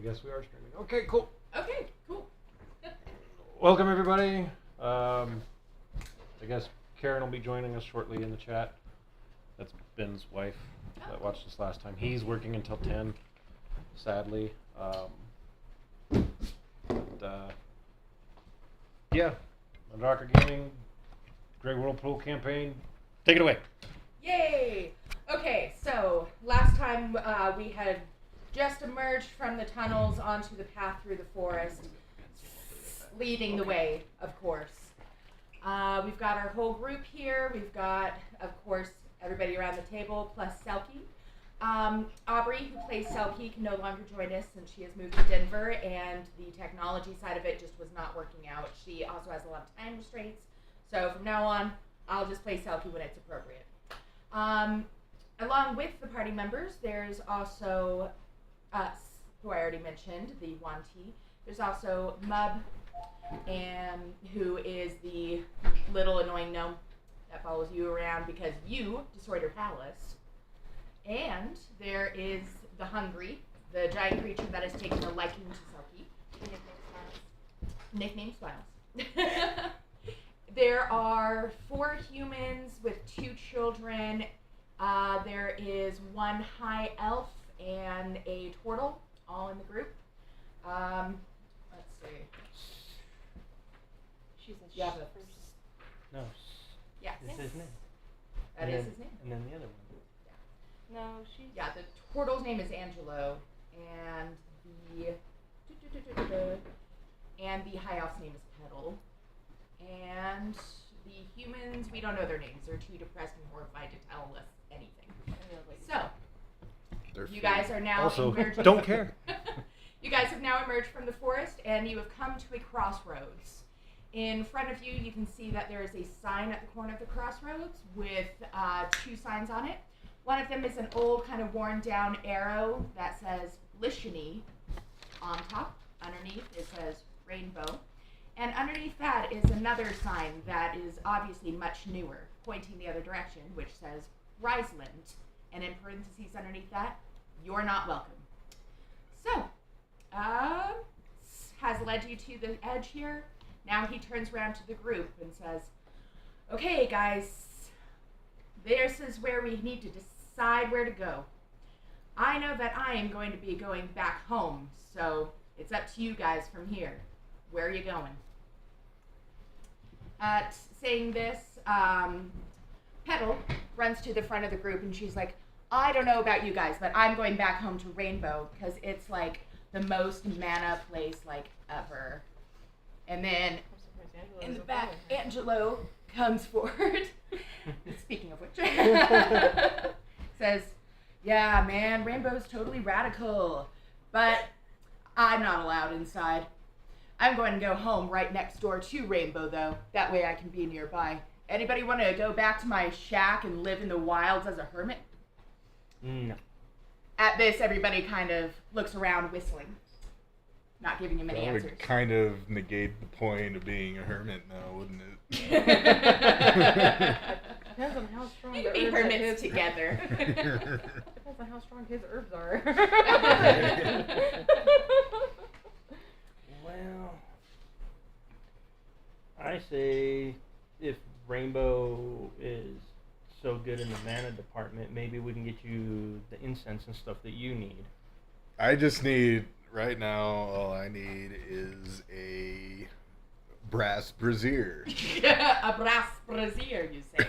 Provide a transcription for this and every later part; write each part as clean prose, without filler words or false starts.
guess we are streaming. Okay, cool. Okay, cool. Welcome, everybody. I guess Karen will be joining us shortly in the chat. That's Ben's wife that watched us last time. He's working until 10, sadly. Yeah, Lyndraka Gaming, Great Whirlpool Campaign. Take it away. Yay! Okay, so last time we had just emerged from the tunnels onto the path through the forest, leading the way, of course. We've got our whole group here. We've got, of course, everybody around the table, plus Selki. Aubrie, who plays Selki, can no longer join us since she has moved to Denver, and the technology side of it just was not working out. She also has a lot of time restraints, so from now on, I'll just play Selki when it's appropriate. Along with the party members, there's also us, who I already mentioned, the Wanti. There's also Mub, who is the little annoying gnome that follows you around because you destroyed her palace. And there is the Hungry, the giant creature that has taken a liking to Selki. Nickname Smiles. There are 4 humans with 2 children. There is 1 high elf and a turtle, all in the group. Let's see. She's a Yeah, No. Yes. It's his name. That is his name. And then the other one. No, she's... Yeah, the turtle's name is Angelo, and the high elf's name is Petal. And the humans, we don't know their names. They're too depressed and horrified to tell us anything. So, you guys are now emerging. Don't care. You guys have now emerged from the forest, and you have come to a crossroads. In front of you, you can see that there is a sign at the corner of the crossroads with 2 signs on it. One of them is an old, kind of worn-down arrow that says Lishani on top. Underneath, it says Rainbow. And underneath that is another sign that is obviously much newer, pointing the other direction, which says Riseland. And in parentheses underneath that, you're not welcome. So, has led you to the edge here. Now he turns around to the group and says, okay, guys, this is where we need to decide where to go. I know that I am going to be going back home, so it's up to you guys from here. Where are you going? Saying this, Petal runs to the front of the group and she's like, I don't know about you guys, but I'm going back home to Rainbow because it's like the most mana place like ever. And then in the back, Angelo comes forward. Speaking of which, says, yeah, man, Rainbow's totally radical, but I'm not allowed inside. I'm going to go home right next door to Rainbow, though. That way I can be nearby. Anybody want to go back to my shack and live in the wilds as a hermit? No. At this, everybody kind of looks around whistling, not giving you many That answers. would kind of negate the point of being a hermit now, wouldn't it? Depends on how strong You the can be herbs hermits together. Depends on how strong his herbs are. Well, I say if Rainbow is so good in the mana department, maybe we can get you the incense and stuff that you need. I just need, right now, all I need is a brass brazier. A brass brazier, you say.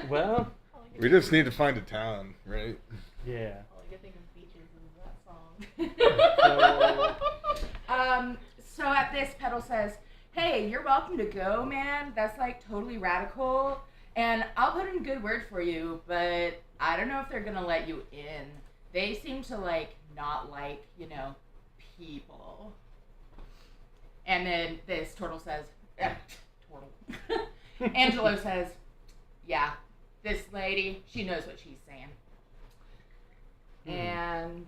Well, We just need to find a town, right? yeah. All I can think of beaches is that song. So at this, Petal says, hey, you're welcome to go, man. That's like totally radical. And I'll put in a good word for you, but I don't know if they're going to let you in. They seem to not like, people. And then this turtle says, turtle. Angelo says, yeah, this lady, she knows what she's saying. And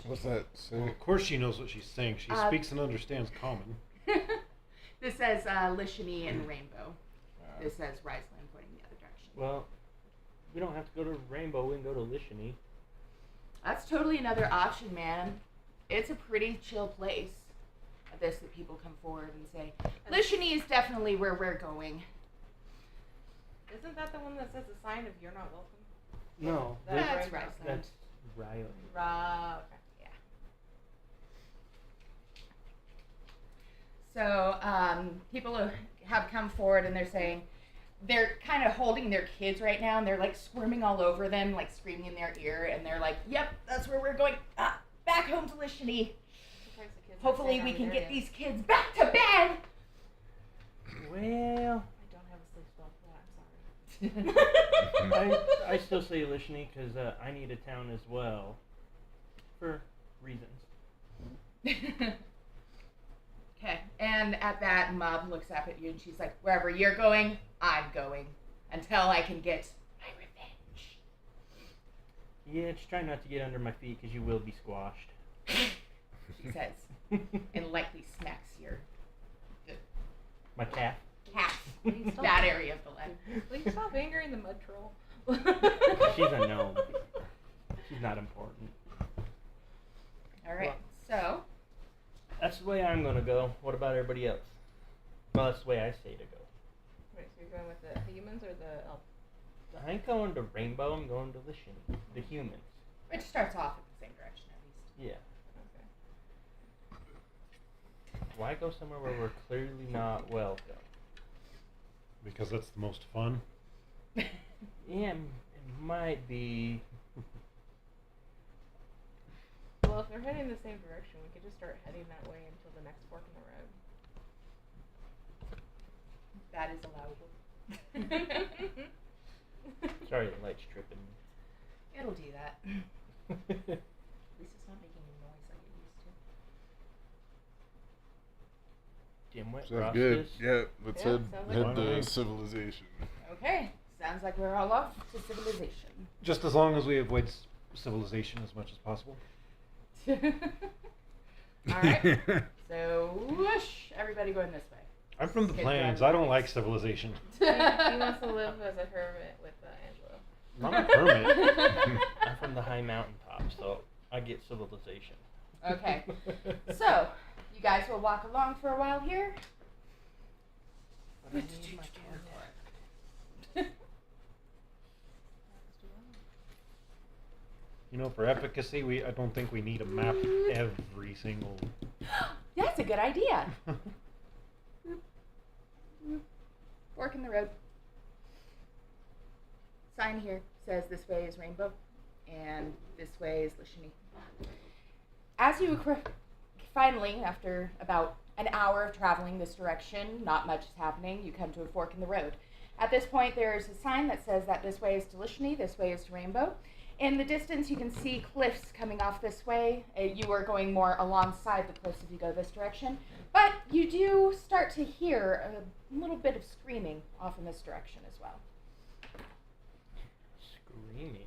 What's that say? Well, of course she knows what she's saying. She speaks and understands common. this says Lishani and Rainbow. This says Riseland, pointing the other direction. Well, we don't have to go to Rainbow. We can go to Lishani. That's totally another option, man. It's a pretty chill place. At this, that people come forward and say, Lishani is definitely where we're going. Isn't that the one that says a sign of you're not welcome? No, That's right. right. that's Riley. Okay. Yeah. So people have come forward and they're saying they're kind of holding their kids right now and they're like squirming all over them, like screaming in their ear, and they're like, "Yep, that's where we're going. Back home to Lishani. Hopefully we can get these kids back to bed." Well, I don't have a sleep spell for that. I'm sorry. I still say Lishni because I need a town as well, for reasons. Okay, and at that, Mub looks up at you and she's like, "Wherever you're going, I'm going until I can get my revenge." Yeah, just try not to get under my feet because you will be squashed. She says, and lightly smacks your My calf. calf, Please stop. that area of the leg. Please stop angering the mud troll. She's a gnome. She's not important. All right, so That's the way I'm gonna go. What about everybody else? Well, that's the way I say to go. Wait, so you're going with the humans or the elf? I ain't going to Rainbow. I'm going to Lishni, the humans. which starts off in the same direction at least. Yeah. Okay. Why go somewhere where we're clearly not welcome? Because that's the most fun. Yeah, it might be. Well, if they're heading the same direction, we could just start heading that way until the next fork That is allowable. in the road. Sorry, the light's tripping. It'll do that. At least it's not making any noise like it used to. Dimwit, Sounds Rostas. good. Yeah, let's Yeah, head, sounds like head fun. to civilization. Okay, sounds like we're all off to civilization. Just as long as we avoid civilization as much as possible. All right, so whoosh, everybody going this way. I'm from the Good plains. drive I don't right. like civilization. He wants to live as a hermit with Angelo. I'm not a hermit. I'm from the high mountaintop, so I get civilization. Okay, so you guys will walk along for a while here. But I need my contact. You know, for efficacy, I don't think we need a map every single. That's a good idea. Fork in the road. Sign here says this way is Rainbow, and this way is Lishani. As you finally, after about an hour of traveling this direction, not much is happening, you come to a fork in the road. At this point, there is a sign that says that this way is to Lishani, this way is to Rainbow. In the distance, you can see cliffs coming off this way. You are going more alongside the cliffs if you go this direction. But you do start to hear a little bit of screaming off in this direction as well. Screaming.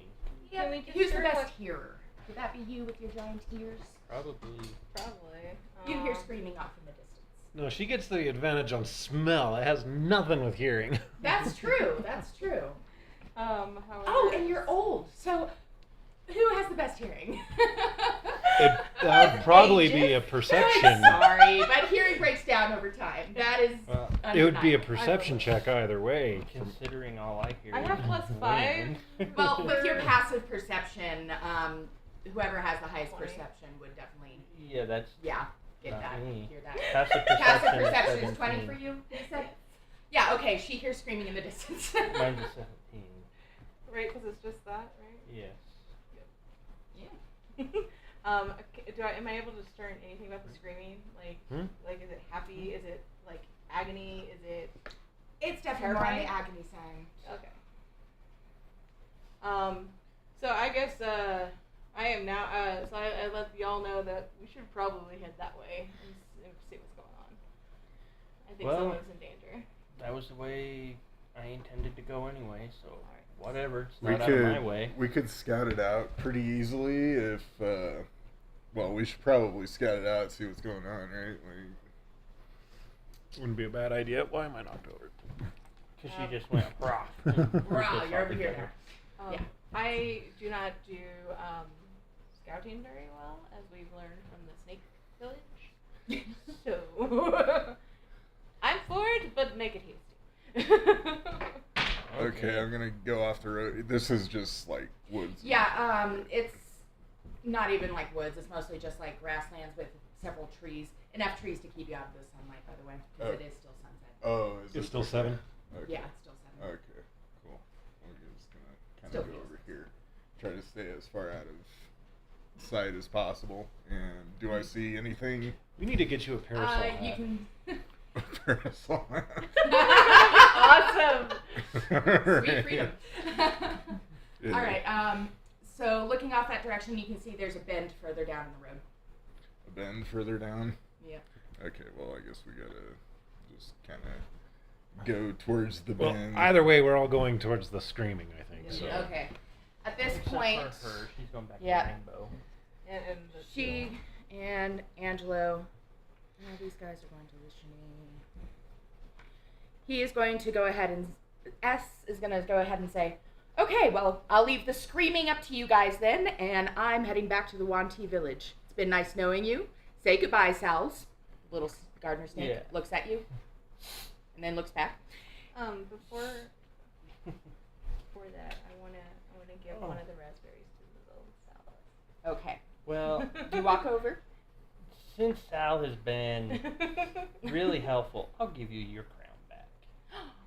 Can we just Who's the start best with- hearer? Would that be you with your giant ears? Probably. Probably. You hear screaming off in the distance. No, she gets the advantage on smell. It has nothing with hearing. That's true. That's true. However, Oh, and you're old. So who has the best hearing? That would probably be a I'm perception. sorry, but hearing breaks down over time. That is It would be a undeniable. perception check either way. Considering all I hear. I have is +5. wind. Well, with your passive perception, whoever has the highest 20. perception would definitely, Yeah, that's get Not that, me. hear that. passive Passive perception. perception is 17. 20 for you, you said? Yeah, okay, she hears screaming in the distance. Mine's a 17. Right, because it's just that, right? Yes. Am I able to discern anything about the screaming? Like, is it happy? Is it like agony? Is it It's definitely more on the Terrifying? agony side. okay? So I guess I am now. So I let y'all know that we should probably head that way and see what's going on. I think Well- someone's in danger. That was the way I intended to go anyway, so Alright. whatever. It's We not out of my could way. we could scout it out pretty easily if well, we should probably scout it out, see what's going on, right? Like, Wouldn't be a bad idea. Why am I knocked over? Because she just went, rah. Rah, you're over here now. Yeah. I do not do scouting very well, as we've learned from the snake village. So I'm for it, but make it hasty. Okay, I'm gonna go off the road. This is just like woods. Yeah, it's not even like woods. It's mostly just like grasslands with several trees. Enough trees to keep you out of the sunlight, by the way, because it is still sunset. Oh, is It's it still okay? 7. Okay. Yeah, it's still 7. Okay, cool. We're just gonna kind Still of go feels over here, try to stay as far out of sight as possible. And do I see anything? We need to get you a parasol You hat. can. Parasol. Awesome. Sweet freedom. Yeah. All right. So looking off that direction, you can see there's a bend further down in the road. A bend further down. Yep. Okay, well, I guess we gotta just kind of go towards the Well, bend. either way, we're all going towards the screaming, I think. So. Okay. At this Except point, for her, she's going back Yeah. to Rainbow. And the she and Angelo, these guys are going to listen. He is going to go ahead and is going to go ahead and say, "Okay, well, I'll leave the screaming up to you guys then, and I'm heading back to the Wanti village. It's been nice knowing you. Say goodbye, Sal's." Little gardener snake Yeah. looks at you, and then looks back. before that, I wanna give one of the raspberries to the little salad. Okay. Well, You walk over. since Sal has been really helpful, I'll give you your crown back.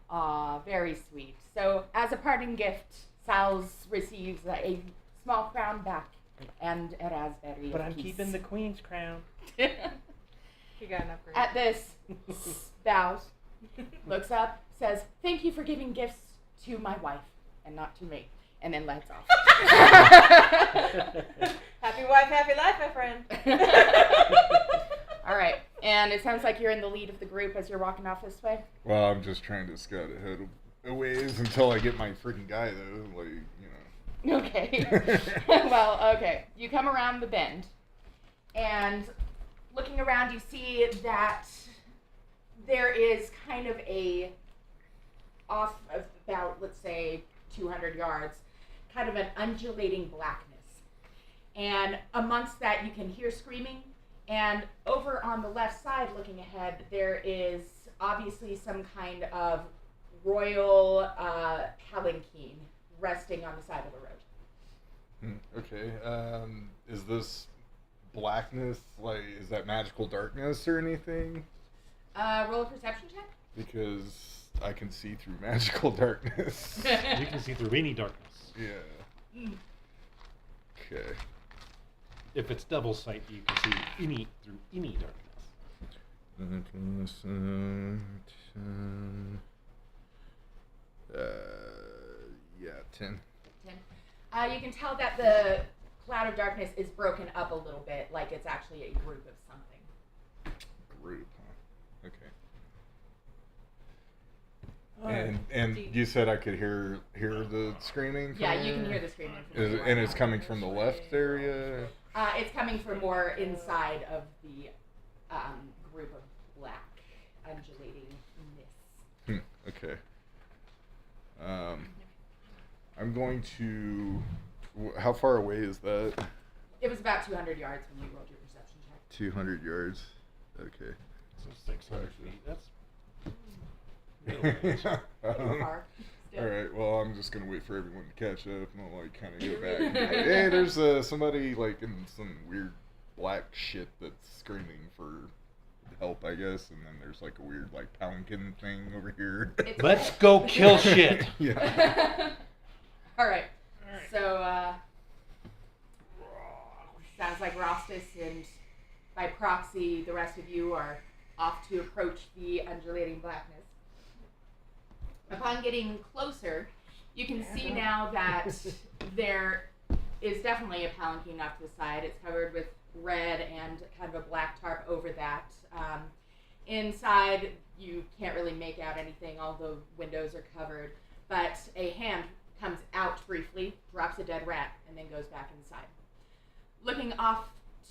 Aw, very sweet. So, as a parting gift, Sal's receives a small crown back and a raspberry. But of I'm peace. keeping the queen's crown. You got an upgrade. At this, bows, looks up, says, "Thank you for giving gifts to my wife and not to me," and then lights off. Happy wife, happy life, my friend. All right, and it sounds like you're in the lead of the group as you're walking off this way. Well, I'm just trying to scout ahead a ways until I get my freaking guy, though. Like, you know. Okay. Well, okay. You come around the bend, and looking around, you see that there is kind of a off of about, let's say, 200 yards, kind of an undulating blackness. And amongst that, you can hear screaming. And over on the left side, looking ahead, there is obviously some kind of royal palanquin resting on the side of the road. Okay. Is this blackness, like, is that magical darkness or anything? Roll a perception check. Because I can see through magical darkness. You can see through any darkness. Yeah. Okay. If it's double sight, you can see through any darkness. Yeah, 10. 10. You can tell that the cloud of darkness is broken up a little bit, like it's actually a group of something. Group, huh? Okay. And you said I could hear the screaming? From Yeah, you can there? hear the screaming. From Is, the and it's coming from the left area? It's coming from more inside of the group of black undulating mist. Okay. I'm going to... How far away is that? It was about 200 yards when you rolled your perception check. 200 yards. Okay. So 600 feet. That's Pretty far. All right. Well, I'm just gonna wait for everyone to catch up, and I'll like kind of go back. And be like, hey, there's somebody like in some weird black shit that's screaming for help, I guess. And then there's like a weird like palanquin thing over here. It's Let's go kill shit. Yeah. All right. So, sounds like Rostas and by proxy, the rest of you are off to approach the undulating blackness. Upon getting closer, you can see now that there is definitely a palanquin off to the side. It's covered with red and kind of a black tarp over that. Inside, you can't really make out anything. All the windows are covered. But a hand comes out briefly, drops a dead rat, and then goes back inside. Looking off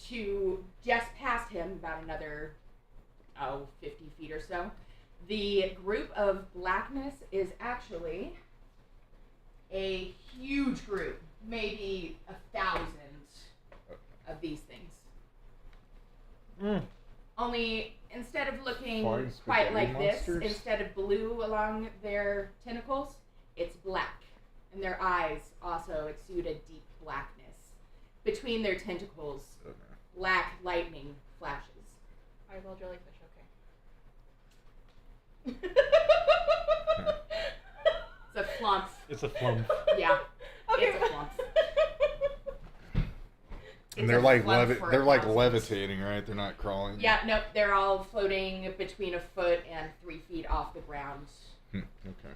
to just past him, about another 50 feet or so, the group of blackness is actually a huge group, maybe 1,000 of these things. Mm. Only instead of looking Flying quite spaghetti like monsters? this, instead of blue along their tentacles, it's black. And their eyes also exude a deep blackness. Between their tentacles, Oh, black lightning flashes. Eyeball jellyfish, okay. It's a flump. It's a flump. Yeah, Okay. it's a flump. And It's they're a like flump for they're like thousands. levitating, right? They're not crawling. Yeah, nope, they're all floating between a foot and 3 feet off the ground. Okay.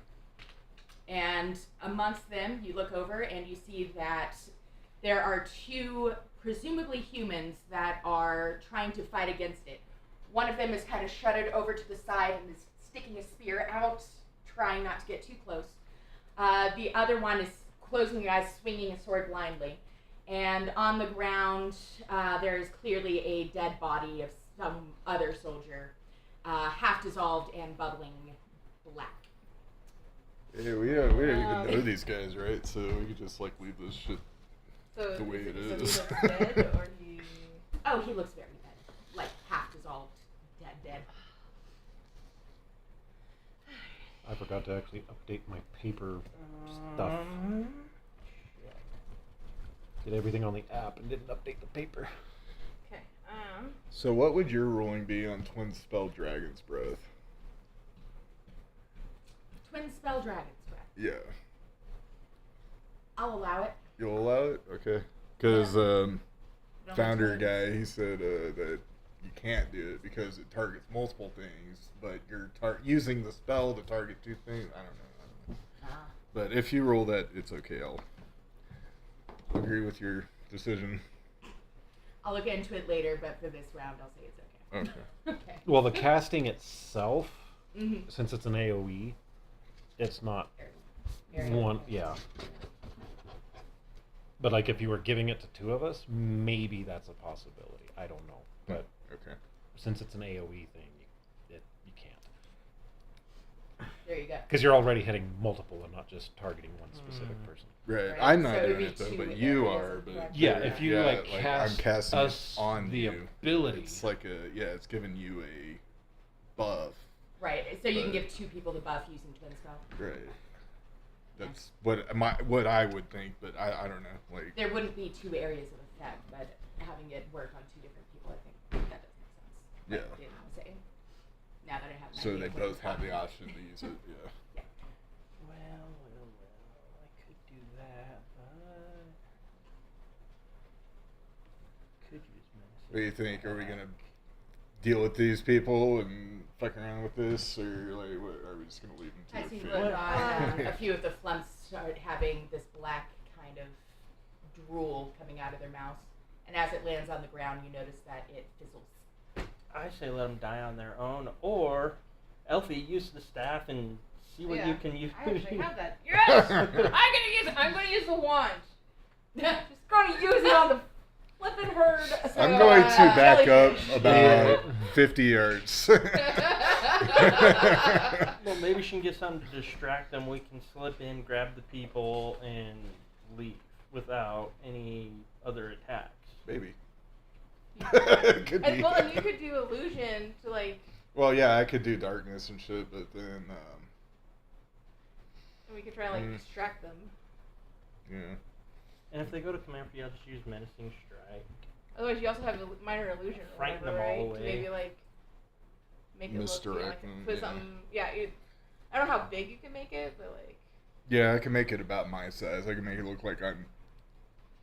And amongst them, you look over and you see that there are 2 presumably humans that are trying to fight against it. One of them is kind of shuttered over to the side and is sticking a spear out, trying not to get too close. The other one is closing her eyes, swinging a sword blindly. And on the ground, there is clearly a dead body of some other soldier, half dissolved and bubbling black. Yeah, we don't even know these guys, right? So we could just like leave this shit So the way it so is. he looks dead, or he... Oh, he looks very dead. Like half dissolved, dead. I forgot to actually update my paper stuff. Did everything on the app and didn't update the paper. Okay, So what would your ruling be on Twin Spell Dragon's Breath? Twin spell dragon's breath. Yeah. I'll allow it. You'll allow it? Okay. Because Don't founder have guy, he said that you can't do it because it targets multiple things, but you're using the spell to target 2 things. I don't know. Ah. But if you roll that, it's okay. I'll agree with your decision. I'll look into it later, but for this round, I'll say it's okay. Okay. Okay. Well, the casting itself, Mm-hmm. since it's an AoE, it's not Very one. Yeah. But like, if you were giving it to 2 of us, maybe that's a possibility. I don't know, but Okay. since it's an AoE thing, you can't. There you go. Because you're already hitting multiple and not just targeting one specific person. Right. Right. I'm not So it would doing be it though, 2 but you areas are. of But correct. Yeah, if you yeah, cast I'm casting us it on the you. ability. It's like it's giving you a buff. Right. So you can But- give 2 people the buff using twin spell. Right. That's what I would think, but I don't know. Like There wouldn't be 2 areas of effect, but having it work on 2 different people, I think that does make sense. Yeah. Like Dalyn was saying. Now that I have an so idea they of what both it's have the called. option to use it. Yeah. Well, I could do that, but could use medicine. What do you think? Are we gonna deal with these people and fuck around with this, or like, what, are we just gonna leave them to As their you fate? look on, a few of the flumps start having this black kind of drool coming out of their mouths. And as it lands on the ground, you notice that it fizzles. I say let them die on their own, or Elphy, use the staff and see what you can use. I actually have that. Yes! I'm gonna use the wand. Just gonna use it on the flippin' herd. So, I'm going to back up jellyfish. about 50 yards. Well, maybe she can get something to distract them. We can slip in, grab the people, and leave without any other attacks. Maybe. And, Could be. well, and you could do illusion to like, Well, yeah, I could do darkness and shit, but then, and we could try to like distract them. yeah. And if they go to command for you, I'll just use menacing strike. Otherwise, you also have a minor illusion, or Frighten whatever, them all right? away. To maybe like make it look, Misdirect like, them, put yeah. something. Yeah, I don't know how big you can make it, but like. Yeah, I can make it about my size. I can make it look like I'm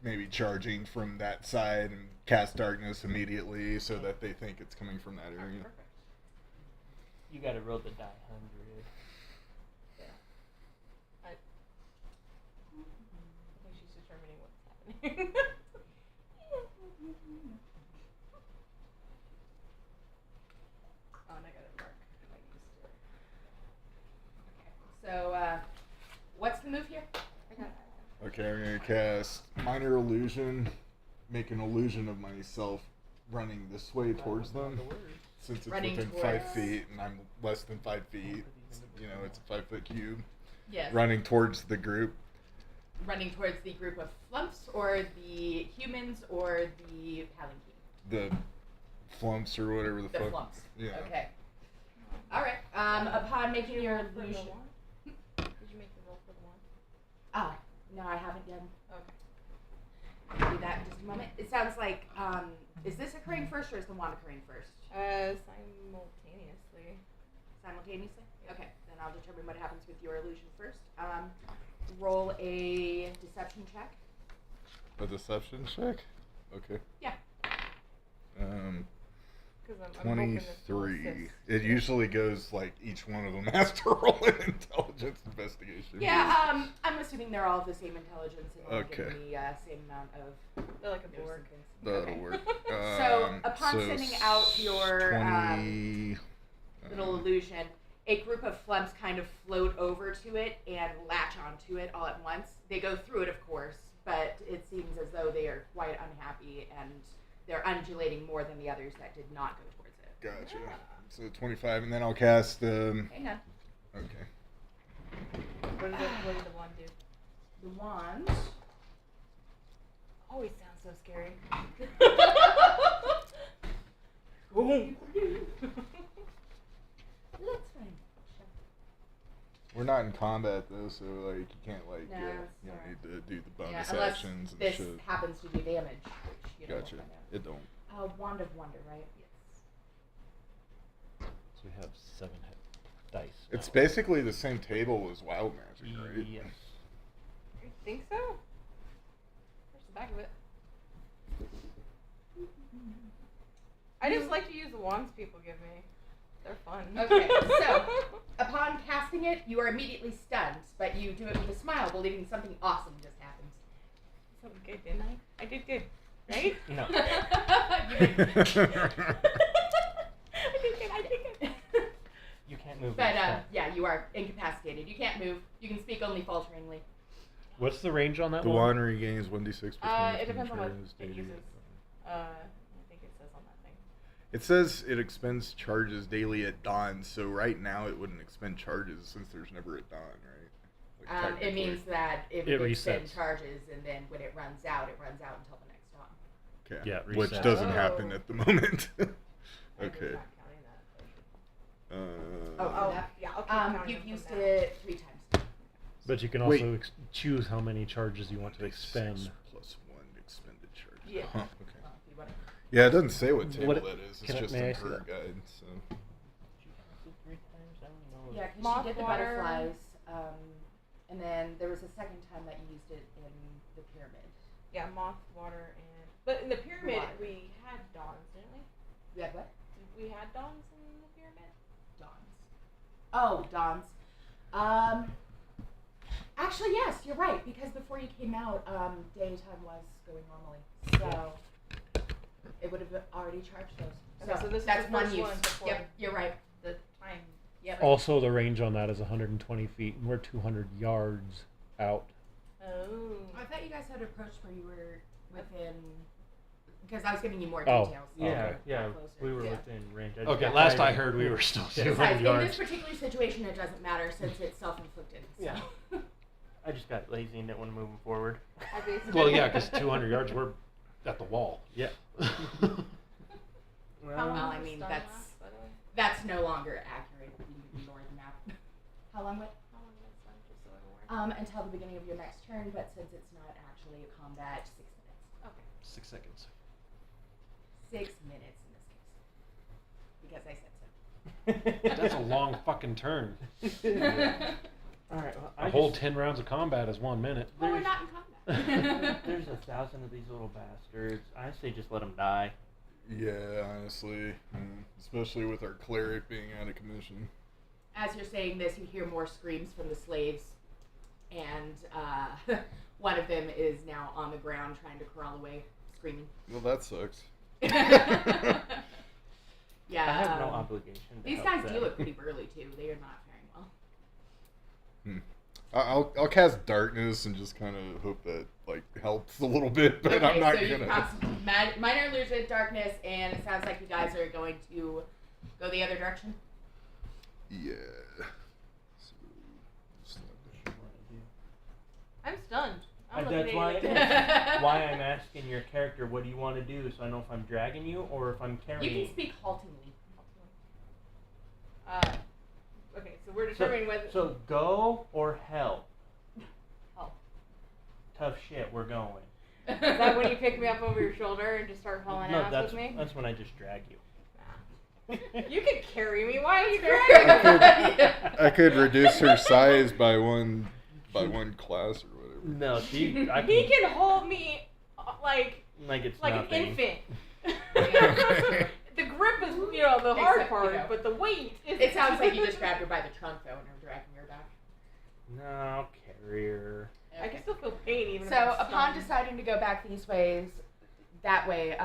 maybe charging from that side and cast darkness immediately so that they think it's coming from that area. Perfect. You gotta roll the die 100. Yeah. I think she's determining what's happening. Oh, and I got it mark. I used to. So, what's the move here? I got it. Okay, I'm going to cast Minor Illusion, make an illusion of myself running this way towards them. Since it's Running within towards- 5 feet and I'm less than 5 feet, you know, it's a 5 foot cube. Yes. Running towards the group. running towards the group of flumps, or the humans, or the palanquin? The flumps or whatever the The fuck. flumps. Yeah. Okay. All right. Upon making your illusion. Did you make the roll for the one? Ah, no, I haven't done. Okay. I'll do that in just a moment. It sounds like, is this occurring first or is the wand occurring first? Simultaneously. Simultaneously? Okay, then I'll determine what happens with your illusion first. Roll a deception check. A deception check? Okay. Yeah. Because I'm hoping this will 23. assist. It usually goes like each one of them has to roll an intelligence investigation. Yeah, I'm assuming they're all of the same intelligence and all Okay. giving the same amount of They're like a notes Borg. and things. That'll Okay. work. So, upon sending out your 20, little illusion, a group of flumps kind of float over to it and latch onto it all at once. They go through it, of course, but it seems as though they are quite unhappy and they're undulating more than the others that did not go towards it. Gotcha. So 25, and then I'll cast. Hang on. Okay. What did the wand do? The wand. Always sounds so scary. That's fine. We're not in combat though, so like you can't like No, you it's don't alright. need to do the bonus Unless actions and this shit. happens to do damage, which you know Gotcha. we'll find out. It don't. Wand of Wonder, right? Yes. So we have 7 hit dice. It's now. basically the same table as Wild Magic, right? Yes. You think so? Where's the back of it? I just like to use the wands people give me. They're fun. Okay, so upon casting it, you are immediately stunned, but you do it with a smile, believing something awesome just happened. Something good, didn't I? I did good, right? No. You did. I did good. You can't move. But yourself. yeah, you are incapacitated. You can't move. You can speak only falteringly. What's the range on that The one? wand regains 1d6 plus It depends on what it status. uses. I think it says on that thing. It says it expends charges daily at dawn, so right now it wouldn't expend charges since there's never a dawn, right? Like, It technically. means that it It would send resets. charges, and then when it runs out until the next dawn. Okay. Yeah, Which reset. doesn't Oh. happen at the moment. I'm Okay. not counting that. Oh, Yeah, I'll keep counting You've them used from now. it 3 times. But you can Wait. also choose how many charges you want to 1d6 expend. plus 1 expended charge. Yeah. Huh, okay. Well, if you want to. Yeah, it doesn't say what table What- that is. It's can I- just may I in see her that? guide. So. Did you cast it 3 times? I don't know. Yeah, because Moth she did the water. butterflies, and then there was a second time that you used it in the pyramid. Yeah, moth, water, and... But in the pyramid, Water. we had dawns, didn't we? You had what? We had dawns in the pyramid? Dawns. Oh, dawns. Actually, yes, you're right, because before you came out, daytime was going normally. So, it would have already charged those. Okay, so this is that's the one first use. one before- Yep, you're right. The time. Yep. Also, the range on that is 120 feet, and we're 200 yards out. Oh. I thought you guys had approached where you were within, because I was giving you more Oh, details. Yeah, Okay. yeah, Closer. we were Yeah. within range. I Okay, just- last I heard we were still Yeah. 200 Besides, in this yards. particular situation, it doesn't matter since it's self-inflicted. So. Yeah. I just got lazy and didn't want to move them forward. I basically... Well, yeah, because 200 yards, we're at the wall. Yeah. Well, I mean, Stun that's last, by the way? that's no longer accurate. You can ignore the map. How long? What? How long is stun, just so I'm aware? Until the beginning of your next turn, but since it's not actually a combat, 6 minutes. Okay. 6 seconds. 6 minutes in this case, because I said so. That's a long fucking turn. Alright, well, A whole 10 rounds of combat is 1 minute. Well, we're not in combat. There's 1,000 of these little bastards. I say just let them die. Yeah, honestly, especially with our cleric being out of commission. As you're saying this, you hear more screams from the slaves, and one of them is now on the ground trying to crawl away, screaming. Well, that sucks. Yeah. I have no obligation to These help guys them. do look pretty burly too. They are not faring well. I'll cast darkness and just kind of hope that like helps a little bit, but I'm not so you gonna. cast minor illusion, darkness, and it sounds like you guys are going to go the other direction. Yeah. So, I'm stunned. I'm That's looking why at you like why I'm asking your character, what do you want to do, so I know if I'm dragging you or if I'm carrying. You can speak haltingly. Okay, so we're determining whether. So go or hell. Oh. Tough shit, we're going. Is that when you pick me up over your shoulder and just start hauling ass that's with me? that's when I just drag you. You could carry me. Why are you dragging me? I could reduce her size by one class or whatever. No, He can hold me like it's an nothing. infant. The grip is, the hard Except, part, but the weight is. It sounds like you just grabbed her by the trunk, though, and are dragging her back. No, I'll carry her. I can still feel pain even. So, if I'm upon stunned. deciding to go back that way,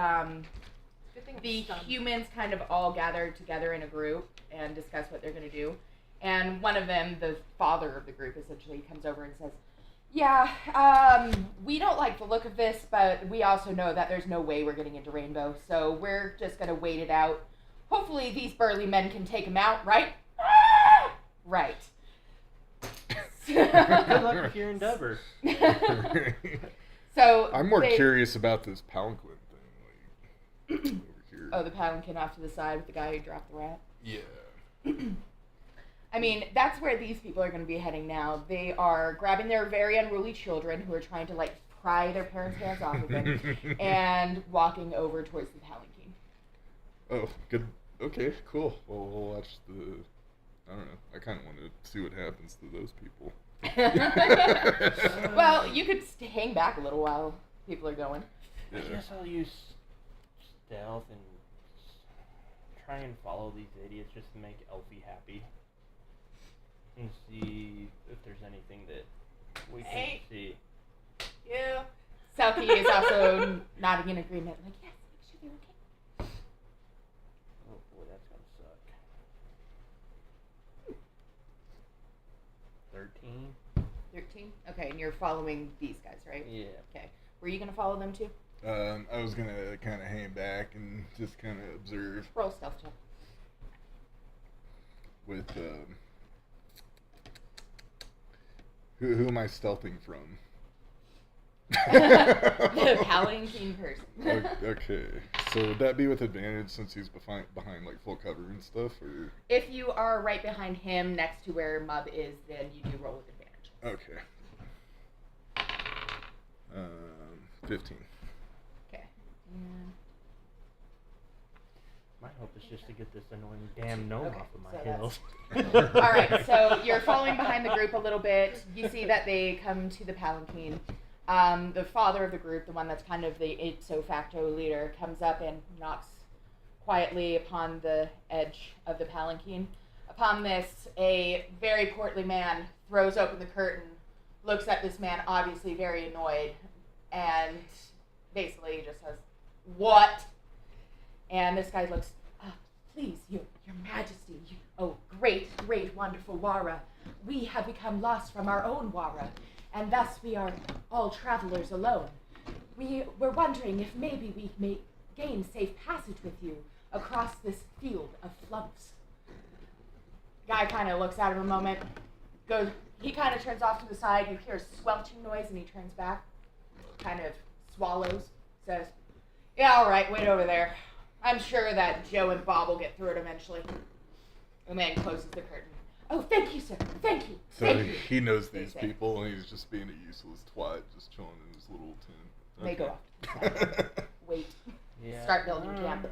Good thing I'm the stunned. humans kind of all gather together in a group and discuss what they're going to do. And one of them, the father of the group, essentially comes over and says, yeah, we don't like the look of this, but we also know that there's no way we're getting into Rainbow, so we're just going to wait it out. Hopefully these burly men can take him out, right? Right. Good luck with your endeavor. So I'm more curious about this palanquin thing, like over here. Oh, the palanquin off to the side with the guy who dropped the rat? Yeah. I mean, that's where these people are going to be heading now. They are grabbing their very unruly children who are trying to, pry their parents' hands off of them and walking over towards the palanquin. Oh, good. Okay, cool. Well, we'll watch the... I don't know. I kind of want to see what happens to those people. Well, you could hang back a little while people are going. I guess I'll use stealth and try and follow these idiots just to make Elphy happy. And see if there's anything that we can see. Yeah. Selki is also nodding in agreement, like, yes, make sure they're okay. Oh boy, that's gonna suck. 13? 13? Okay, and you're following these guys, right? Yeah. Okay. Were you going to follow them too? I was going to kind of hang back and just kind of observe Roll stealth check. with... Who am I stealthing from? The palanquin person. Okay, so would that be with advantage since he's behind like full cover and stuff, or? If you are right behind him, next to where Mub is, then you do roll with advantage. Okay. 15. Okay. And My hope is just to get this annoying damn gnome Okay, off of my so heels. all right, so you're following behind the group a little bit. You see that they come to the palanquin. The father of the group, the one that's kind of the ipso facto leader, comes up and knocks quietly upon the edge of the palanquin. Upon this, a very portly man throws open the curtain, looks at this man, obviously very annoyed, and basically just says, "What?" And this guy looks, "Please, your majesty, oh, great, wonderful Wara. We have become lost from our own Wara, and thus we are all travelers alone. We were wondering if maybe we may gain safe passage with you across this field of flumps." Guy kind of looks at him a moment, he kind of turns off to the side, you hear a squelching noise, and he turns back, kind of swallows, says, "Yeah, all right, wait over there. I'm sure that Joe and Bob will get through it eventually." And then closes the curtain. "Oh, thank you, sir. Thank you. So Thank you." he knows they these say. people, and he's just being a useless twat, just chilling in his little tent. They go off to the side. Wait. Yeah. Start building camp.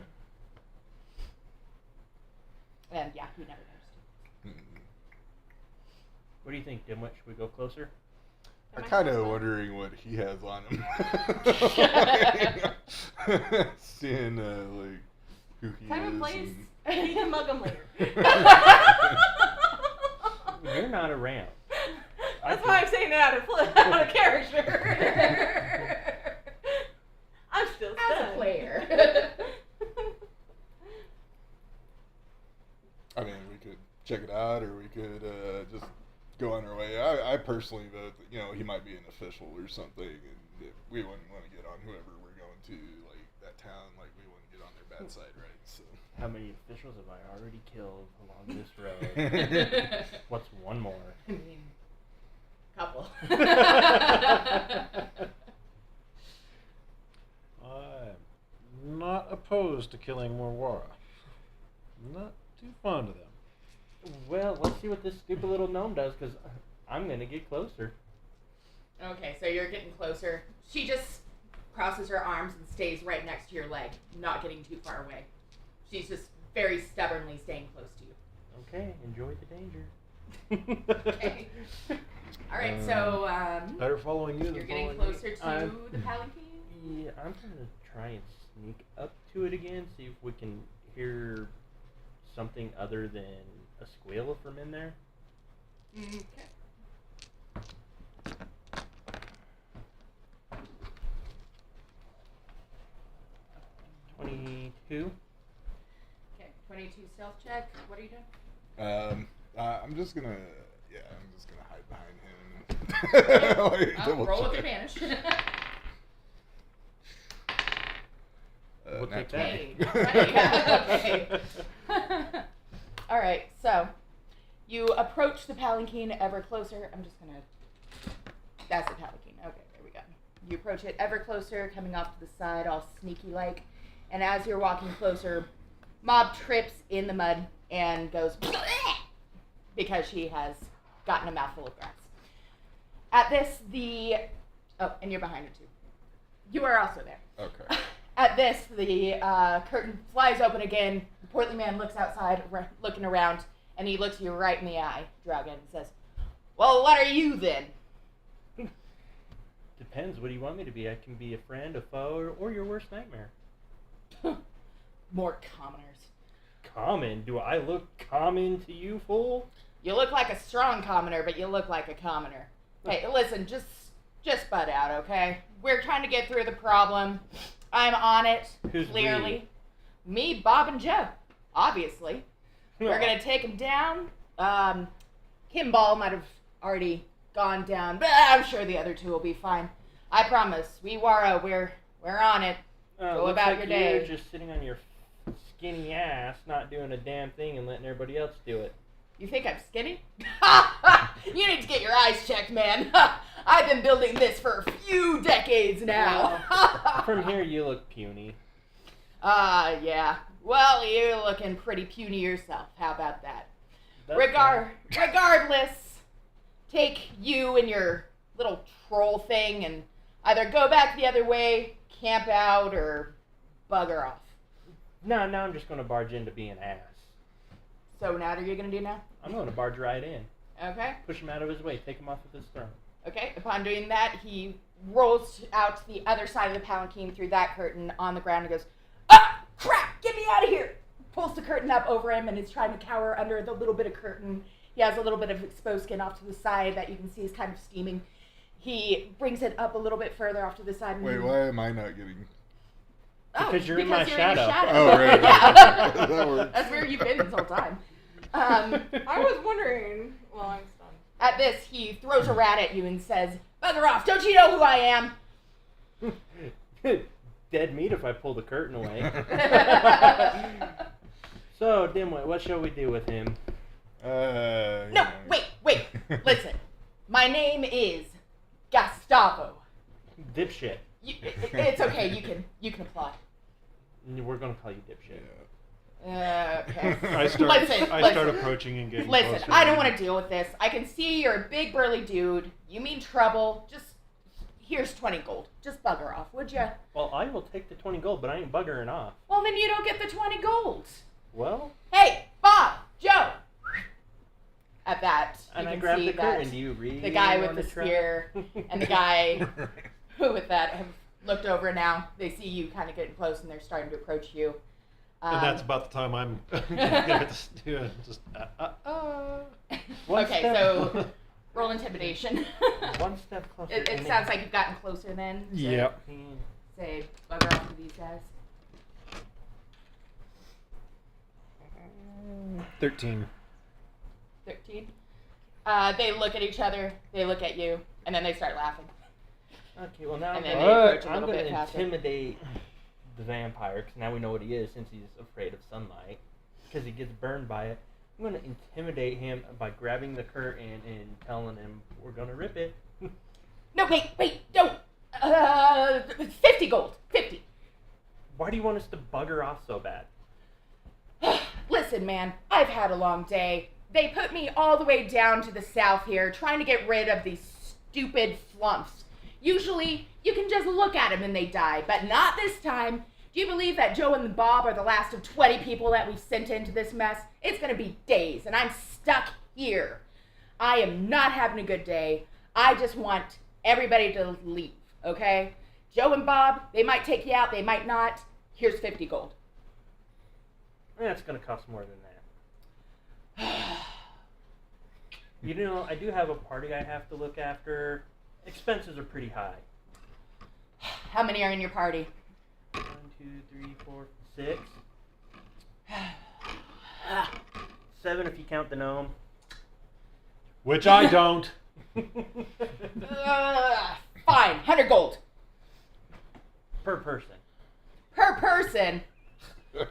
And yeah, he never noticed. What do you think, Dimwit? Should we go closer? I'm kind of wondering what he has on him. Seeing like who he Time is. and place. and- You can mug him later. You're not around. That's why I'm saying it out of character. I'm still As stunned. a player. I mean, we could check it out, or we could just go on our way. I personally vote that, he might be an official or something, and if we wouldn't want to get on whoever we're going to, like, that town, like, we wouldn't get on their bad side, right? So. How many officials have I already killed along this road? What's one more? I mean, couple. I'm not opposed to killing Morwara. Not too fond of them. Well, let's see what this stupid little gnome does, because I'm going to get closer. Okay, so you're getting closer. She just crosses her arms and stays right next to your leg, not getting too far away. She's just very stubbornly staying close to you. Okay, enjoy the danger. Okay. All right, so Better following you you're than getting following closer to the palanquin. Yeah, I'm going to try and sneak up to it again, see if we can hear something other than a squeal from in there. Okay. $22. Okay, 22 stealth check. What are you doing? I'm just gonna hide behind him. Like, double Roll with check. advantage. We'll nat take 20. Hey, okay. All right, so you approach the palanquin ever closer. That's the palanquin. Okay, there we go. You approach it ever closer, coming off to the side, all sneaky-like. And as you're walking closer, Mob trips in the mud and goes because she has gotten a mouthful of grass. At this, and you're behind her too. You are also there. Okay. At this, the curtain flies open again. The portly man looks outside, looking around, and he looks you right in the eye, Draugin, and says, "Well, what are you then?" Depends. What do you want me to be? I can be a friend, a foe, or your worst nightmare. More commoners. Common? Do I look common to you, fool? You look like a strong commoner, but you look like a commoner. Hey, listen, just butt out, okay? We're trying to get through the problem. I'm on it, Who's clearly. Me, Bob, and Joe, obviously. We're going to take him down. Kimball might have already gone down, but I'm sure the other two will be fine. I promise. We're on it. Go looks about like your day. You're just sitting on your skinny ass, not doing a damn thing and letting everybody else do it. You think I'm skinny? You need to get your eyes checked, man. I've been building this for a few decades now. From here, you look puny. Yeah. Well, you're looking pretty puny yourself. How about that? That's Regardless, take you and your little troll thing and either go back the other way, camp out, or bugger off. No, I'm just going to barge in to be an ass. So now what are you going to do now? I'm going to barge right in. Okay. Push him out of his way. Take him off of his throne. Okay, upon doing that, he rolls out to the other side of the palanquin through that curtain on the ground and goes, "Ah, crap, get me out of here!" Pulls the curtain up over him and is trying to cower under the little bit of curtain. He has a little bit of exposed skin off to the side that you can see is kind of steaming. He brings it up a little bit further off to the side. And Wait, why am I not getting? Because you're in my your shadow. Oh, right. Yeah. That works. That's where you've been this whole time. I was wondering. Well, I'm stunned. At this, he throws a rat at you and says, "Bugger off, don't you know who I am?" Dead meat if I pull the curtain away. So, Dimwit, what shall we do with him? No, wait, listen. My name is Gustavo. Dipshit. It's okay, you can apply. We're going to call you dipshit. Okay. I start approaching and getting Listen, closer. I don't want to deal with this. I can see you're a big burly dude. You mean trouble. Just, here's 20 gold. Just bugger off, would you? Well, I will take the 20 gold, but I ain't buggering off. Well, then you don't get the 20 gold. Well, Hey, Bob, Joe. At that, you and I can grab see the curtain. that Do you really the guy with want the to try? spear and the guy who with that have looked over now. They see you kind of getting close and they're starting to approach you. And that's about the time I'm gonna do it. Just One okay, step- so roll intimidation. One step closer. It to me. sounds like you've gotten closer then. So Yep. Say bugger off to these guys. 13. 13. They look at each other. They look at you, and then they start laughing. Okay, well now And I'm then gonna- they approach a I'm little going bit to faster. intimidate the vampire, because now we know what he is since he's afraid of sunlight, because he gets burned by it. I'm gonna intimidate him by grabbing the curtain and telling him we're gonna rip it. No, wait, don't. 50 gold. 50. Why do you want us to bugger off so bad? Listen, man, I've had a long day. They put me all the way down to the south here, trying to get rid of these stupid flumps. Usually, you can just look at them and they die, but not this time. Do you believe that Joe and Bob are the last of 20 people that we've sent into this mess? It's gonna be days, and I'm stuck here. I am not having a good day. I just want everybody to leave, okay? Joe and Bob, they might take you out, they might not. Here's 50 gold. Yeah, it's gonna cost more than that. You know, I do have a party I have to look after. Expenses are pretty high. How many are in your party? 1, 2, 3, 4, 6. 7 if you count the gnome. Which I don't. Fine, 100 gold. Per person. Per person?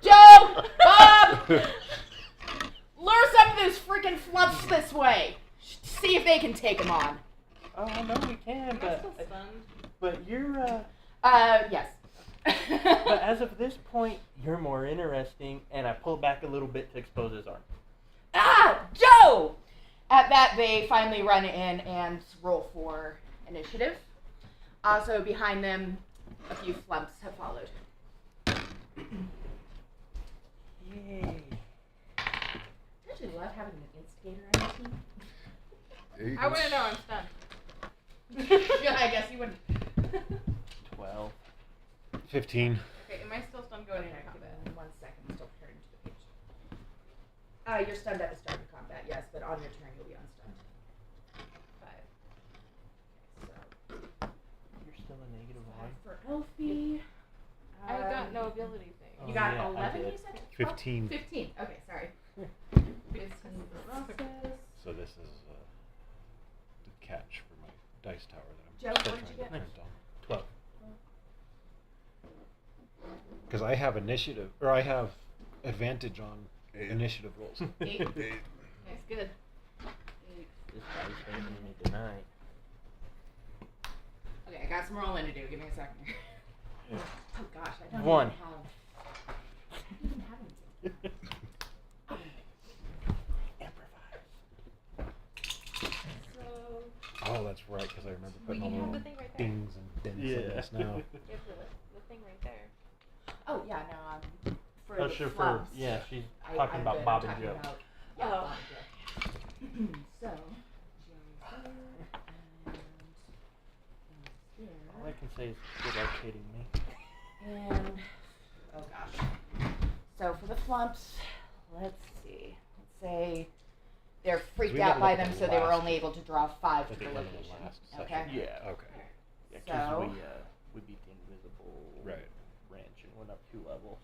Joe! Bob! Lure some of those freaking flumps this way. See if they can take them on. Oh, no, we can, but you're, Yes. but as of this point, you're more interesting, and I pull back a little bit to expose his arm. Ah! Joe! At that, they finally run in and roll for initiative. Also, behind them, a few flumps have followed. Yay. Don't you love having an instigator on your team? I wouldn't know, I'm stunned. Yeah, I guess you wouldn't. 12. 15. Okay, am I still stunned going into Okay, combat? give me 1 second. Still turning to the page. You're stunned at the start of combat, yes, but on your turn you'll be unstunned. 5. Okay, so You're still a negative 1. for Elphy. I got no ability thing. You Oh, got yeah, I 11, did. you said? 15. 15. Okay, sorry. 15 for Rostas. So this is the catch for my dice tower that I'm Joe, still what did you trying to get? print on. 12. Because I have initiative, or I have advantage on 8. initiative rolls. 8. 8. That's good. 8. This guy's making me tonight. Okay, I got some rolling to do. Give me a second. Oh gosh, I don't 1. even have. I don't even have anything. So Oh, that's right, because I remember We putting all can have the the thing right there. dings and dents in this now. You have the thing right there. oh yeah, no, for Oh, the sure, flumps, yeah, she's I'm talking about good. Bob I'm and talking Joe. about- yeah, Oh. Bob and Joe. So, Joe's here, All I can say is good luck hitting me. and oh gosh. So for the flumps, let's see. Let's say they're freaked we out didn't by look at them, the so they were last- only able to draw 5 At to the the end of the location. last Okay. session. Yeah. Okay. Yeah, because So- we beat the invisible Right. wrench and went up 2 levels.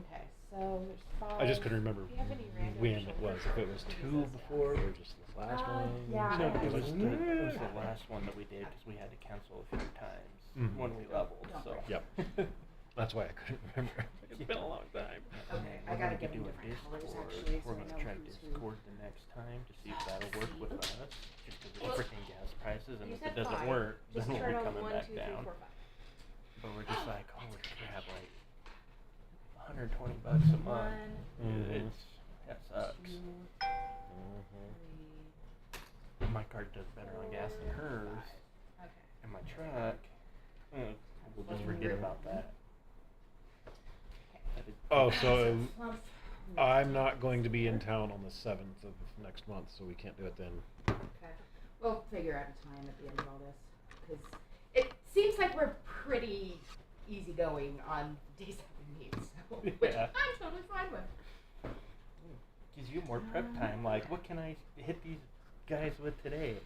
Okay. So there's 5. I just couldn't remember Do you have any random when it shoulder was. If it was shots? 2 before or just this last one. yeah, No, I it know. was the last one that we did because we had to cancel a few times Mhm. when we leveled. Don't So. worry. Yep. That's why I couldn't remember. It's been a long time. Okay, I We're gotta gonna get do them a different colors Discord. actually. So We're I gonna know try who's who. Discord the next time to see if that'll work with us. Just because of Well, freaking gas prices, and you if said it doesn't 5. work, Just then we'll turn be on coming 1, back 2, 3, down. 4, 5. But we're just like, holy crap, like $120 a month. 1, Mhm. That sucks. 2, Mhm. 3. My card does better on gas than hers, Okay. and my truck. We'll just forget about that. That is- Oh, so Flump. I'm not going to be in town on the 7th of next month, so we can't do it then. Okay. We'll figure out a time at the end of all this, because it seems like we're pretty easygoing on days that we meet, so which Yeah. I'm totally fine with. Gives you more prep time. Like, what can I hit these guys with today?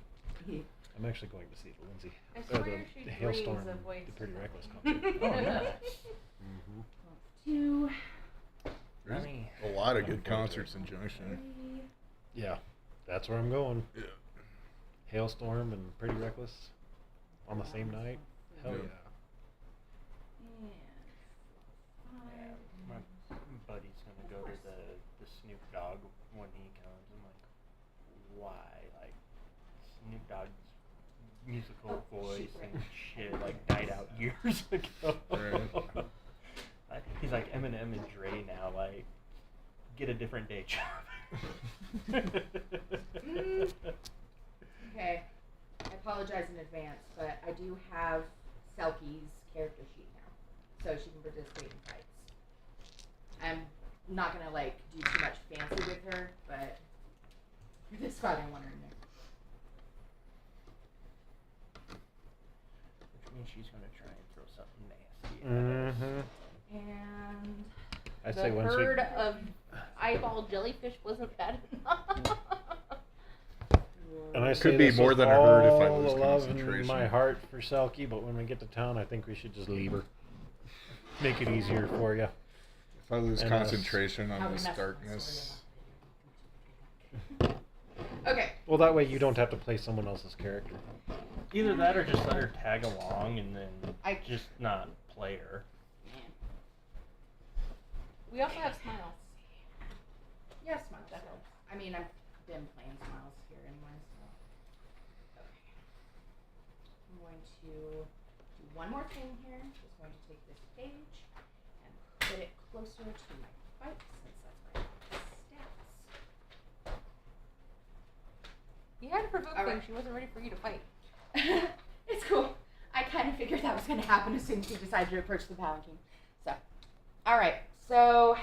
I'm actually going to see the Lindsay, I or swear she the Hailstorm, dreams of ways the Pretty to- Reckless concert. Oh, nice. Mm-hmm. 2, There's Money. a lot of good concerts in Junction. 3, Yeah, that's where I'm going. Yeah. Hailstorm and Pretty Reckless on the same night. Hell Yeah. yeah. and 5. Yeah, my buddy's gonna go to the Snoop Dogg Snoop Dogg's musical Oh, voice shoot, right. and shit like died out years ago. Right. He's like Eminem and Dre now. Like, get a different day job. Okay. I apologize in advance, but I do have Selki's character sheet now, so she can participate in fights. I'm not gonna like do too much fancy with her, but for this fight I want her in there. Which means she's gonna try and throw something nasty. Mm-hmm. And I The say once we. herd of eyeball jellyfish wasn't bad enough. And I Could say be this more with than a herd if I all lose the love in concentration. my heart for Selki, but when we get to town, I think we should just leave her. Make it easier for you. If I lose And concentration I'll on be this messing with darkness, okay. Well, that way you don't have to play someone else's character. Either that or just let her tag along and then I- just not play her. We also have Smiles. Yeah, Smiles. I mean, I've been playing Smiles here anyway, so. Okay. I'm going to do one more thing here. Just going to take this page and put it closer to my fight since that's my stats. You had to provoke All them. right. She wasn't ready for you to fight. It's cool. I kind of figured that was going to happen as soon as you decided to approach the palanquin. So, all right. So,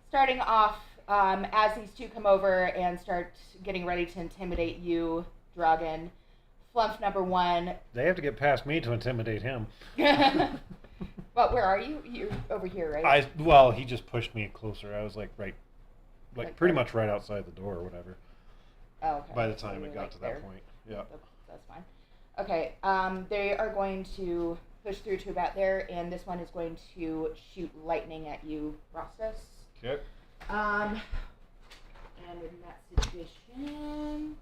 starting off, as these two come over and start getting ready to intimidate you, Draugin, flump number one. They have to get past me to intimidate him. Well, where are you? You're over here, right? Well, he just pushed me closer. I was like Like pretty right- much right outside the door or whatever. Oh, okay. By the So time you're, it got like, to there. that point, yeah. That's fine. Okay, they are going to push through to about there, and this one is going to shoot lightning at you, Rostas. Okay. And in that situation,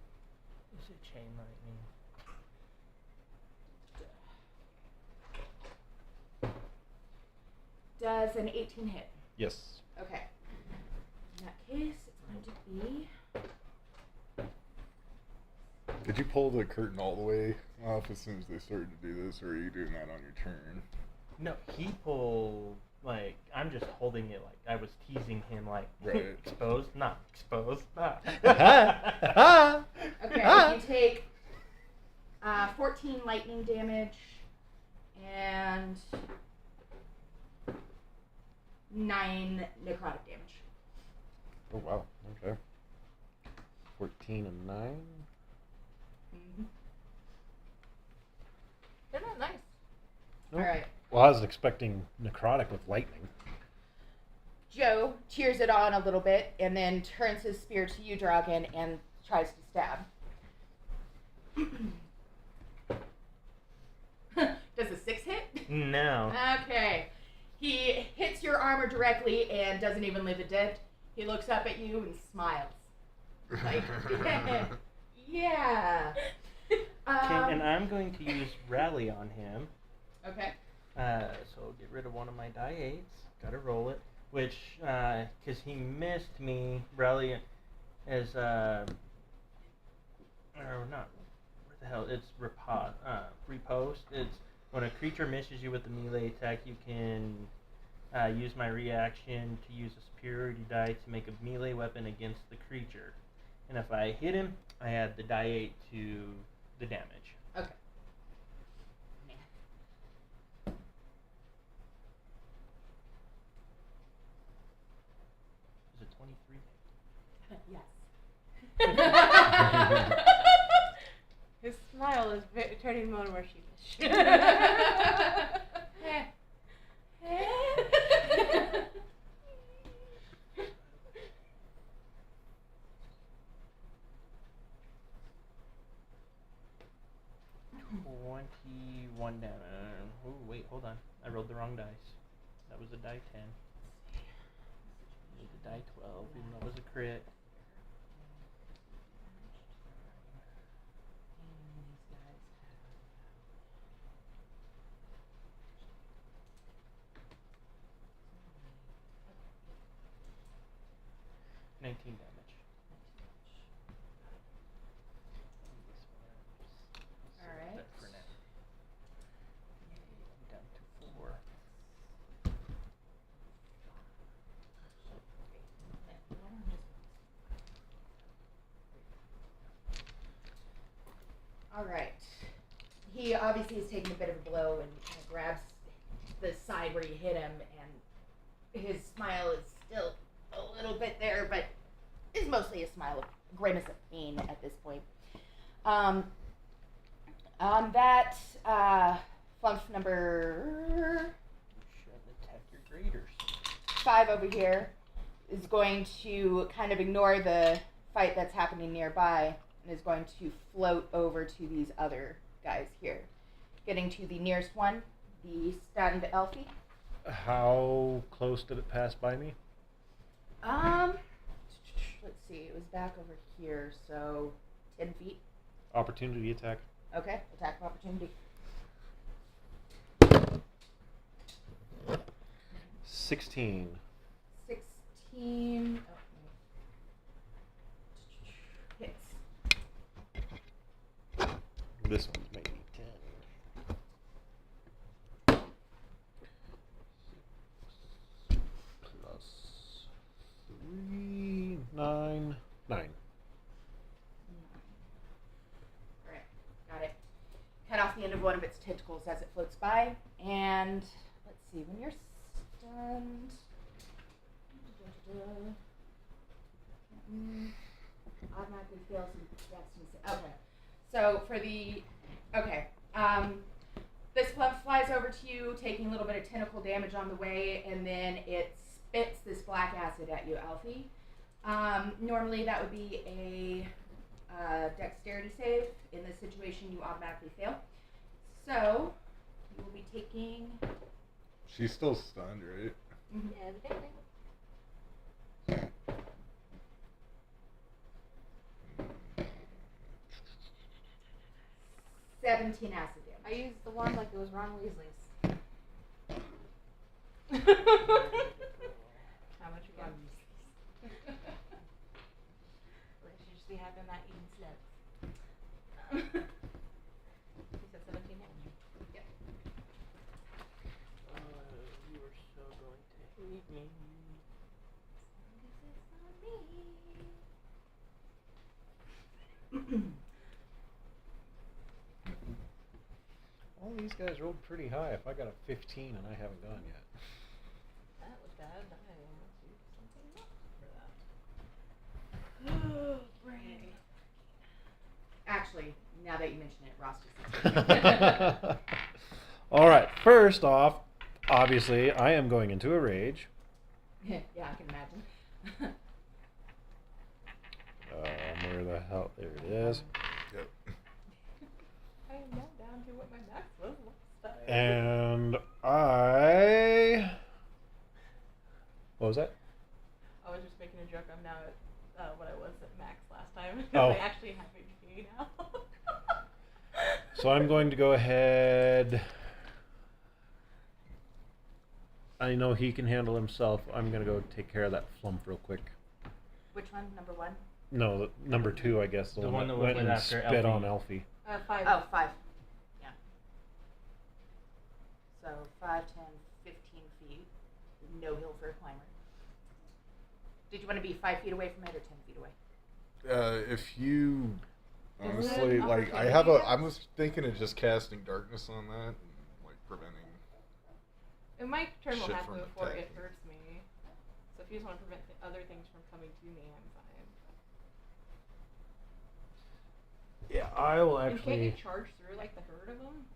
Is it chain lightning? does an 18 hit? Yes. Okay. In that case, it's going to be... did you pull the curtain all the way off as soon as they started to do this, or are you doing that on your turn? No, he pulled, like, I'm just holding it like I was teasing him, like, Right. exposed, not exposed, not. Okay, you take 14 lightning damage and 9 necrotic damage. Oh, wow. Okay. 14 and 9. Mm-hmm. They're not nice. Nope. All right. Well, I was expecting necrotic with lightning. Joe cheers it on a little bit and then turns his spear to you, Draugin, and tries to stab. Does a 6 hit? No. Okay. He hits your armor directly and doesn't even leave a dent. He looks up at you and smiles. Like, yeah. And I'm going to use rally on him. Okay. So I'll get rid of one of my die 8s. Gotta roll it. Which, because he missed me, rally is, or not, what the hell, it's repost. It's when a creature misses you with a melee attack, you can use my reaction to use a superiority die to make a melee weapon against the creature. And if I hit him, I add the die 8 to the damage. Okay. Is it 23? Yes. His smile is turning more and more sheepish. One down. Oh, wait, hold on. I rolled the wrong dice. That was a die 10. Need a die 12, even though it was a crit. $19 damage. obviously he's taking a bit of a blow and kind of grabs the side where you hit him, and his smile is still a little bit there, but is mostly a smile of grimace of pain at this point. On that, flump number Shouldn't attack your graders. 5 over here is going to kind of ignore the fight that's happening nearby and is going to float over to these other guys here. Getting to the nearest one, the stunned Elphy. How close did it pass by me? Let's see, it was back over here, so 10 feet. Opportunity attack. Okay, attack of opportunity. 16. 16. Oh, no. Hits. This one's maybe 10. Plus 3, 9. 9. Alright, got it. Cut off the end of one of its tentacles as it floats by, and let's see, when you're stunned. Automatically fails some destiny. Okay. So for the this club flies over to you, taking a little bit of tentacle damage on the way, and then it spits this black acid at you, Elphy. Normally that would be a dexterity save. In this situation, you automatically fail. So you will be taking. She's still stunned, right? Evidently. 17 acid damage. I used the one like it was Ron Weasley's. How much you got? Let's just be having that eating slugs. You said 17 damage. Yep. You are so going to hate me. All these guys rolled pretty high. If I got a 15 and I haven't gone yet. That was bad. I almost used something else for that. Oh, brain. Actually, now that you mention it, Rostas. All right. First off, obviously, I am going into a rage. Yeah, I can imagine. Where the hell? There it is. Yep. I am now down to what my max was last time. And I. What was that? I was just making a joke. I'm now at what I was at max last time. Oh. I actually have HP now. So I'm going to go ahead. I know he can handle himself. I'm going to go take care of that flump real quick. Which one? Number 1? No, number 2, I guess. The one that went went and after spit Elphy. on Elphy. 5. Oh, 5. Yeah. So 5, 10, 15 feet. No hill for a climber. Did you want to be 5 feet away from it or 10 feet away? If you Is it honestly an like, I was thinking of just casting darkness on that, and like preventing. And my turn will Shit happen from before it attacking. hurts me. So if you just want to prevent other things from coming to me, I'm fine. Yeah, I will And can't you actually. charge through like the herd of them?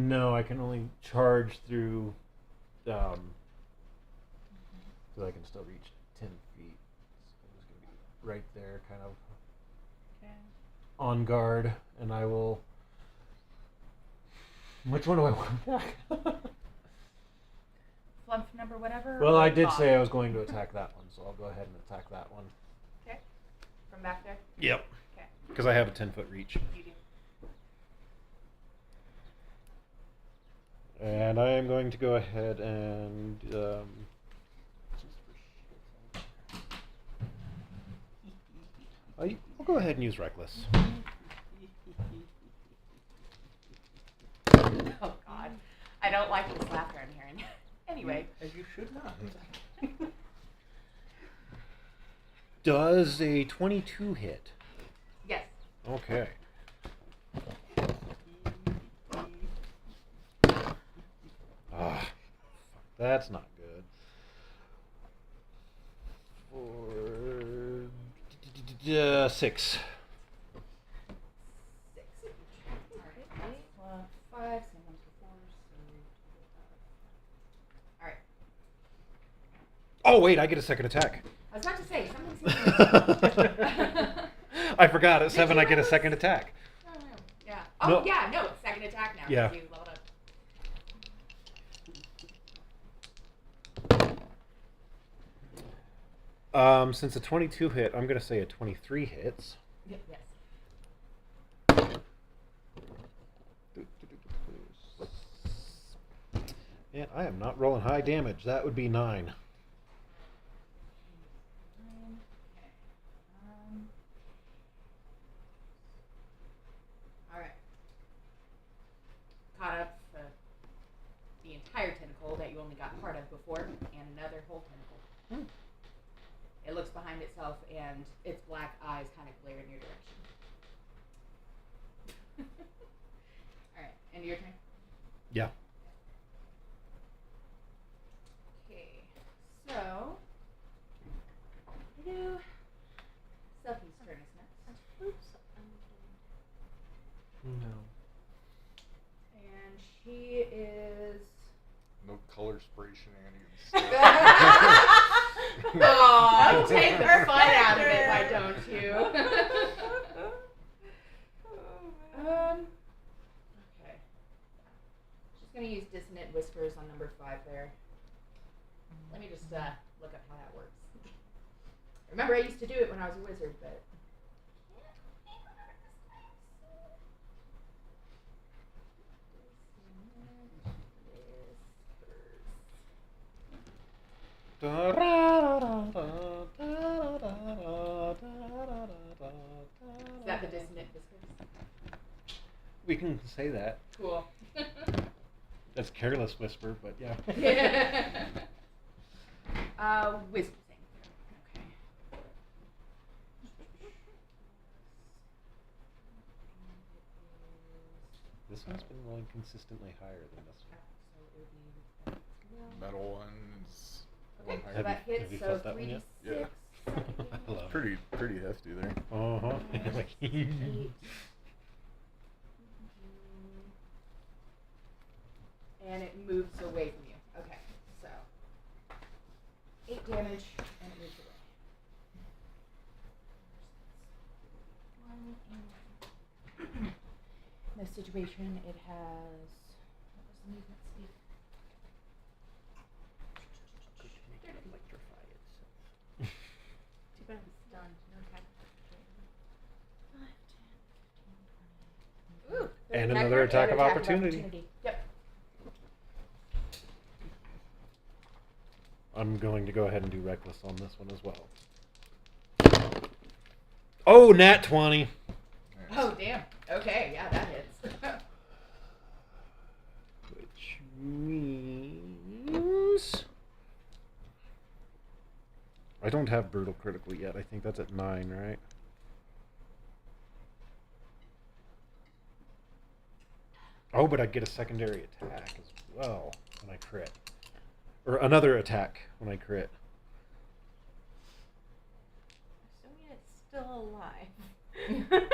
No, I can only charge through. Because I can still reach 10 feet. So I'm just going to be right there, kind of Okay. on guard, and I will. Which one do I want back? Flump number whatever? Well, or I did Bob? say I was going to attack that one, so I'll go ahead and attack that one. Okay. From back there? Yep. Okay. Because I have a 10-foot reach. You do. And I am going to go ahead and. I'll go ahead and use Reckless. Oh, God. I don't like this laughter I'm hearing. Anyway. As you should not. Does a 22 hit? Yes. Okay. That's not good. For 6. 6. Alright, 5, same ones before, so... Alright. Oh wait, I get a second attack. I was about to say, something seems I forgot. At Did 7, you I get a have- second attack. Oh, no. Yeah. Oh, No. yeah, no, it's second attack now. 'Cause Yeah. You leveled up. Since a 22 hit, I'm gonna say a 23 hits. Yes. And I am not rolling high damage. That would be 9. Okay. Alright. Caught up the entire tentacle that you only got part of before, and another whole tentacle. It looks behind itself, and its black eyes kind of glare in your direction. Alright, and your turn? Yeah. Okay, so do Selki's turn is next. Oops. No. And she is No color spray shenanigans. oh, take the fun out of it, why don't you? Okay. She's gonna use Dissonant Whispers on number 5 there. Let me just look up how that works. Remember, I used to do it when I was a wizard, but. Is that the Dissonant Whispers? We can say that. Cool. That's careless whisper, but yeah. Wisdom thing. Okay. This one's been rolling consistently higher than this one. So it would be Metal ones. okay, one so higher. that Have hits, you so felt that one 3d6. yet? Yeah. I love it. Pretty hefty there. Uh-huh. 8. And it moves away from you. Okay, so 8 damage and it moves away. In this situation, it has what was the movement speed? Too bad it's stunned. No attack. 5, 10, 15, 20. Ooh, there's And an another attack of opportunity. Yep. I'm going to go ahead and do reckless on this one as well. Oh, nat 20. Oh, damn. Okay, yeah, that hits. Which means I don't have brutal critical yet. I think that's at 9, right? Oh, but I get a secondary attack as well when I crit. Or another attack when I crit. Assuming it's still alive.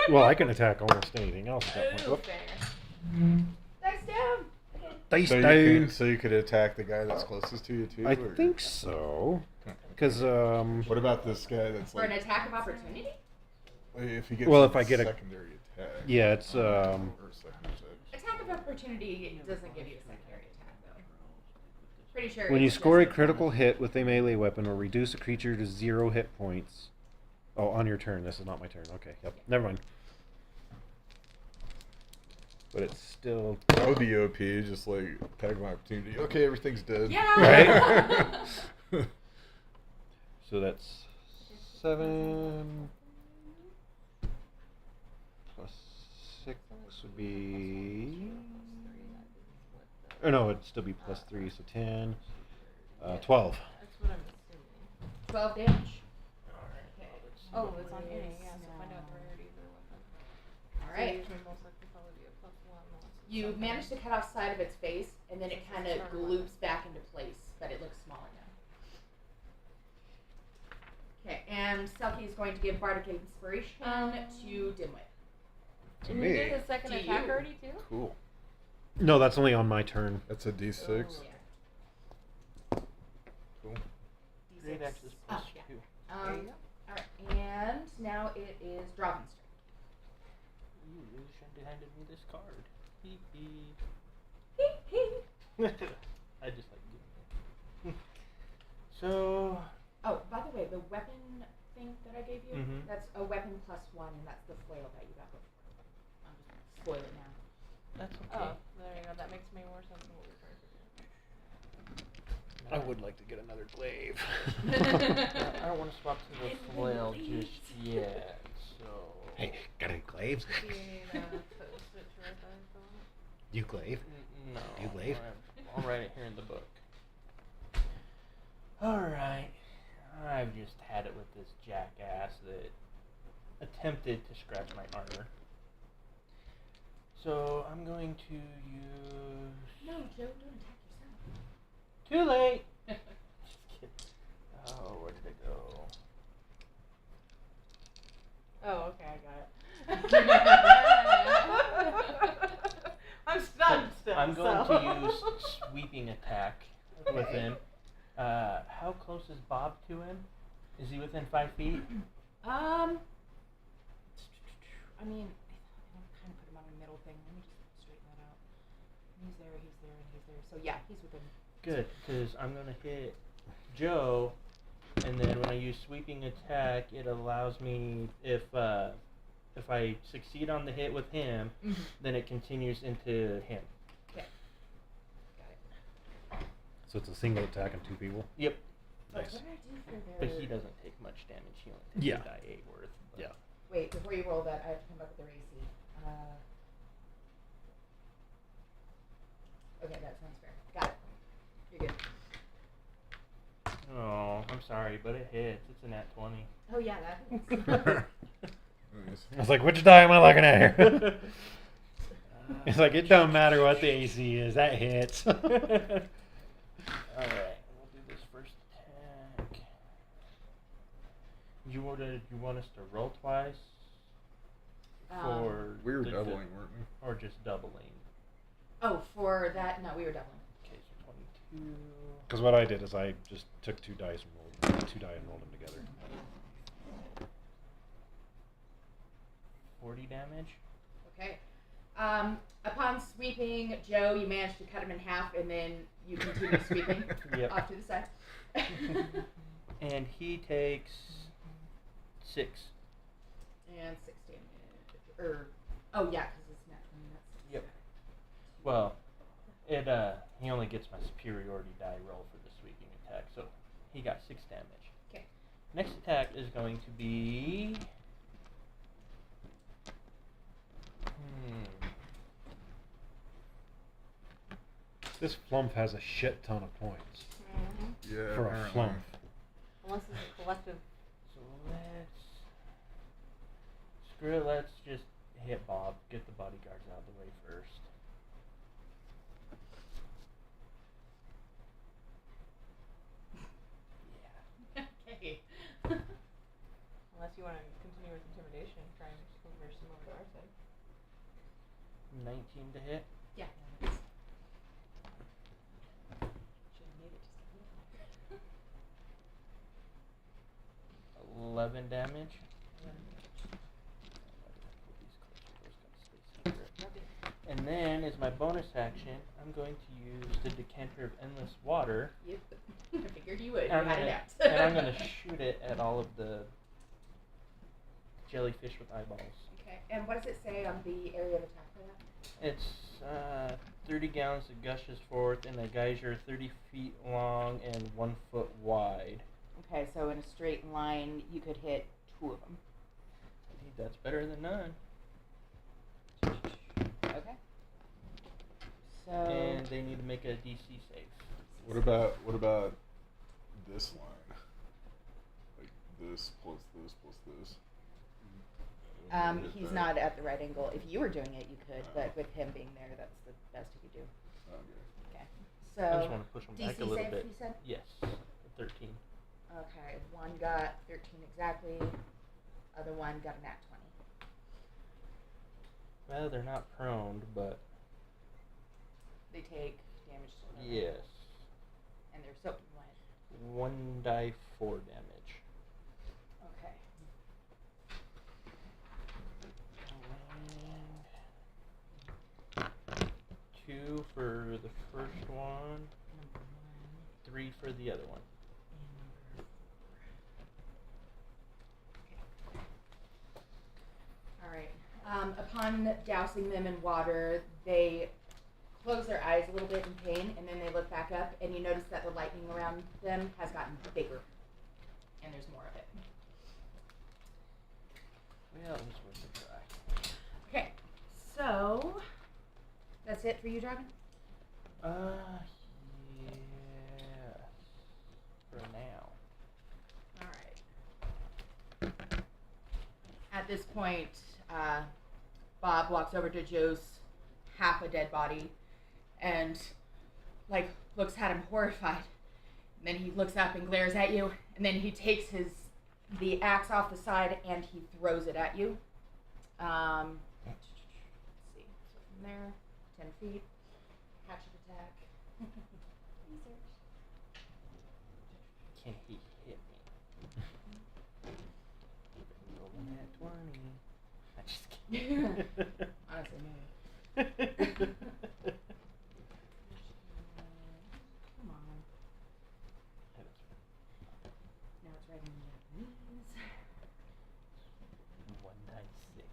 Well, I can attack almost anything else at that point. Oh, Whoop. fair. Dice down. Okay. Dice So down. so you could attack the guy that's closest to you too. I or- think so. Because, What about this guy that's For an like? attack of opportunity? If he gets Well, a if I get a- secondary attack. yeah, it's Or second attack. Attack of opportunity doesn't give you a secondary attack, though. Pretty sure. when you it's score a just- critical hit with a melee weapon or reduce a creature to 0 hit points. Oh, on your turn. This is not my turn. Okay, yep. Never mind. But it's still... That would be OP, just like attack of opportunity. Okay, everything's dead. Yeah. Right? So that's 7 plus 6 would be... Or no, it'd still be plus 3, so 10. 12. That's what I'm assuming. 12 damage. Okay. Oh, it's on any, yeah, so find out the rarities or weapon. All right. So usually most likely probably be a +1 unless You manage to cut off side of its face, and then it kind of gloops back into place, but it looks smaller now. Okay, and Selki is going to give Bardic Inspiration to Dimwit. To And me. you did his second To attack you. already too? Cool. No, that's only on my turn. That's a D6. Oh. Yeah. Cool. Great access Oh, plus yeah. 2. There you go. Alright, and now it is Draugin's turn. You really shouldn't have handed me this card. Hee hee. Hee hee. I just like doing it. So, Oh, by the way, the weapon thing that I gave you, Mhm. that's a weapon plus 1, and that's the flail that you got before. I'm just going to spoil it now. that's okay. Oh, there you go. That makes me more sense than what we were trying to figure out. I would like to get another glaive. I don't want to swap to the flail just yet, so... Hey, got any glaives? Do you need to switch right there? You glaive? No. You glaive? I'll write it here in the book. Alright. I've just had it with this jackass that attempted to scratch my armor. So I'm going to use... No, Joe, don't attack yourself. Too late! Just kidding. Oh, where did it go? Oh, okay, I got it. I'm stunned still. I'm going so. to use sweeping attack with him. How close is Bob to him? Is he within 5 feet? I mean, I kind of put him on a middle thing. Let me just straighten that out. He's there, and he's there. So yeah, he's within. Good, because I'm going to hit Joe, and then when I use sweeping attack, it allows me, if I succeed on the hit with him, then it continues into him. Okay. Got it. So it's a single attack on 2 people? Yep. Oh, Nice. what did I do for But their... he doesn't take much damage. He only takes Yeah. a die 8 worth. But Yeah. Wait, before you roll that, I have to come up with their AC. Okay, that sounds fair. Got it. You're good. Oh, I'm sorry, but it hits. It's a nat 20. Oh yeah, that. Nice. I was like, which die am I looking at here? It's like, it don't matter what the AC is, that hits. Alright, we'll do this first attack. You want us to roll twice? For We were the- doubling, weren't we? Or just doubling? Oh, for that, no, we were doubling. Okay, so 22. Because what I did is I just took 2 dice and rolled 2 die and rolled them together. 40 damage? Okay. Upon sweeping Joe, you manage to cut him in half, and then you continue sweeping Yep. off to the side. And he takes 6. And 6 damage. Oh yeah, because it's not. That's Yep. Well, he only gets my superiority die roll for the sweeping attack, so he got 6 damage. Okay. Next attack is going to be... This flump has a shit ton of points. Yeah. For a apparently. flump. Unless it's a collective. So let's just hit Bob. Get the bodyguards out of the way first. Yeah. Okay. Unless you want to continue with intimidation, try and converse them over to our side. 19 to hit. Yeah. Should have made it just a little. 11 damage. And then, as my bonus action, I'm going to use the decanter of endless water. Yep. I figured you would. You And had I'm it gonna- out. and I'm going to shoot it at all of the jellyfish with eyeballs. Okay. And what does it say on the area of attack for that? It's 30 gallons that gushes forth in a geyser 30 feet long and 1 foot wide. Okay, so in a straight line, you could hit 2 of them. I think that's better than none. Okay. So. And they need to make a DC save. What about this line? Like this plus this plus this. Is He's that- not at the right angle. If you were doing it, you could, but with him being there, that's the best he could do. Okay. Okay. I just So, want to push him DC back a little save, bit. you said? Yes, 13. Okay, one got 13 exactly. Other one got a nat 20. Well, they're not prone, but They take damage to them. yes. And they're soaking wet. 1 die 4 damage. Okay. 2 for the first one, Number 1 3 for the other one. and number 4. Okay. Alright. Upon dousing them in water, they close their eyes a little bit in pain, and then they look back up, and you notice that the lightning around them has gotten bigger. And there's more of it. Well, it was worth a try. Okay, so that's it for you, Draugin? Yes. For now. Alright. At this point, Bob walks over to Joe's half a dead body and like looks at him horrified. And then he looks up and glares at you, and then he takes the axe off the side and he throws it at you. Let's see. So from there, 10 feet. Hatchet attack. Research. Can he hit me? Rolling at 20. I'm just kidding. Honestly, maybe. Come on. Now it's writing in Japanese. 1 die 6.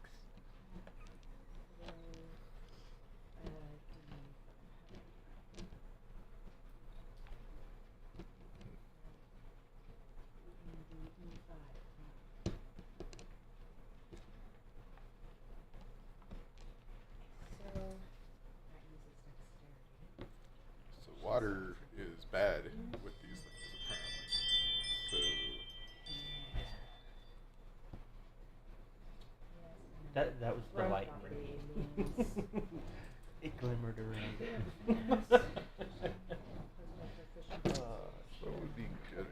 So water is bad with these things, apparently. That was the Right lightning. property It glimmered around. So what would be good?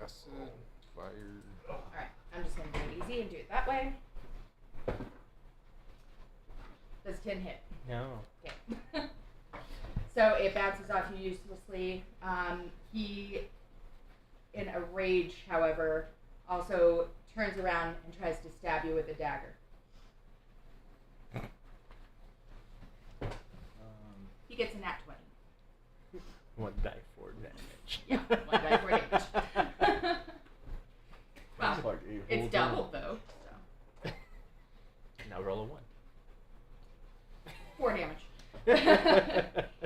Acid, fire. Alright, I'm just going to do it easy and do it that way. Does 10 hit? No. Okay. So it bounces off you uselessly. He, in a rage, however, also turns around and tries to stab you with a dagger. He gets a nat 20. 1 die 4 damage. Yeah, 1 die 4 damage. That's Well, like a whole it's doubled though, so Now roll a 1. 4 damage.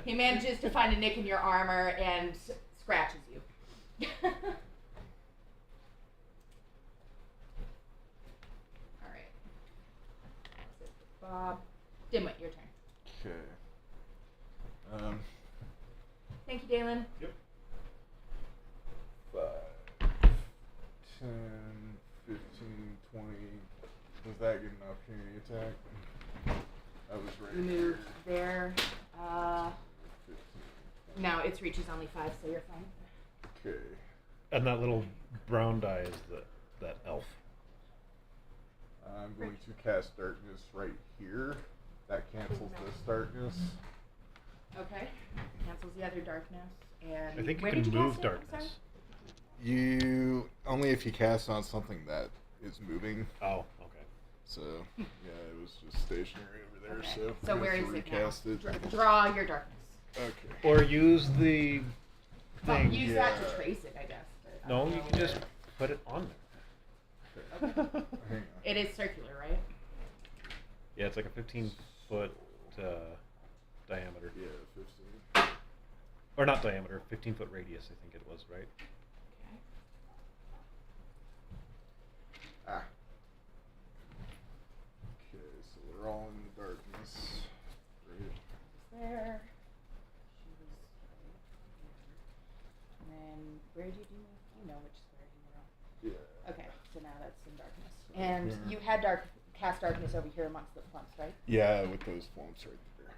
He manages to find a nick in your armor and scratches you. Alright. That's it for Bob. Dimwit, your turn. Okay. Thank you, Dalyn. Yep. 5, 10, 15, 20. Was that good enough opportunity attack? I was ready. You move there. 15. No, its reach is only 5, so you're fine. Okay. And that little brown die is that elf. I'm going to cast darkness right here. That cancels this darkness. Okay. Cancels the other darkness. And I think you where can did you move cast it? I'm darkness. sorry? You only if you cast on something that is moving. Oh, okay. So yeah, it was just stationary over there. Okay. So So I'm where gonna is it now? recast it. Draw your darkness. Okay. Or use the Well, thing. use that yeah. to trace it, I guess. But I No, don't you know can just where. put it on there. Hang on. It is circular, right? Yeah, it's like a 15-foot diameter. Yeah, 15. Or not diameter, 15-foot radius, I think it was, right? Okay. Ah. Okay, so we're all in the darkness. Right. There. She was right there. And then where did you move? You know which square you were on. Yeah. Okay, so now that's in darkness. And you had cast darkness over here amongst the flumps, right? Yeah, with those flumps right there.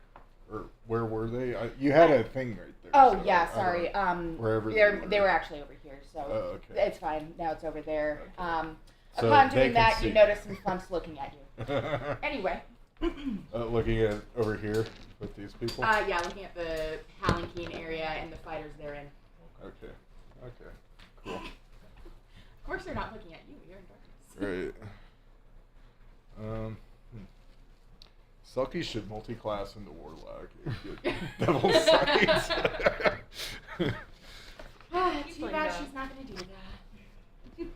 Or where were they? You had a thing right there. Oh so yeah, I sorry. don't- wherever they were actually over here, so Oh, okay. it's fine. Now it's over there. Okay. So Upon they doing can that, see. you notice some flumps looking at you. Anyway. Looking at over here with these people. Yeah, looking at the Palanquin area and the fighters therein. Okay. Okay. Cool. Of course, they're not looking at you. You're in darkness. Right. Selki should multi-class into Warlock and get Devil's Sight. Too bad she's not going to do that. She's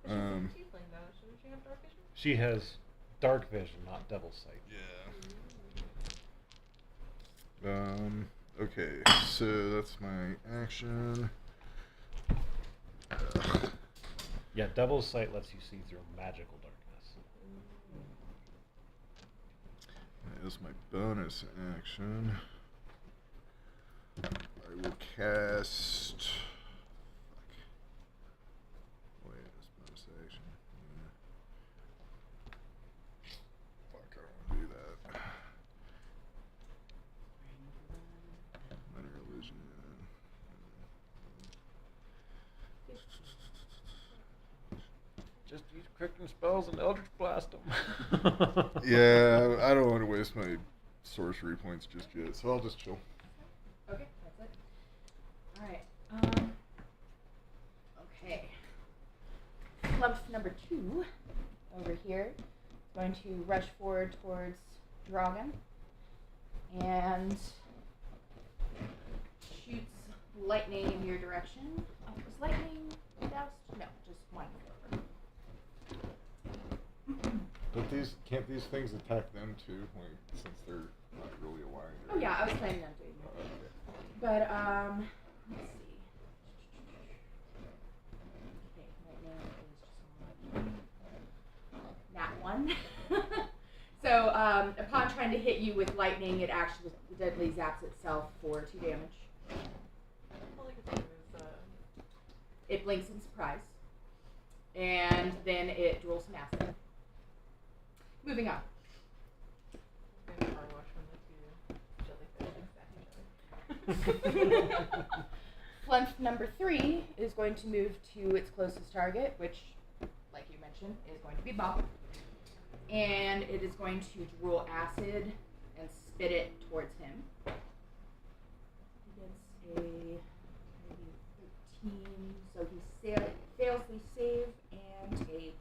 tiefling though. Shouldn't she have dark vision? She has dark vision, not devil's sight. Yeah. Okay, so that's my action. Yeah, devil's sight lets you see through magical darkness. That is my bonus action. I will cast. Wait, that's bonus action. Yeah. Fuck, I don't want to do that. Minor illusion. Just use correcting spells and Eldritch Blast them. Yeah, I don't want to waste my sorcery points just yet, so I'll just chill. Okay, that's it. Alright. Okay. Flump number 2 over here is going to rush forward towards Draugin and shoots lightning in your direction. Oh, was lightning doused? No, just one forward. But can't these things attack them too, like since they're not really aligned? Oh yeah, I was planning on doing that. Okay. But let's see. Okay, right now is just not one. So upon trying to hit you with lightning, it actually deadly zaps itself for 2 damage. All I could think of is, It blinks in surprise, and then it drools some acid. Moving on. maybe car wash when the two jellyfish attack each other. Flump number 3 is going to move to its closest target, which, like you mentioned, is going to be Bob. And it is going to drool acid and spit it towards him. He gets a maybe 13, so he fails the save and takes.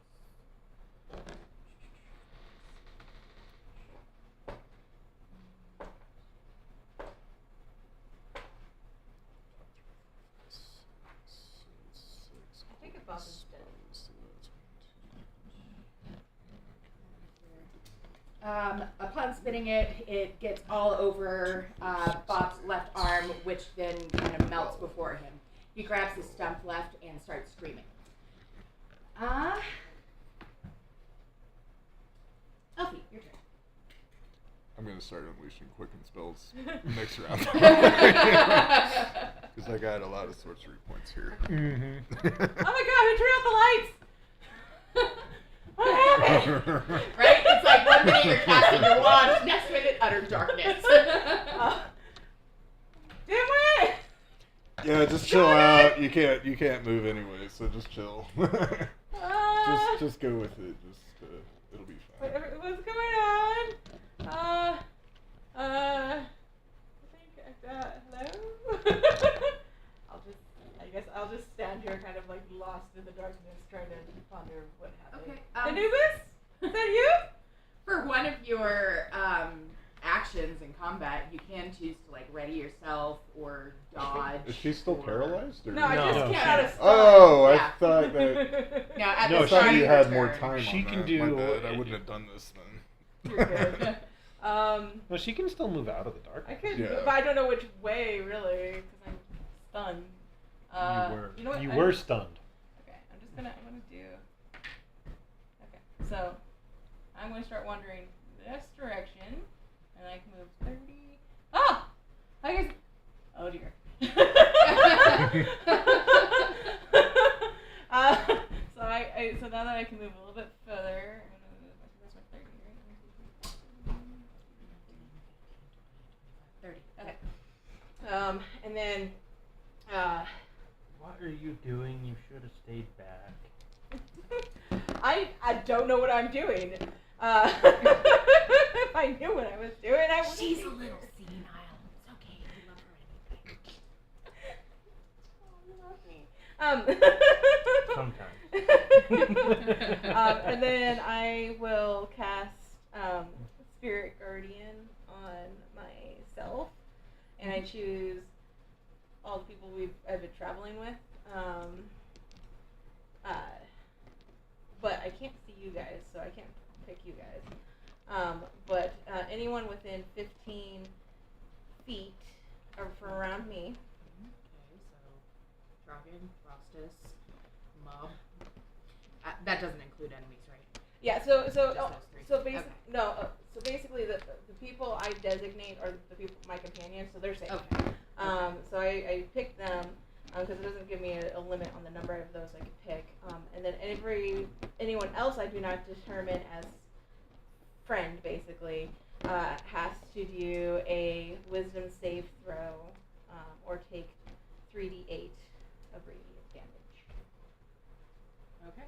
I think if Bob is dead. Upon spitting it, it gets all over Bob's left arm, which then kind of melts before him. He grabs his stump left and starts screaming. Elphy, your turn. I'm gonna start unleashing quicken spells next round. Because I got a lot of sorcery points here. Mm-hmm. Oh my god, who turned out the lights? What happened? Right? It's like one minute you're casting your wand, next minute utter darkness. Dimwit! Yeah, just chill out. You can't move anyway, so just chill. just go with it. It'll be fine. What's going on? I think, hello? I guess I'll just stand here kind of like lost in the darkness trying to ponder what happened. Okay, Anubis? Is that you? For one of your actions in combat, you can choose to like ready yourself or dodge. Is she still or- paralyzed? Or No, I just No, can't she- out of stun. Oh, Yeah. I thought that. No, at No, the I she- start thought of you your had more turn. time. She on can that. do- My bad. I wouldn't have done this then. You're good. Well, she can still move out of the dark. I could, Yeah. but I don't know which way really, because I'm stunned. You know what? You I'm- were stunned. Okay, I'm gonna do. Okay, so I'm gonna start wandering this direction, and I can move 30. Ah, I guess. Oh dear. So now that I can move a little bit further, I'm gonna move. What are you doing? You should have stayed back. I don't know what I'm doing. If I knew what I was doing, I would. She's a little senile. It's okay. I love her anyway. You love me. Sometimes. And then I will cast Spirit Guardian on myself, and I choose all the people I've been traveling with. But I can't see you guys, so I can't pick you guys. But anyone within 15 feet or from around me. Okay, so Draugin, Rostas, Mob. That doesn't include enemies, right? Yeah. Just those three. So basically, Okay. no. So basically, the people I designate are the people, my companions, so they're safe. Okay. So I picked them because it doesn't give me a limit on the number of those I could pick. And then anyone else I do not determine as friend, basically, has to do a Wisdom save throw or take 3d8 of radiant damage. Okay.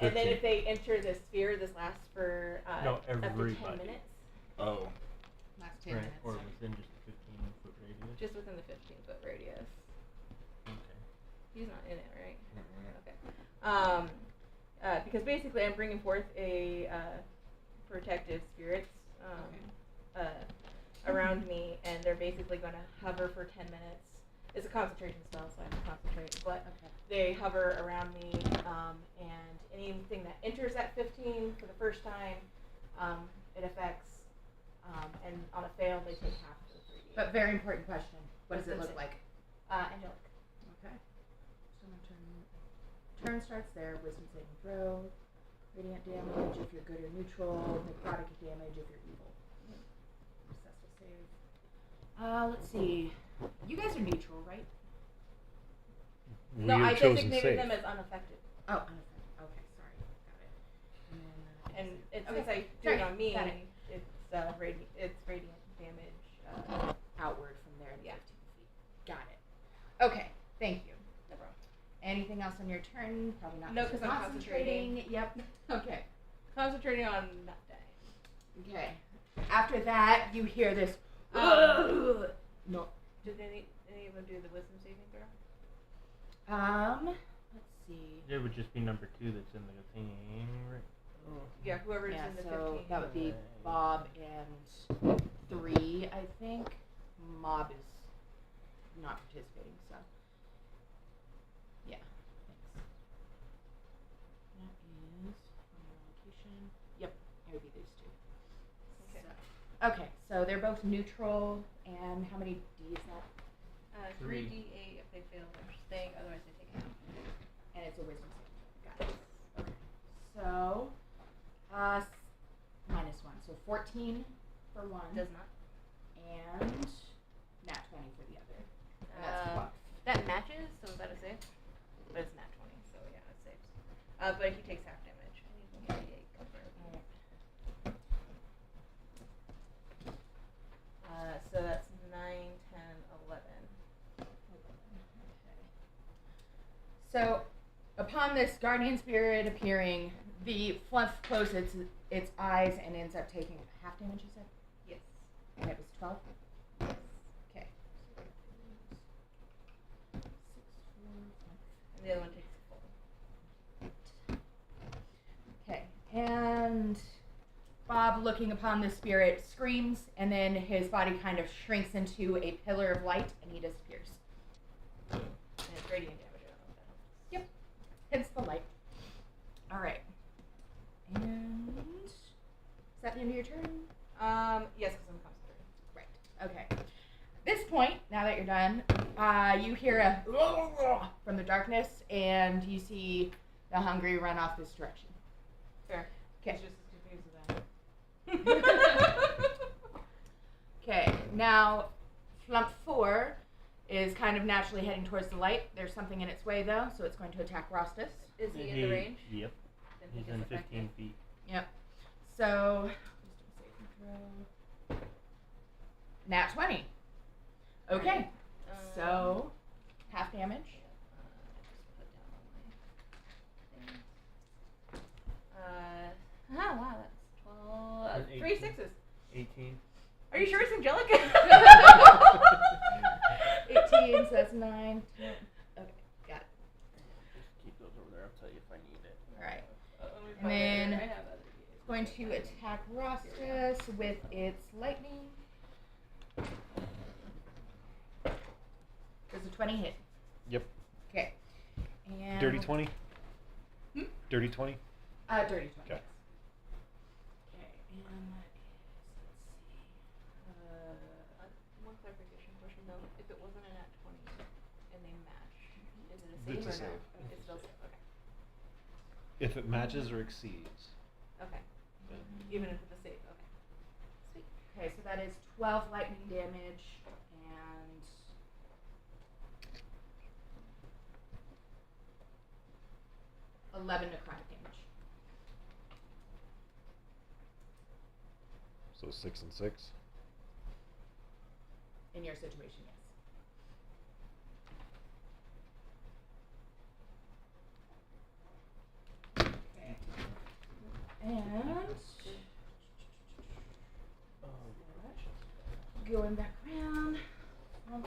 And then if they enter the sphere, this lasts for No, up to 10 everybody. minutes. Oh. Last 10 Right, minutes. or within just a 15-foot radius. Just within the 15-foot radius. Okay. He's not in it, right? Mm-hmm. Okay. Because basically I'm bringing forth a protective spirits around me, and they're basically going to hover for 10 minutes. It's a concentration spell, so I have to concentrate. But they hover around me, and anything that enters that 15 for the first time, it affects, and on a fail, they take half of the 3d. But very important question. What does it look like? Angelic. Okay. So my turn starts there. Wisdom saving throw. Radiant damage if you're good or neutral. Necrotic damage if you're evil. Successful save. Let's see. You guys are neutral, right? No, I designated them as unaffected. Oh, unaffected. Okay, sorry. Got it. And Okay, since I do it on me, got it. it's radiant damage. Outward from there to Yeah. 15 feet. Got it. Okay, thank you. No problem. Anything else on your turn? Probably not. No, 'cause I'm concentrating. Yep. Okay. Concentrating on not dying. Okay. After that, you hear this. No. Did any of them do the wisdom saving throw? Let's see. It would just be number 2 that's in the thing, right? Yeah, whoever's Yeah, in the so 15. that would be Bob and 3, I think. Mob is not participating, so. Yeah, thanks. That is on your allocation. Yep, it would be these 2. Okay. Okay, so they're both neutral, and how many D is that? 3d8 if they fail their thing, otherwise they take half. And it's a wisdom save. Got it. Okay. So, -1, so 14 for one. Does not. And nat 20 for the other. And that's buff. That matches, so is that a save? But it's nat 20, so yeah, it saves. But he takes half damage. I need 1d8 confirmed. So that's 9, 10, 11. Okay. So, upon this guardian spirit appearing, the fluff closes its eyes and ends up taking half damage, you said? Yes. And it was 12? Yes. Okay. And the other one takes the full. Okay. And Bob, looking upon the spirit, screams, and then his body kind of shrinks into a pillar of light, and he disappears. And it's radiant damage. I don't know what that helps. Yep. Hence the light. All right. And is that the end of your turn? Yes, because I'm concentrating. Right. Okay. At this point, now that you're done, you hear a from the darkness, and you see the hungry run off this direction. Fair. Okay. He's just as confused as I am. Okay. Now, Flump 4 is kind of naturally heading towards the light. There's something in its way, though, so it's going to attack Rostas. Is he in the range? Yep. Then He's he in gets 15 affected. feet. Yep. So, wisdom saving throw. Nat 20. Okay. So, half damage. Wow, that's 12. An 3 18. sixes. 18. Are you sure it's Angelica? 18, so that's 9. 10. Okay, got it. Just keep those over there. I'll tell you if I need it. Alright. Let me And find then it. I have other games. going to attack Rostas with its lightning. Does a 20 hit? Yep. Okay. And Dirty 20? Hmm? Dirty 20? Dirty 20. Okay. Okay, and that is, let's see. One clarification question though. If it wasn't a nat 20 and they match, is it a It's save a or save. no? It's still safe. Okay. If it matches or exceeds. Okay. then- Even if it's a save. Okay. Sweet. Okay, so that is 12 lightning damage and 11 necrotic damage. So 6 and 6. In your situation, yes. Okay. And going back around, who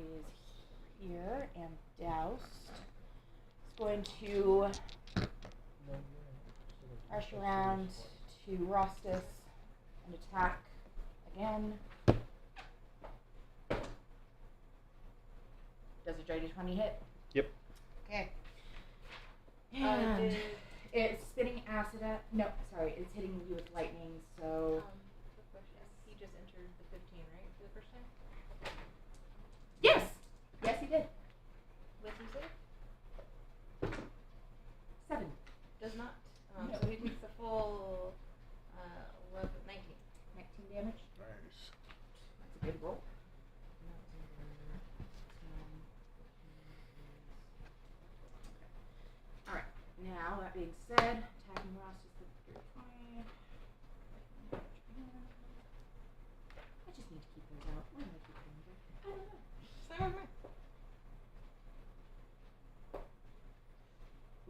is here and doused. It's going to rush around to Rostas and attack again. Does a dirty 20 hit? Yep. Okay. And Did, it's spitting acid at. No, sorry, it's hitting you with lightning, so. quick question. He just entered the 15, right? For the first time? Yes! Yes, he did. With you save? 7. Does not. No. So he takes the full 11, 19. 19 damage. Nice. That's a good roll. Alright, now that being said, attacking Ross is the 20. I just need to keep those out. Why do I keep them there? I don't know. Same with me.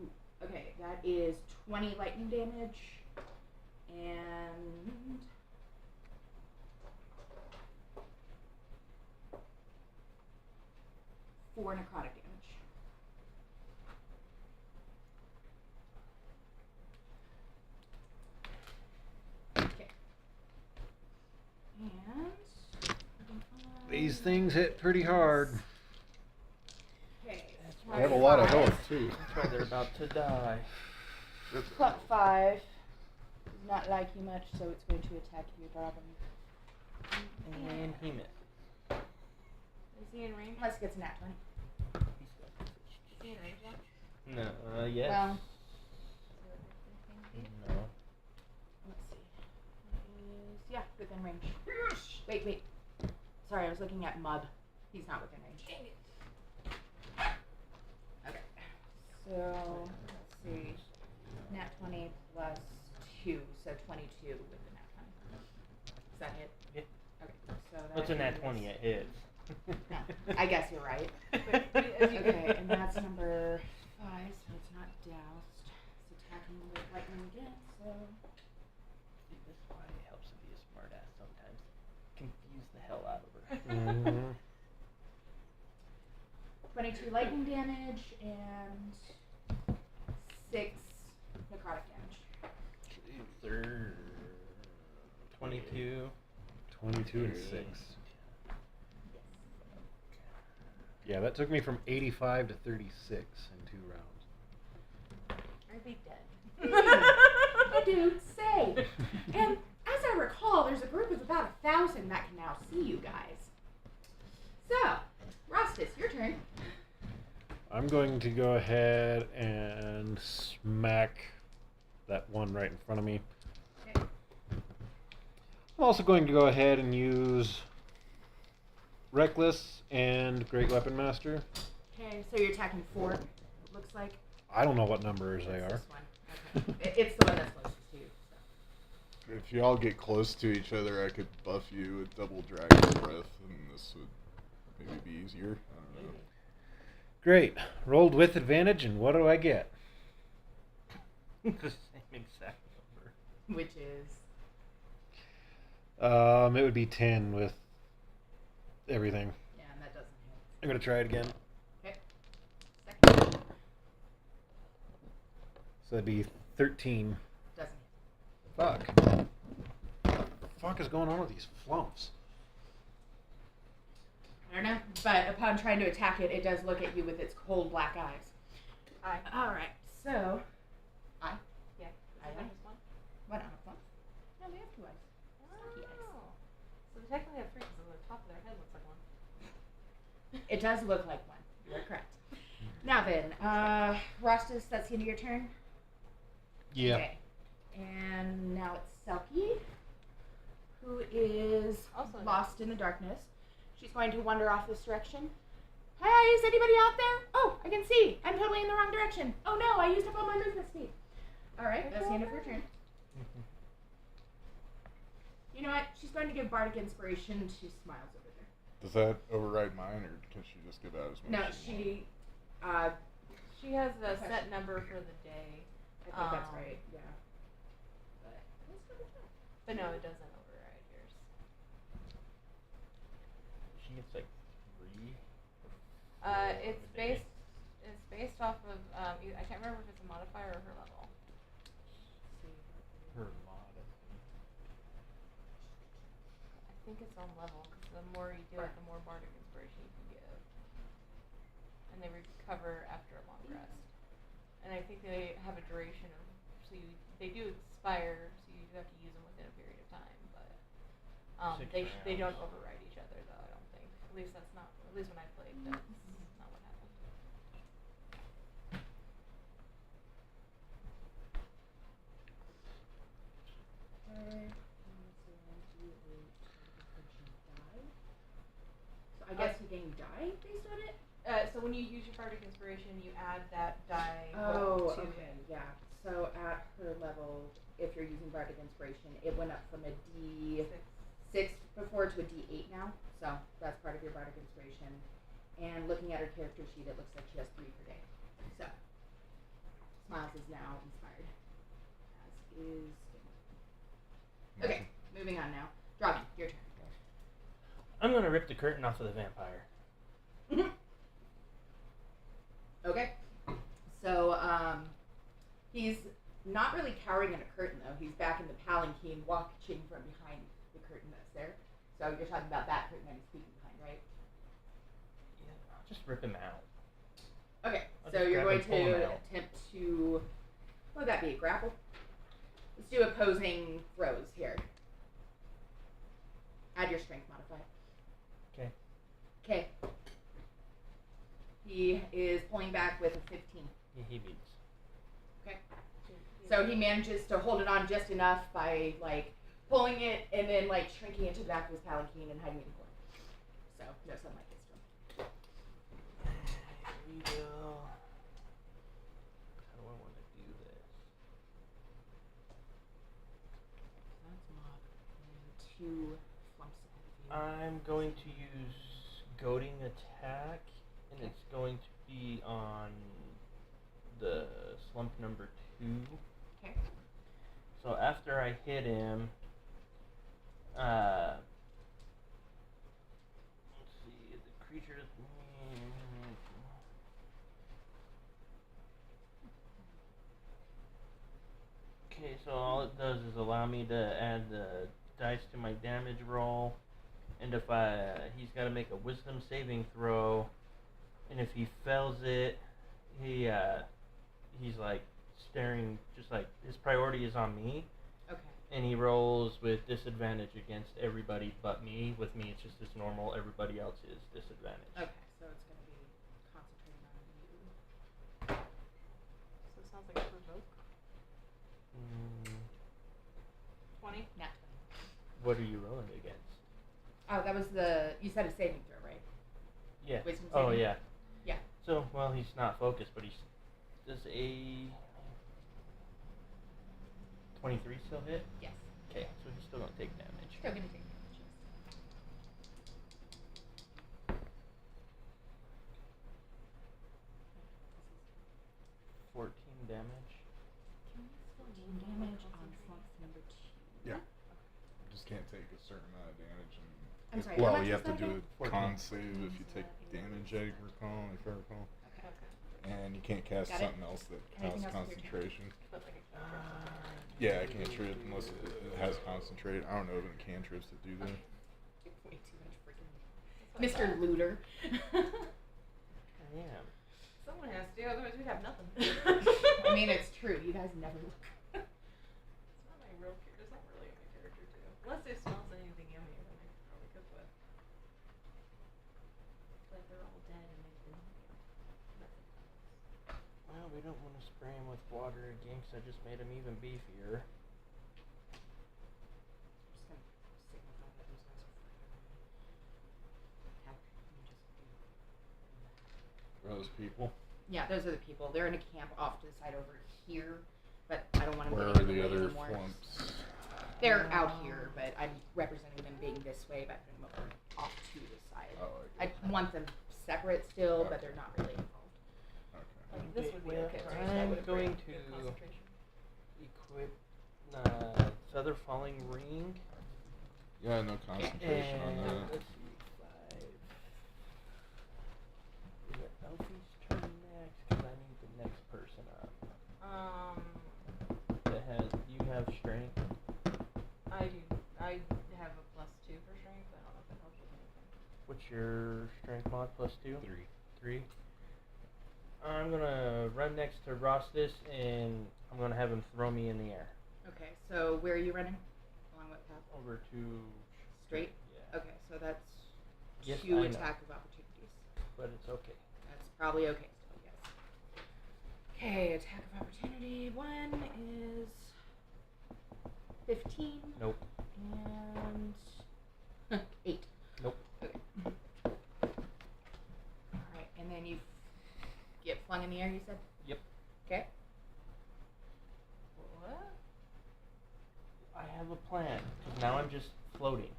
Ooh, okay, that is 20 lightning damage and 4 necrotic damage. Okay. And These things hit pretty hard. Okay. I have a lot of five. health too. That's why they're about to die. Clump 5 does not like you much, so it's going to attack you, Draugin. And he missed. Is he in range? Unless it gets a nat 20. Is he in range now? No, yes. Well, No. let's see. It is, yeah, within range. Wait. Sorry, I was looking at Mub. He's not within range. Dang it. Okay. So, let's see. Nat 20 plus 2, so 22 with the nat 20. Does that hit? Yeah. Okay, so that What's a nat is- 20? It hits. No, I guess you're right. But as you Okay, and that's number 5, so it's not doused. It's attacking with lightning again, so. This is why it helps to be a smartass sometimes. Confuse the hell out of her. 22 lightning damage and 6 necrotic damage. 22. 22 and 6. Yeah, that took me from 85 to 36 in 2 rounds. I'd be dead. I do say. And as I recall, there's a group of about 1,000 that can now see you guys. So, Rostas, your turn. I'm going to go ahead and smack that one right in front of me. Okay. I'm also going to go ahead and use Reckless and Great Weapon Master. Okay, so you're attacking 4, it looks like. I don't know what numbers they It's are. this one. Okay. It's the one that's closest to you. So. If y'all get close to each other, I could buff you with double dragon breath, and this would maybe might be easier. I don't know. Great. Rolled with advantage, and what do I get? The same exact number. Which is It would be 10 with everything. yeah, and that doesn't hit. I'm gonna try it again. Okay. Second So that'd be 13. doesn't Fuck. What the fuck is going on with these flumps? hit. I don't know, but upon trying to attack it, it does look at you with its cold black eyes. Aye. All right, so Yeah. I Is it like- just one? what on a flump? No, they have 2 eyes. Selki eyes. Oh. So they technically have 3 because the top of their head looks like one. It does look like one. You are correct. Now then, Rostas, that's the end of your turn. Yeah. Okay. And now it's Selki, who is Also lost in the darkness. She's going to wander off this direction. Hey, is anybody out there? Oh, I can see. I'm totally in the wrong direction. Oh no, I used up all my movement speed. All right, that's the end of her turn. You know what? She's going to give Bardic Inspiration. She smiles over there. Does that override mine, or can she just give out as much? No, as she she. She has a Okay. set number for the day. I think that's Um, right. Yeah. But let's double check. But no, it doesn't override yours. She gets like 3. It's based off of I can't remember if it's a modifier or her level. Her mod. I think it's on level because the more you do it, the more bardic inspiration you can give. And they recover after a long rest. And I think they have a duration of they do expire, so you do have to use them within a period of time. But 6 they don't rounds. override each other though. I don't think. At least when I played, that's not what happened. So I guess you gain die based on it? So when you use your bardic inspiration, you add that die Oh, to okay, yeah. So at her level, if you're using Bardic Inspiration, it went up from a D6 before to a D8 now. So that's part of your Bardic Inspiration. And looking at her character sheet, it looks like she has 3 per day. So Smiles is now inspired. As is. Okay, moving on now. Draugin, your turn. I'm gonna rip the curtain off of the vampire. Okay. So, he's not really cowering in a curtain, though. He's back in the palanquin, watching from behind the curtain that's there. So you're talking about that curtain that he's peeking behind, right? Yeah, I'll just rip him out. Okay. I'll So just you're grab going him, pull him to out. attempt to, what would that be, a grapple? Let's do opposing throws here. Add your strength modifier. Okay. Okay. He is pulling back with a 15. Yeah, he beats. Okay. So he manages to hold it on just enough by, like, pulling it and then, like, shrinking into the back of his palanquin and hiding in the corner. So, no sunlight gets to him. Here we go. How do I want to do this? That's mob. And 2 flumps ahead of you. I'm going to use goading attack, and it's going to be on the slump number 2. Okay. So after I hit him, let's see, the creature. Okay, so all it does is allow me to add the dice to my damage roll, and if he's got to make a wisdom saving throw, and if he fails it, he's like staring, just like his priority is on me. Okay. And he rolls with disadvantage against everybody but me. With me, it's just as normal. Everybody else is disadvantage. Okay, so it's going to be concentrating on you. So it sounds like a provoke. 20. Nat 20. What are you rolling against? Oh, that was you said a saving throw, right? Yeah. Wisdom Oh, saving? yeah. Yeah. So, well, he's not focused, but does a 23 still hit? Yes. Okay, so he's still gonna take damage. Still going to take damage, can't take a certain amount of damage. And I'm sorry, how well, much you was have to that do again? a con save if you take damage. I recall, if I recall. And you can't cast Got it. something else that Anything counts else with your turn? concentration. Yeah, I can't trip unless it has concentrate. I don't know of any cantrips that do that. Way too much freaking Mr. Looter. I am. Someone has to, otherwise we'd have nothing. I mean, it's true. You guys never look. It's not my real character. It's not really my character too. Unless it smells anything yummy, then I could probably cook with. Like they're all dead and they've been nothing. Well, we don't want to spray him with water again, because I just made him even beefier. Just gonna signify that those guys are further away. Heck, you can just do Those people. Yeah, those are the people. They're in a camp off to the side over here, but I don't want them Where are getting in the way other anymore. flumps? They're out here, but I'm representing them being this way, but I'm over off to the side. Oh, I want them separate still, but they're not really involved. Okay. Like this would be Well, okay. Right? I'm That would going bring to good concentration. equip Feather Falling Ring. Yeah, no concentration on And that. let's see, 5. Is it Elphy's turn next? Because I need the next person up. That has, you have strength. I do. I have a +2 for strength. I don't know if that helps with anything. What's your strength mod? +2? 3. 3. I'm gonna run next to Rostas and I'm gonna have him throw me in the air. Okay, so where are you running? Along what path? Over to Straight? Yeah. Okay, so that's Yes, 2 I know. attack of opportunities. But it's okay. That's probably okay still, yes. Okay, attack of opportunity. 1 is 15. Nope. And 8. Nope. Okay. Alright, and then you get flung in the air, you said? Yep. Okay. What? I have a plan. 'Cause now I'm just floating.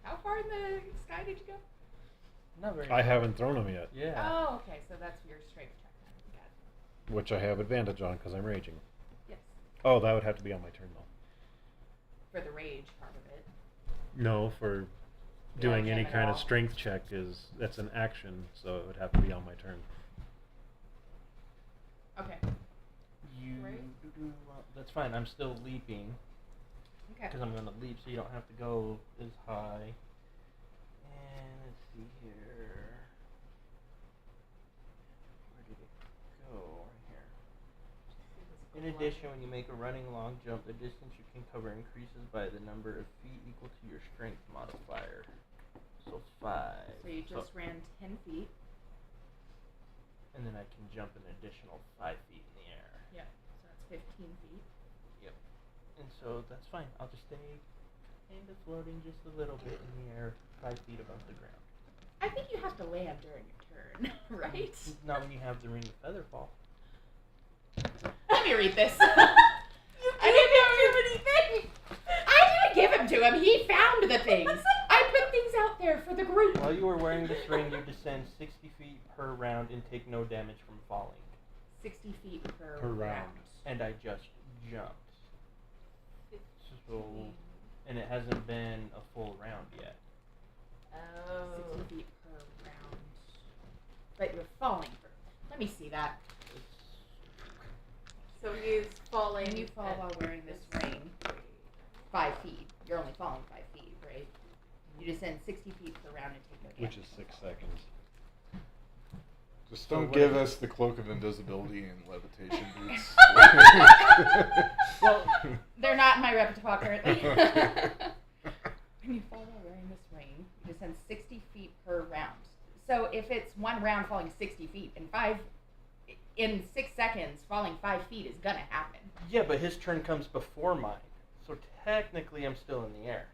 How far in the sky did you go? Not very I haven't thrown him yet, Yeah. Oh, okay, so that's your strength check. Got it. which I have advantage on because I'm raging. Yes. Oh, that would have to be on my turn though. For the rage part of it. No, for Yeah, doing any him at kind of all. strength check that's an action, so it would have to be on my turn. Okay. You. Right? Well, that's fine. I'm still leaping. Okay. Because I'm going to leap so you don't have to go as high. And let's see here. Where did it go? Right here. In addition, when you make a running long jump, the distance you can cover increases by the number of feet equal to your strength modifier. So 5. So you just ran 10 feet. And then I can jump an additional 5 feet in the air. Yeah. So that's 15 feet. Yep. And so that's fine. I'll just stay kind of floating just a little bit in the air, 5 feet above the ground. I think you have to land during your turn, right? Not when you have the ring of feather fall. Let me read this. I didn't do anything. I didn't give him to him. He found the things. I put things out there for the group. While you are wearing this ring, you descend 60 feet per round and take no damage from falling. 60 feet per Per round. round. And I just jumped. So, and it hasn't been a full round yet. Oh. 60 feet per round. But you're falling for. Let me see that. So he's falling. When you fall while wearing this ring, 5 feet. You're only falling 5 feet, right? You descend 60 feet per round and take no damage. Which is 6 seconds. Just So don't what give is- us the cloak of invisibility and levitation boots. Well, They're not in my repertoire currently. Okay. When you fall while wearing this ring, you descend 60 feet per round. So if it's one round falling 60 feet in 6 seconds, falling 5 feet is gonna happen. yeah, but his turn comes before mine. So technically I'm still in the air.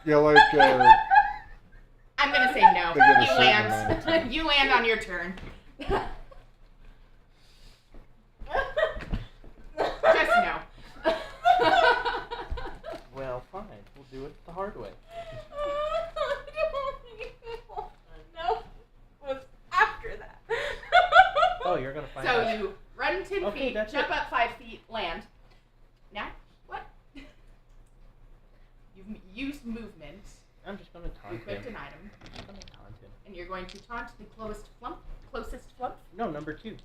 Yeah, like, I'm gonna say no. They get a You certain amount of land. time. You land on your turn. Just no. Well, fine. We'll do it the hard way. No, was after that. Oh, you're going to find So out. you run 10 Okay, feet, that's jump it. up 5 feet, land. Now I'm just gonna taunt Equipped him. an item. I'm gonna taunt him. And you're going to taunt the closest flump. No, number 2.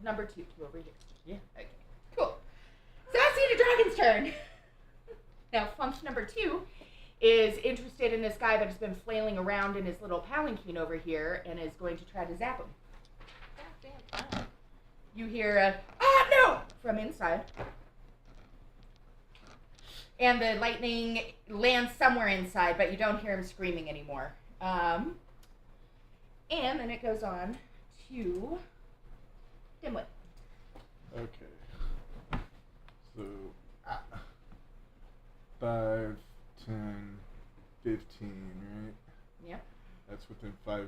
Number 2 over here. Yeah. Okay. Cool. So that's the end of Dragon's turn. Now, flump number 2 is interested in this guy that has been flailing around in his little palanquin over here and is going to try to zap him. Goddamn. You hear a, "Ah, no!" from inside. And the lightning lands somewhere inside, but you don't hear him screaming anymore. And then it goes on to Dimwit. Okay. So, 5, 10, 15, right? Yep. That's within 5 of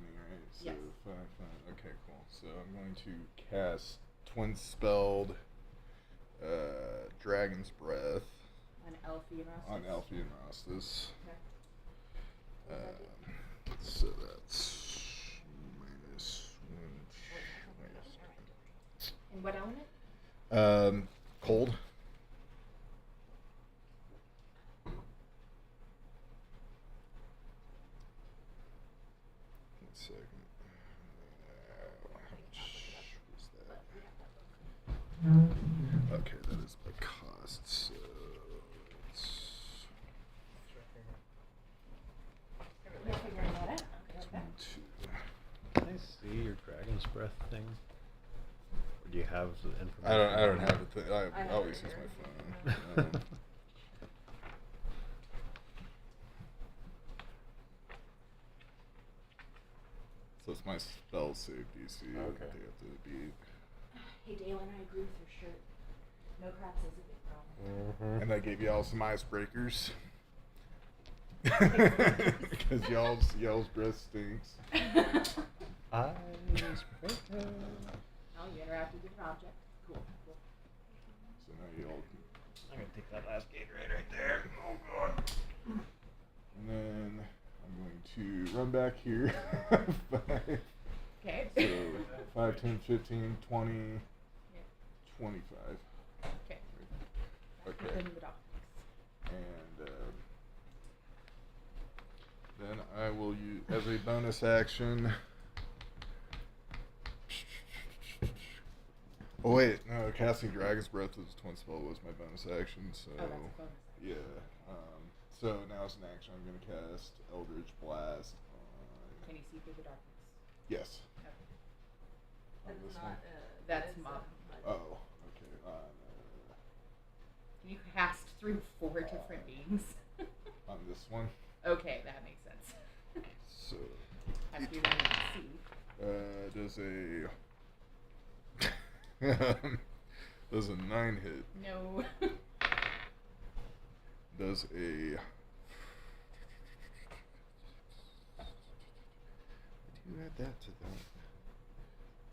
me, right? So Yes. 5, 5. Okay, cool. So I'm going to cast Twin Spelled Dragon's Breath On Elphy and Rostas. on Elphy and Rostas. Okay. So that's minus 1. And what element? Cold. One second. How much was that? Okay, that is my cost. So it's You're figuring that out. Okay. 2. Can I see your Dragon's Breath thing? Or do you have the information? I don't have it. I have always it use here. my phone. So it's my spell save DC. Okay. They have to beat. Hey, Dalyn, I agree with your shirt. No craps is a big problem. Mm-hmm. And I gave y'all some icebreakers. Because y'all's breath stinks. Icebreaker. Oh, you interacted with an object. Cool. So now y'all can. I'm gonna take that last Gatorade right there. Oh god. And then I'm going to run back here. 5. Okay. So 5, 10, 15, 20, 25. Okay. Okay. Within the dock. And then I will use, as a bonus action. Oh wait, no, casting Dragon's Breath as a twin spell was my bonus action, so Oh, that's a bonus. yeah. So now as an action, I'm gonna cast Eldritch Blast on. Can you see through the darkness? Yes. Okay. On That's this not, one. That's that is, mob. Oh, okay. Can you cast through 4 different beings? On this one. Okay, that makes sense. So Have to be one you can see. does a 9 hit? No. Does a do you add that to that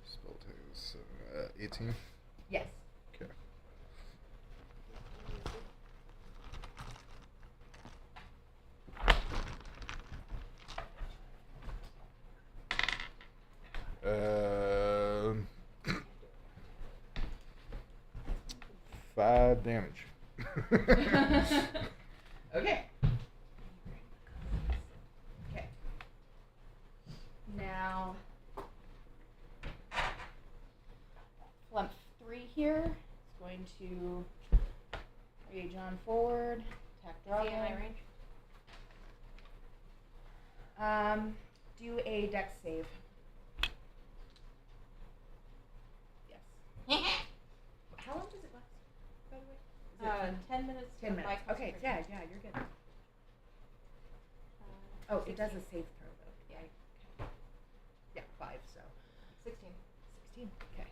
spell tag? So 18. Yes. Okay. Um, 5 damage. Okay. Okay. Now, flump 3 here is going to rage on forward, attack Is he in my Draugin. range? Do a dex save. Yes. How long does it last, by the way? Is it 10 minutes. 10 of minutes. my Okay, concentration. yeah, you're good. Oh, it does a 16. save throw though. Yeah. Okay. Yeah, 5, so 16. 16. Okay.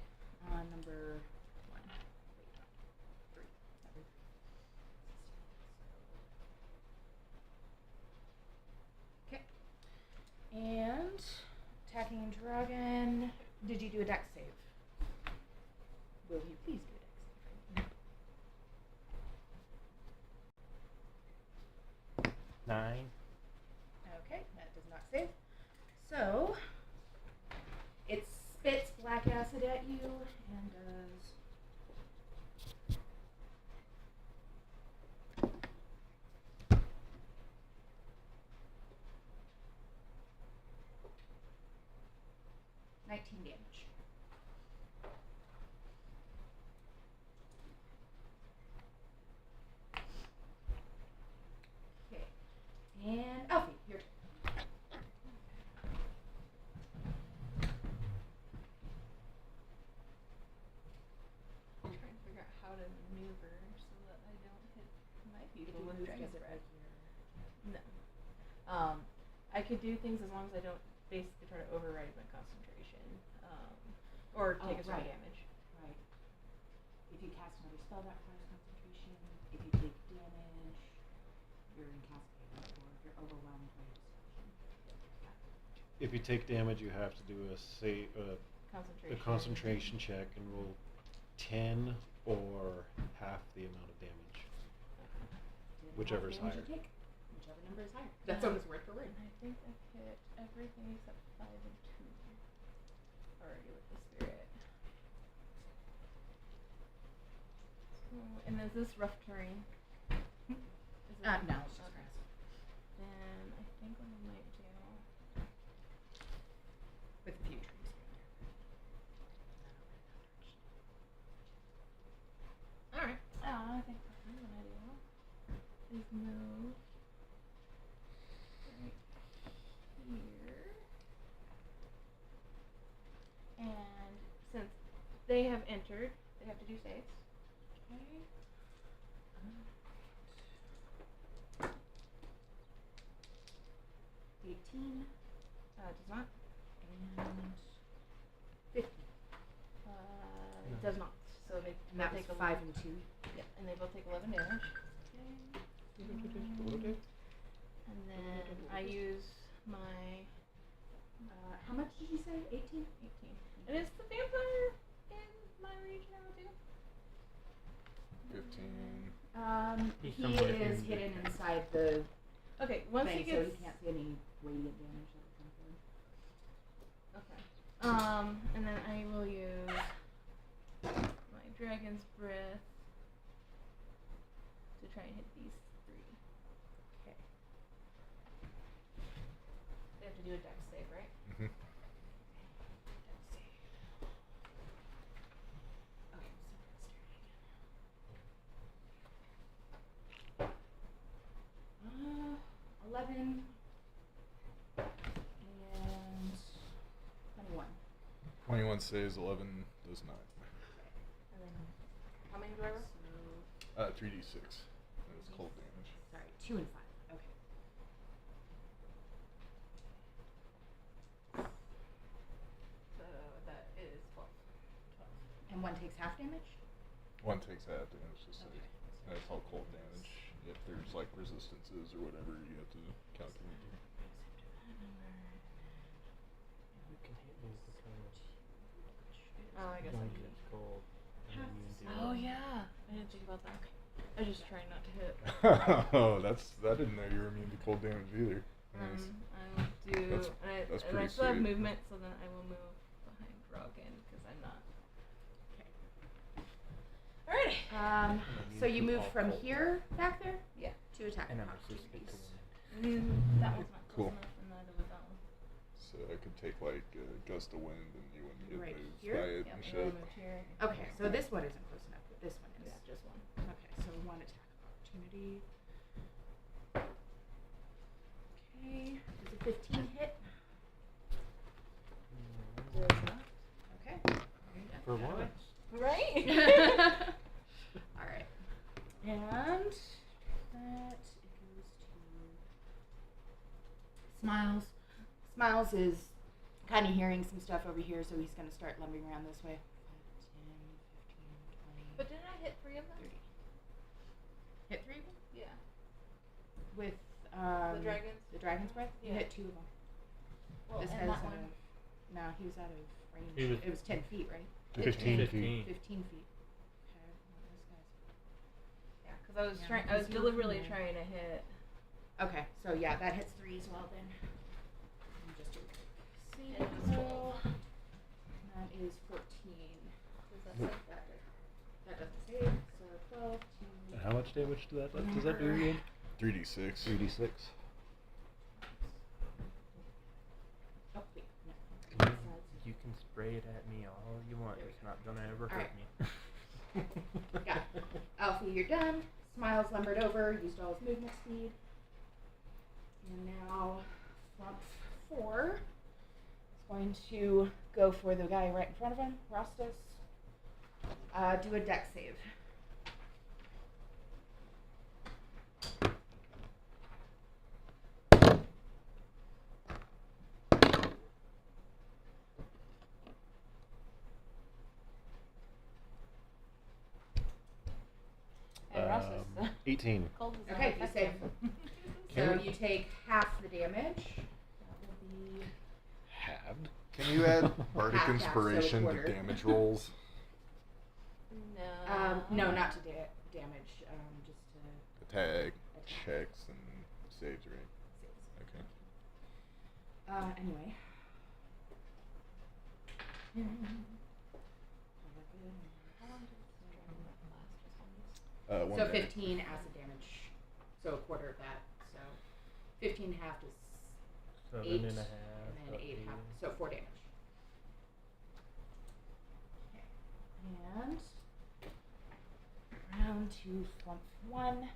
Number 1. Wait, 3. Number 16. Okay. And attacking Draugin. Did you do a dex save? Will you please do a dex save? 9. Okay, that does not save. So, it spits black acid at you and does... damage. Okay. And Elphy, your turn. I'm trying to figure out how to maneuver so that I don't hit my If people you with move, dragon's does it breath. like your... No. I could do things as long as I don't basically try to override my concentration, or take a certain right. damage. Right. If you cast another spell that requires concentration, if you take damage, you're incapacitated, or if you're overwhelmed by a distraction. If you take damage, you have to do a Concentration. concentration check and roll 10 or half the amount of damage. Whichever's Damage higher. you take, whichever number is higher. That's always word for word. I think I've hit everything except 5 and 2 already with the spirit. So, and is this rough terrain? Is it No, it's just okay. grass. Then I think what I might do. With a few trees here and there. Alright. I think what I'm gonna do is move right here. And since they have entered, they have to do saves. Okay. 18 Does not. and 15. It does not. So they And that was take 5 and 2. Yep, and they both take 11 damage. And then I use my How much did you say? 18? 18. And is the vampire in my range now too? 15. He's He somewhere is in hidden the- inside the Okay, once thing, he gets. so he can't see any radiant damage that would come through. Okay. And then I will use my dragon's breath to try and hit these 3. Okay. They have to do a dex save, right? Mm-hmm. Let's see. Okay, so let's start again. 11 and 21. 21 saves, 11 does not. And then how many do I roll? So, 3d6. That's cold damage. sorry, 2 and 5. Okay. So that is 12. And one takes half damage? One takes half damage to save. Okay. That's all cold damage. If there's like resistances or whatever, you have to calculate. You can hit me with the cold. Oh, I guess I One could. gets cold. And then you do Oh yeah, I didn't think about that. I was just trying not to hit. Oh, I didn't know you were immune to cold damage either. Nice. I will do. That's- that's and I pretty still have sweet. movement, so then I will move behind Draugin because I'm not. Okay. Alrighty. So you to move all from cold. here back there Yeah. to attack And I'm opportunities. resistant to wind. That one's not Cool. close enough, and neither was that one. So I could take like a gust of wind and you wouldn't get Right moved here? by it Yep, and and shit. then I moved here. Okay, so this one isn't close enough, but this one is. Yeah, just one. Okay, so one attack of opportunity. Okay, does a 15 hit? Does not. Okay. For once. Right? Alright. And that it goes to Smiles. Smiles is kind of hearing some stuff over here, so he's going to start lumbering around this way. 5, 10, 15, 20, But didn't I hit 3 of them? 30. Hit 3 of them? Yeah. With The dragons? The dragon's breath? You Yeah. hit 2 of them. Well, This and guy's that out one. of. No, he was out of range. He was- It was 10 feet, right? 15 feet. 15 feet. Okay, well, this guy's. Yeah, because I was Yeah, trying. I was because you were deliberately coming in. trying to hit. Okay, so yeah, that hits 3 as well then. Let me just do a quick And save it was 12. roll. That is 14. Does that Nope. say? That doesn't save, so 12 to. And how much damage does that do again? 3d6. 3d6. Oh, wait, no. You You can spray it at me all you want. There we It's not gonna ever All hurt me. Got it. Elphy, you're done. Smiles lumbered over, used all his movement speed. And now, Flump 4 is going to go for the guy right in front of him, Rostas. Do a dex save. And Rostas. 18. Cold is not Okay, you effective. So Okay. you take half the damage. That will be Halved. Can you add bardic Half, so a inspiration quarter. to damage rolls? No. no, not to damage, just to Attack, attack. checks, and saves, right? Saves. Okay. Anyway. How long does Draugin last? Just on these? One So damage. 15 acid damage. So a quarter of that. So 15 half is 7 8, and a half. and then 8 half. So 4 damage. Okay. And round to Flump 1.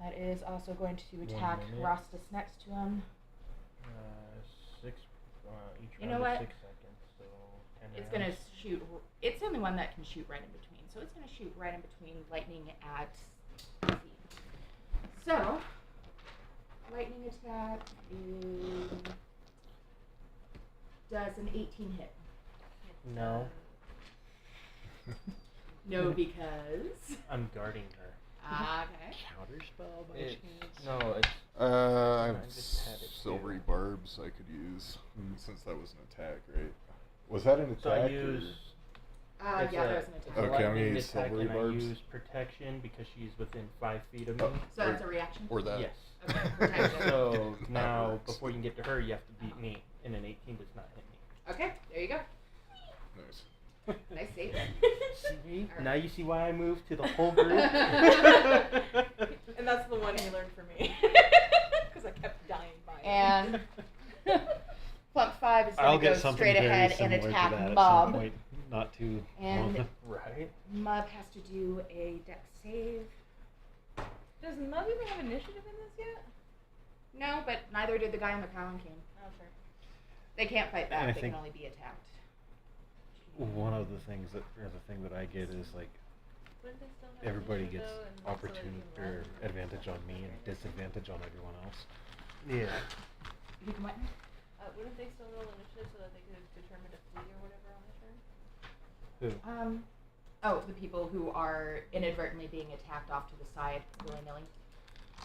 That is also going to 1 attack minute. Rostas next to him. 6, each You round know is what? 6 seconds, so 10 It's going to rounds. shoot. It's the only one that can shoot right in between. So it's going to shoot right in between lightning at Elphy. So, lightning attack is, does an 18 hit? No. No, because. I'm guarding her. Okay. Counter spell by It's, chance? no, it's I have I just had it silvery too. barbs I could use, since that was an attack, right? Was that an attack? so I or- use. Yeah, it's that a- was an it's attack. a Okay, I'm gonna lightning use attack, silvery and barbs. I use protection because she's within 5 feet of me. Oh, So that's a reaction? Or that. Yes. Okay, protection. So That now, works. before you can get to her, you have to beat me, and an 18 does not hit me. Okay, there you go. Nice. Nice save. See? Alright. Now you see why I moved to the whole group. And that's the one he learned from me. Because I kept dying by it. And Plump 5 is I'll going to get go something straight very ahead and similar to attack that at some Mob. point. Not too And- long. Right? Mub has to do a dex save. Does Mug even have initiative in this yet? No, but neither did the guy in the Cowan King. Oh, sure. They can't fight And back, I they think- can only be attacked. One of the things that, or the thing that I get is like Wouldn't they still have everybody initiative, gets though, and also they opportunity can or run? advantage on me and disadvantage on everyone else. Yeah. You can what? Wouldn't they still roll initiative so that they could determine to flee or whatever on their turn? Who? Oh, the people who are inadvertently being attacked off to the side, willy-nilly.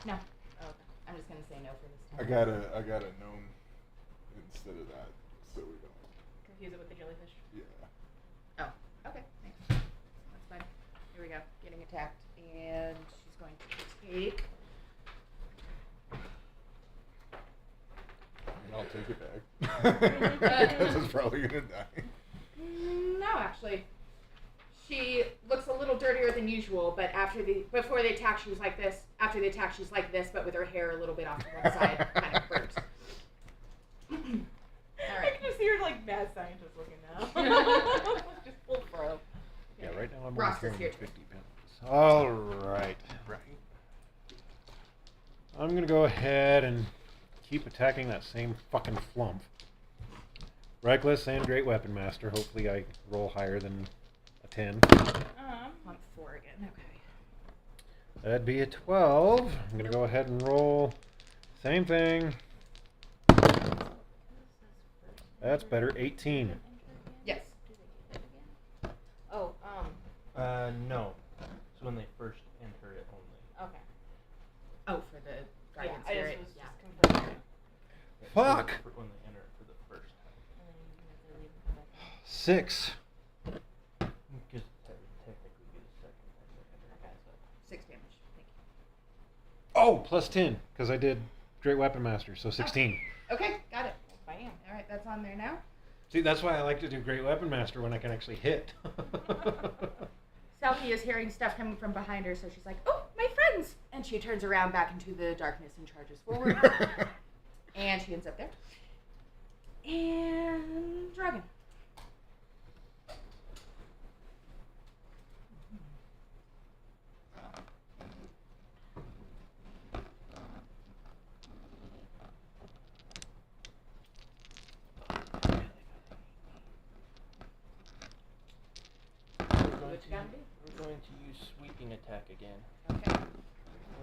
No. Oh, okay. I'm just gonna say no for this I time. got a gnome instead of that, so we don't. Confuse it with the jellyfish. Yeah. Oh, okay, thanks. That's fine. Here we go. Getting attacked, and she's going to take. And I'll take it back. Because it's probably gonna die. No, actually, she looks a little dirtier than usual. But before they attack, she was like this. After the attack, she's like this, but with her hair a little bit off to one side, kind of burnt. All I right. can just see her like mad scientist looking now. Just full pro. Yeah, right now I'm Ross only is carrying here 50 pounds. All right. Right. I'm gonna go ahead and keep attacking that same fucking flump. Reckless and Great Weapon Master. Hopefully I roll higher than a 10. Month 4 again. Okay. That'd be a 12. I'm gonna go ahead and roll. Same thing. That's better. 18. Yes. Oh, No. So when they first enter it only. okay. Oh, for the guardian Yeah, I spirit. just was Yeah. just confirming. Fuck! When they enter it for the first time. And then you have to leave and come back. 6. Because technically be the second time they enter. Okay, so 6 damage. Thank you. Oh, plus 10, because I did Great Weapon Master, so 16. Okay, got it. bam. All right, that's on there now. See, that's why I like to do Great Weapon Master when I can actually hit. Selki is hearing stuff coming from behind her, so she's like, "Oh, my friends!" And she turns around back into the darkness and charges forward. And she ends up there. And Draugin. round be? We're going to use sweeping attack again. Okay.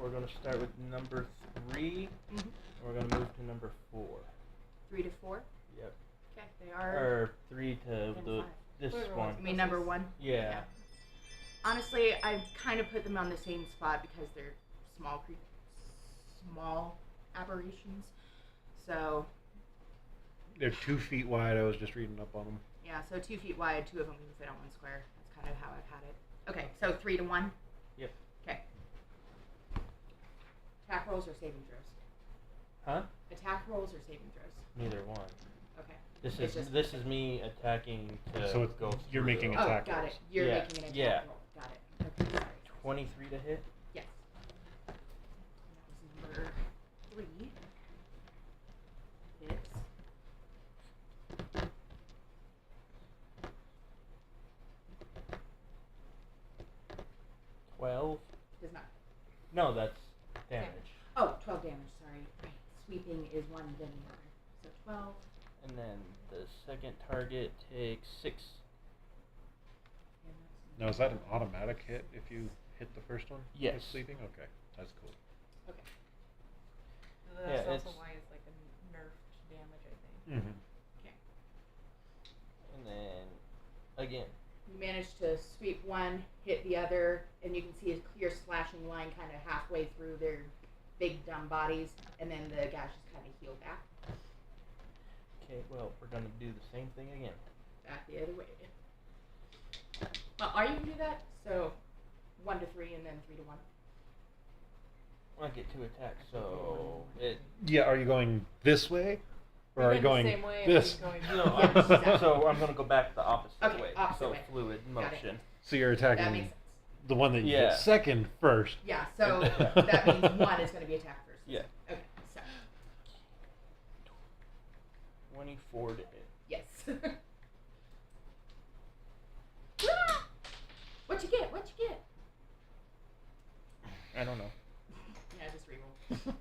We're going to start with number 3. Mm-hmm. We're going to move to number 4. 3 to 4? Yep. Okay, they are. Or 3 to and the 5. this Whatever one. one's You mean number 1? Yeah. Honestly, I kind of put them on the same spot because they're small aberrations. So, They're 2 feet wide. I was just reading up on them. yeah, so 2 feet wide, 2 of them can fit on 1 square. That's kind of how I've had it. Okay, so 3 to 1? Yep. Okay. Attack rolls or saving throws? Huh? Attack rolls or saving throws? Neither one. Okay. This It's is just- this is me attacking to So it's- go. you're through. making Oh, attack got rolls. it. You're Yeah, making an attack yeah. roll. Got it. Okay, sorry. 23 to hit. Yes. That was number 3. Hits. 12. Does not. No, that's damage. Oh, 12 damage, sorry. Right. Sweeping is 1, then the other. So 12. And then the second target takes 6. And that's Now, is that an automatic hit if you hit the first one? Yes. With sleeping? Okay, that's cool. okay. So Yeah, that's also it's- why it's like a nerfed damage, I think. Mm-hmm. And then again. You manage to sweep one, hit the other, and you can see a clear slashing line kind of halfway through their big dumb bodies, and then the gashes kind of heal back. Okay, well, we're gonna do the same thing again. Back the other way. Well, are you gonna do that? So 1 to 3 and then 3 to 1. I get 2 attacks, so it. Yeah, are you going this way? Or are you going the same way this? and going No, Yeah. so I'm gonna go back the opposite Okay, way. opposite so way. fluid Got it. motion. So you're That attacking makes sense. the one that you Yeah. hit second first. Yeah, so that means 1 is going to be attack first. Yeah. Okay, so 24 to hit. yes. Ah! What you get? What you get? I don't know. Yeah, just reroll.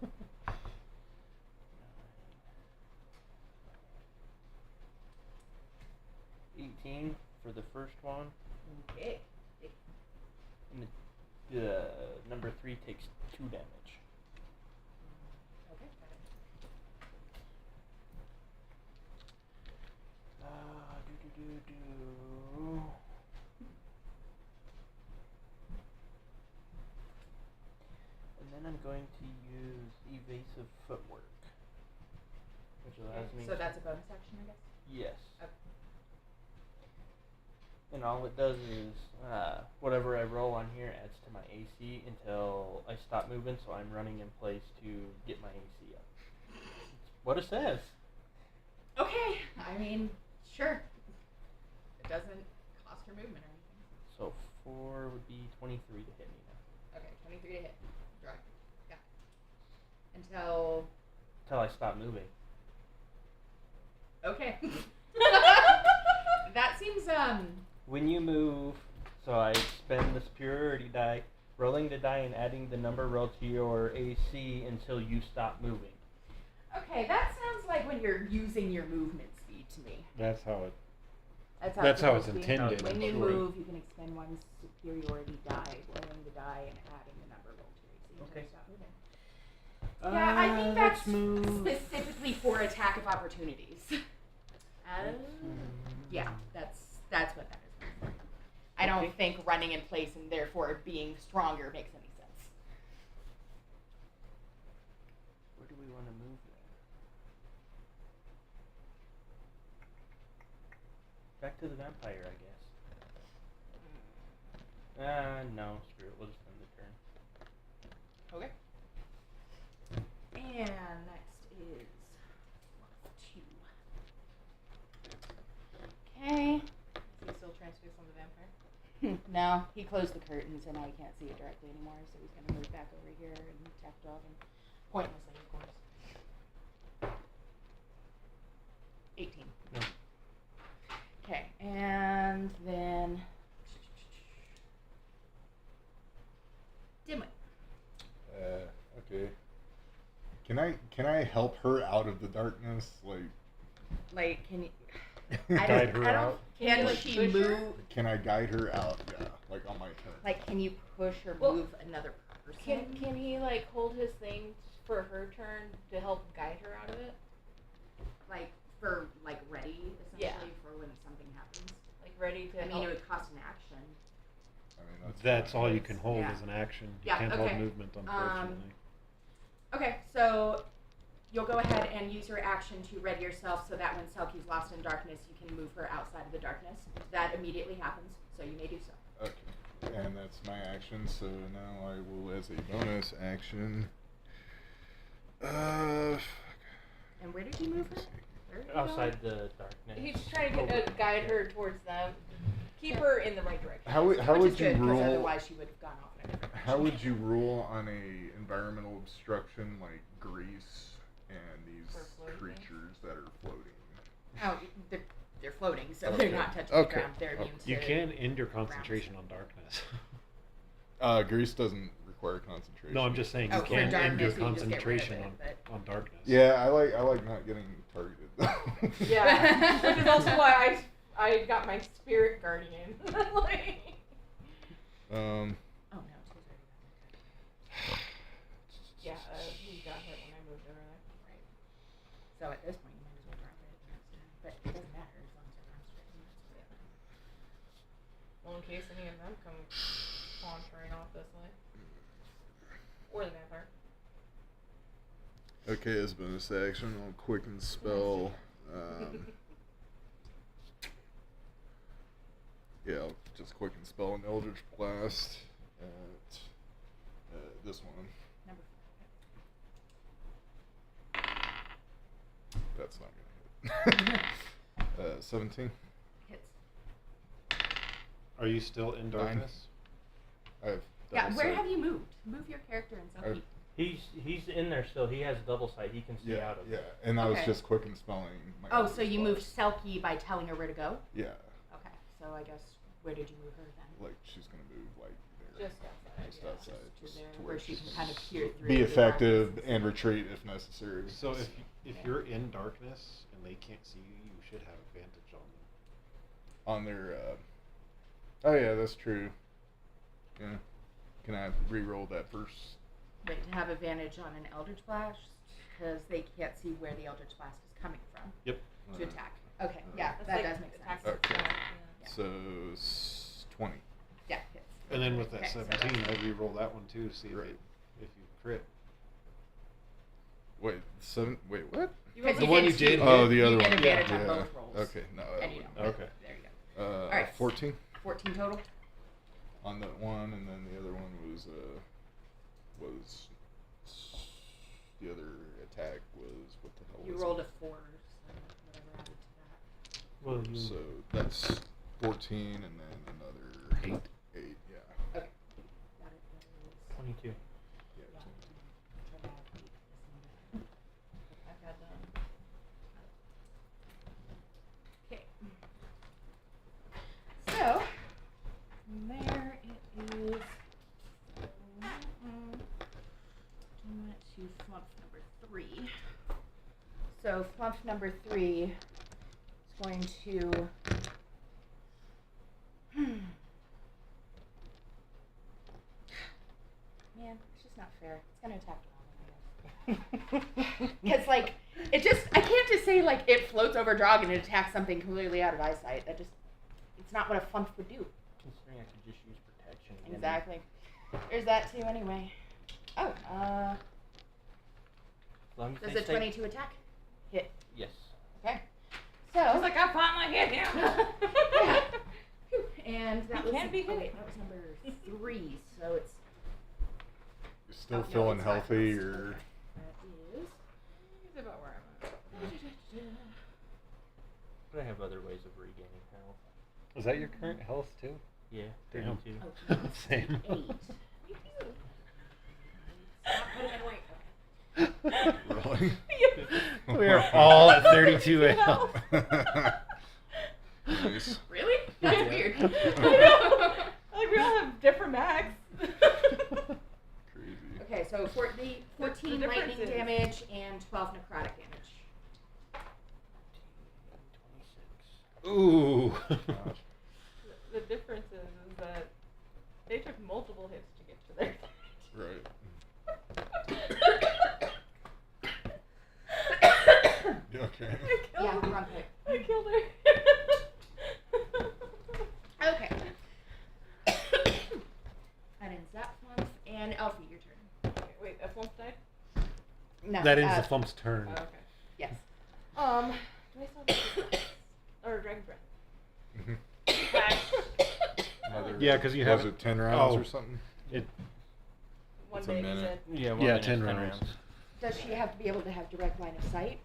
18 for the first one. Okay. And the number 3 takes 2 damage. Okay, got it. And then I'm going to use evasive footwork, which allows me. So that's a bonus action, I guess? Yes. Okay. And all it does is whatever I roll on here adds to my AC until I stop moving, so I'm running in place to get my AC up. It's what it says. Okay, I mean, sure. It doesn't cost your movement or anything. So 4 would be 23 to hit me now. Okay, 23 to hit. Draw. Got it. Until. Until I stop moving. Okay. That seems, When you move, so I spend the superiority die, rolling the die and adding the number roll to your AC until you stop moving. Okay, that sounds like when you're using your movement speed to me. That's how it. That's That's how supposed it's to be. intended, When I'm you sure. move, you can expend 1 superiority die, rolling the die and adding the number roll to your AC until Okay. you stop moving. Yeah, I think let's that's move. specifically for attack of opportunities. Yeah, that's what that is for. I don't Okay. think running in place and therefore being stronger makes any sense. Where do we want to move then? Back to the vampire, I guess. No, screw it. We'll just end the turn. Okay. And next is 2. Okay. Is he still transfixed on the vampire? No, he closed the curtains, so now he can't see it directly anymore. So he's gonna move back over here and attack Draugin, pointlessly, of course. 18. No. Okay, and then Dimwit. Okay. Can I help her out of the darkness? Like, Like, can you? Guide her I don't. out. Can you, Can like, she push her? move? Can I guide her out? Yeah, like on my turn. Like, can you push or Well, move another person? Can he like hold his thing for her turn to help guide her out of it? Like for like ready essentially Yeah. for when something happens. Like ready to I mean, help? it would cost an action. I mean, That's fine. all you can hold Yeah. as an action. You Yeah, can't okay. hold movement, unfortunately. Okay, so you'll go ahead and use your action to ready yourself so that when Selki's lost in darkness, you can move her outside of the darkness. That immediately happens, so you may do so. Okay, and that's my action. So now I will, as a bonus action. And where did you move her? Where did you go? Outside the darkness. He's trying to get, guide her towards them. Keep her in the right direction. How Which would is you good, 'cause rule? otherwise she would have gone off in a different How direction. would you rule on a environmental obstruction like grease and these For floating things? creatures that are floating? Oh, they're floating, so Okay. they're not touching Okay. the ground. They're immune to. You can end your concentration on darkness. Grease doesn't require concentration. No, I'm just saying Oh, you for can end your darkness, you just get rid of concentration it, on darkness. Yeah, I like not getting targeted. Yeah, which is also why I got my spirit guardian. Like, Oh no, she's already got yeah, he got hit when I moved over there. right. So at this point, you might as well drop it next turn. But it doesn't matter as long as you're concentrating. Well, in case any of them come sauntering off this way. Or the vampire. Okay, as bonus action, I'll quicken spell. Yeah, I'll just quicken spell an Eldritch Blast at this one. Number That's not gonna hit. 17. 4 hits. Are you still in darkness? I have. Yeah, double where sight. have you moved? Move your character and Selki. He's in there still. He has double sight. He can see Yeah, out of yeah, it. and I was Okay. just quicken spelling. My Oh, Eldritch so you moved Blast. Selki by telling her where to go? Yeah, Okay, so I guess where did you move her then? like she's gonna move like there. Just outside. Just Yeah. outside, To just there, to where she can kind of peer through. be the effective darkness. and retreat if necessary. So if you're in darkness and they can't see you, you should have advantage on them. On their. Oh yeah, that's true. Yeah. Can I re-roll that first? Wait, to have advantage on an Eldritch Blast because they can't see where the Eldritch Blast is coming from Yep. to attack. Okay, yeah, That's that like does make attack sense. Okay. Yeah. So 20. Yeah, hits. And then with that Okay, so 17, that's- I re-roll that one too, see Right. if you crit. Wait, 7. Wait, what? Because The one you get did two, Oh, the you other get one. advantage on Yeah. both rolls. Okay, no. that And you wouldn't. don't. Okay. There you go. Alright. 14 14 total. on that one, and then the other one was the other attack was what the hell You was rolled it? a 4, so whatever added to that. Well, you, So that's 14, and then another 8. 8, yeah. Okay. Got it. That is- 22. Yeah. yeah, try to add 8 to this number. I've got done. Okay. So, there it is. We went to flump number 3. So, flump number 3 is going to. Man, it's just not fair. It's going to attack Draugin, because, like, it just, I can't just say, like, it floats over Draugin and attacks something completely out of eyesight. That just, it's not what a flump would do. Considering I could just use protection. and- Exactly. There's that too, anyway. Oh, Let me does say a 22 attack hit? Yes. Okay. So. She's like, I found my head now. Yeah. Phew. And that He was, can't be oh, hit. wait, that was number 3, so it's. You're still oh, no, feeling it's 5 healthy, points. or Okay. That is. He's about where I'm at. But I have other ways of regaining health. Is that your current health too? Yeah, Damn. 32. Oh, Same. 8. Stop putting it away. really? We are all at 32 health. Nice. Really? That's Yeah. weird. I know. Like, we all have different max. Crazy. Okay, so 14 The difference lightning is- damage and 12 necrotic damage. 26. Ooh. Gosh. The difference is that they took multiple hits to get to their Right. You okay? Yeah, wrong pick. I killed her. Okay. That ends that flump. And Elphy, your turn. Okay, wait, that flump died? No. That ends the Flump's turn. Oh, okay. Yes. Do I still have or Dragon Breath? Another, Yeah, 'cause you have was it 10 rounds oh. or something? One It's a day, you minute. said. Yeah, Yeah, 10 rounds. Does she have to be able to have direct line of sight?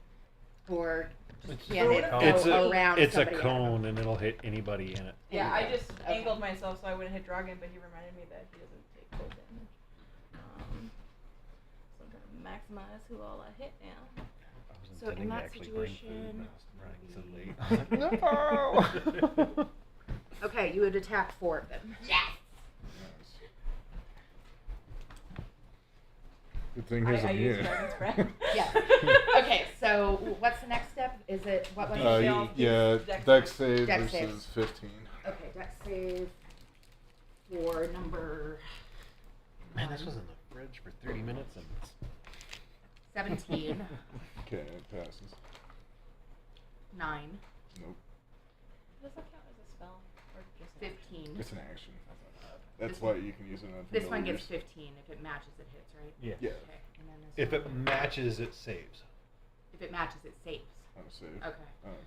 Or It's can a it cone. go around It's a somebody ahead of him? cone and it'll hit anybody in it. Yeah, I just Okay. angled myself so I wouldn't hit Draugin, but he reminded me that he doesn't take cold damage. So I'm gonna maximize who all I hit now. I was So in intending to that actually bring food, situation, but I was running so late. No! Okay, you would attack 4 of them. Yes! Good thing he's I used immune. Dragon's Breath. Yes. Okay, so what's the next step? Is it what was Uh, it? you- Yeah, Dex dex save Dex versus saves. 15. Okay, dex save for number Man, this was in the fridge for 30 minutes and it's 17. Okay, it passes. 9. Nope. Does that count as a spell? Or just an action? 15. It's an action. That's This why one- you can use it on This one gives familiars. 15. If it matches, it hits, right? Yeah. Yeah, Okay, and then this if it one, matches, it saves. if it matches, it saves. on a save. Okay. Oh, okay.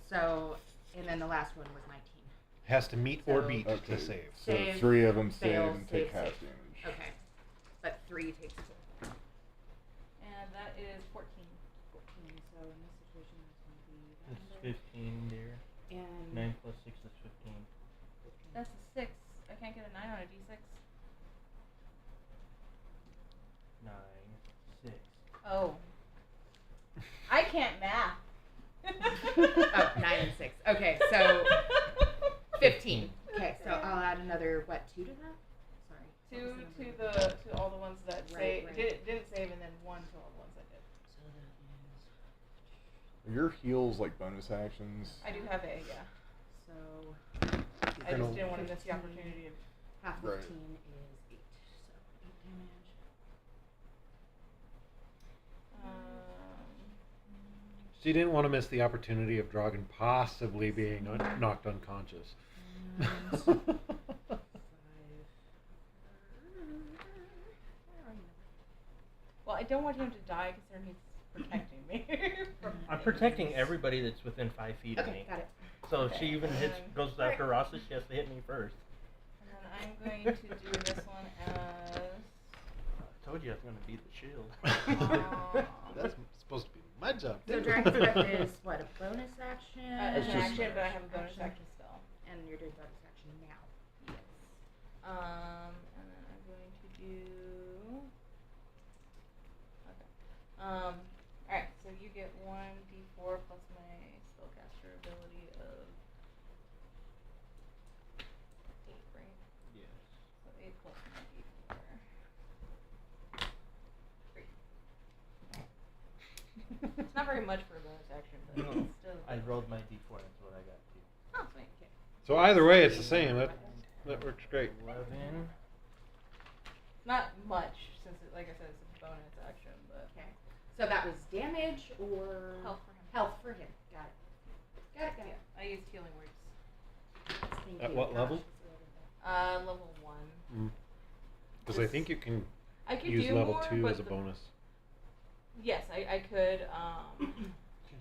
So, and then the last one was 19. Has to meet or So- beat Okay, to save. so Save, 3 of them save fail, and take save, half save. damage. Okay. But 3 takes 4. And that is 14. 14. So in this situation, it's going to be It's that 15, dear. and 9 plus 6 is 15. 15. That's a 6. I can't get a 9 on a d6. 9, 6. Oh. I can't math. Oh, 9 and 6. Okay, so 15. Okay, so I'll add another, what, 2 to that? Sorry. What Two was the to number? to all the ones that Right, say right. didn't save, and then 1 to all the ones that did. So that Are your heals like bonus actions? I do have a yeah. is, so I just didn't want to miss the opportunity of. half Right. 15 is 8. So 8 damage. She didn't want to miss the opportunity of Draugin possibly being knocked unconscious. And 5. Well, I don't want him to die considering he's protecting me. from I'm things. protecting everybody that's within 5 feet of Okay, me. got it. So if she even hits, And- goes after Rostas, she has to hit me first. And then I'm going to do this one as. I told you I was going to beat the shield. That's supposed to be my job. So too. Dragon's Breath is what, a bonus action? It's an just- action, but I have a bonus action still. And you're doing bonus action now. Yes. And then I'm going to do. Okay. Alright, so you get 1d4 plus my spellcaster ability of 8, right? Yes. So 8 plus my d4. 3. It's not very much for a bonus action, but No, it's still. I rolled my d4, that's what I got too. Oh, sweet. Okay. So either way, it's the same. That works great. 11. Not much, since it, like I said, it's a bonus action, but. Okay. So that was damage or Health for him. Health for him. Got it. Got it. Got Yeah, it. I used healing words. Thank At you. what level? Level 1. Because I think you can I could use do level more, 2 but as a bonus. Yes, I could.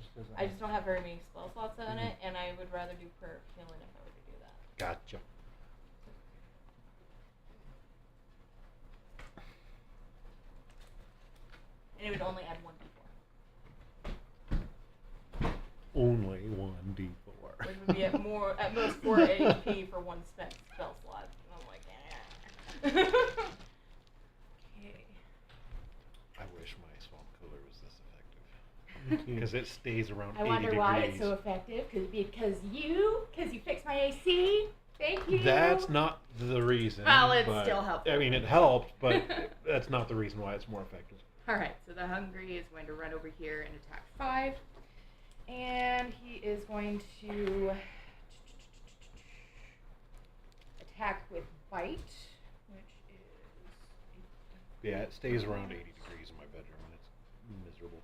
Just doesn't I just don't have very many spell slots on it, and I would rather do prayer of healing if I were to do that. Gotcha. And it would only add 1d4. Only 1d4. Which would be at most 4 AP for one spent spell slot. And I'm like, eh. Okay. I wish my swamp cooler was this effective. Me too. Because it stays around I 80 wonder degrees. why it's so effective. Because you fixed my AC. Thank you. That's not the reason. Well, it's but- still helpful. I mean, it helped, but that's not the reason why it's more effective. All right. So the hungry is going to run over here and attack 5, and he is going to attack with bite, which is Yeah, it stays around 80 degrees in my bedroom and it's miserable.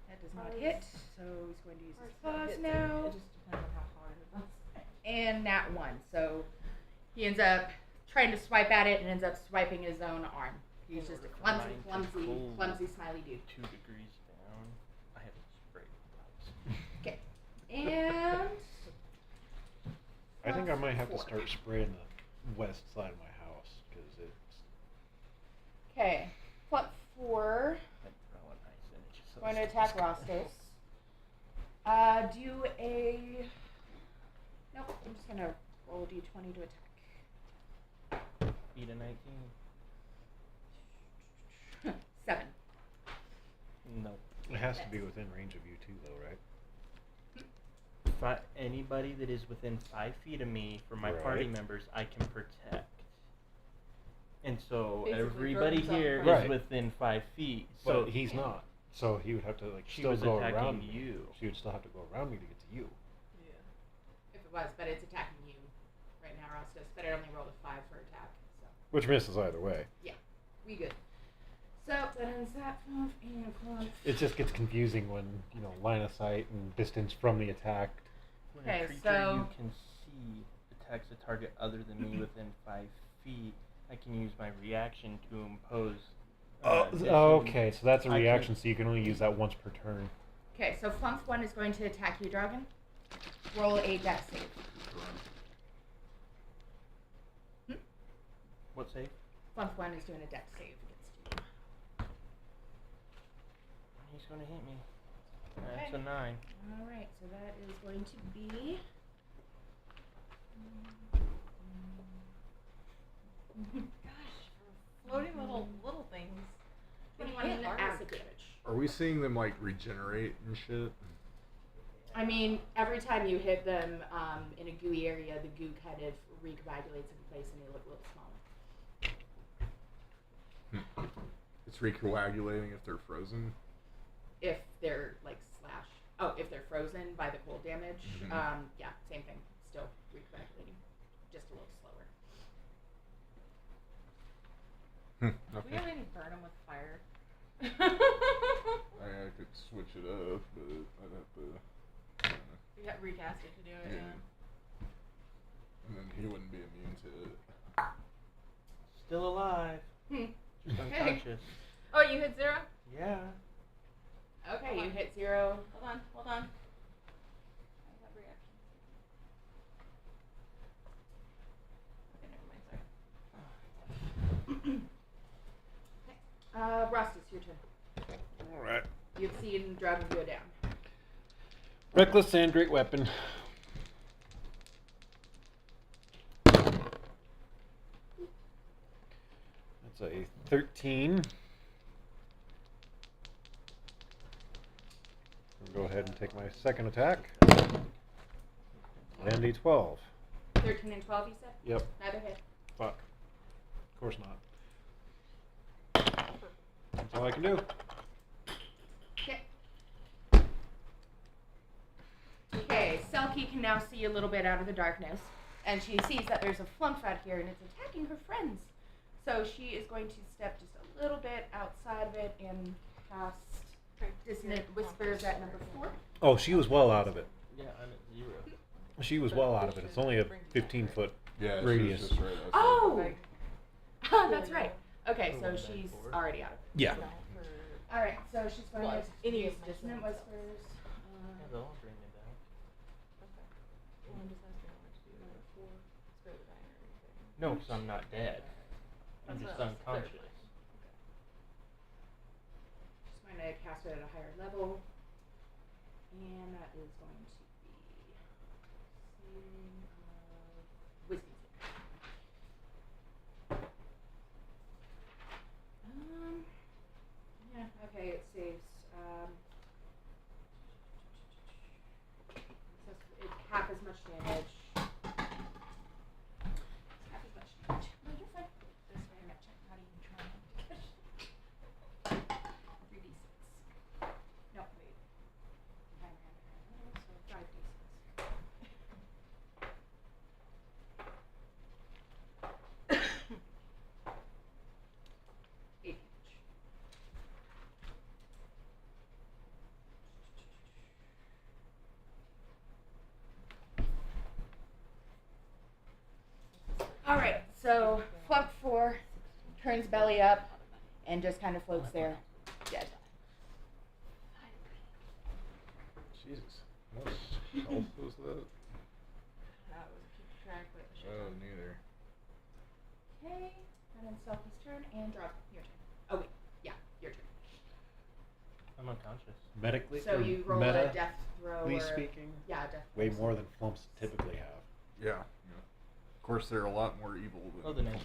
that does not hit, so he's going to use his claws now. It just depends on how hard it is. And nat 1, so he ends up trying to swipe at it and ends up swiping his own arm. He's just a clumsy, clumsy, smiley dude. 2 degrees down. I have a spray. Okay, and I think I might have to 4. start spraying the west side of my house because it's. Okay, flip 4. I'm throwing ice in it just so Going to it's attack disgusting. Rostas. Do a. Nope, I'm just gonna roll a d20 to attack. Beat a 19. 7. No. It has to be within range of you too, though, right? Anybody that is within 5 feet of me, for my party Right. members, I can protect. And so Basically everybody throw himself here in is front. Right. within 5 feet. But So he's not. So he would have to like she still was go attacking around me. you. She would still have to go around me to get to you. Yeah. If it was, but it's attacking you right now, Rostas. But I only rolled a 5 for attack, so Which misses either way. we good. So that ends that flump and flump. It just gets confusing when, line of sight and distance from the attack. When Okay, a creature so- you can see attacks a target other than me within 5 feet, I can use my reaction to impose. addition- Okay, so that's a I can- reaction, so you can only use that once per turn. Okay, so flump 1 is going to attack you, Draugin. Roll a dex save. What save? Flump 1 is doing a dex save against He's gonna hit me. That's Okay. a 9. you. Alright, so that is going to be. Gosh, for floating little things. 21 hit hard. acid damage. Are we seeing them like regenerate and shit? I mean, every time you hit them in a gooey area, the goo kind of recoagulates in place and they look a little smaller. It's recoagulating if they're frozen. If they're like if they're frozen by the cold damage, Mhm. yeah, same thing. Still recoagulating, just a little slower. Do we Okay. have any burn them with fire? I could switch it up, but I'd have to. We got recast it to do it. Yeah. And then he wouldn't be immune to it. Still alive. Just Okay. unconscious. Oh, you hit 0? Yeah. Okay, Hold you on. hit 0. Hold on. I have reactions. Okay, never mind, sorry. Rostas, your turn. Alright. You've seen Draugin go down. Reckless and great weapon. That's a 13. I'll go ahead and take my second attack. And a 12. 13 and 12, you said? Yep. Neither hit. Fuck. Of course not. That's all I can do. Okay. Okay, Selki can now see a little bit out of the darkness, and she sees that there's a flump out here, and it's attacking her friends. So she is going to step just a little bit outside of it and cast Dissonant Whispers at number 4. Oh, she was well out of it. Yeah, I'm at 0. She was well out of it. It's only a 15-foot Yeah, radius. She was just right outside. Oh! Like, That's right. Okay, Oh, so back she's forward. already out of it. Yeah. Alright, so she's going Well, to any use of my Dissonant spells. Whispers. Yeah, they'll all bring it down. No, because I'm not dead. I'm That's just what I was unconscious. Just going to cast it at a higher level. And that is going to be saving of wisdom save. Yeah, okay, it saves. It's half as much damage. It's half as much damage. No, you're fine. This way, I'm not even trying. 3d6. No, wait. So 5d6. his belly up and just kind of floats there, dead. Jesus. What else was that? That was keep track, but shit. Oh, neither. Okay, and then Selki's turn, and Draugin, your turn. Oh wait, yeah, your turn. I'm unconscious. Medically, So or you roll meta, a death throw. Or, speaking, yeah, death way throw. more than flumps typically have. Yeah. Of course, they're a lot more evil than. Oh, the 19.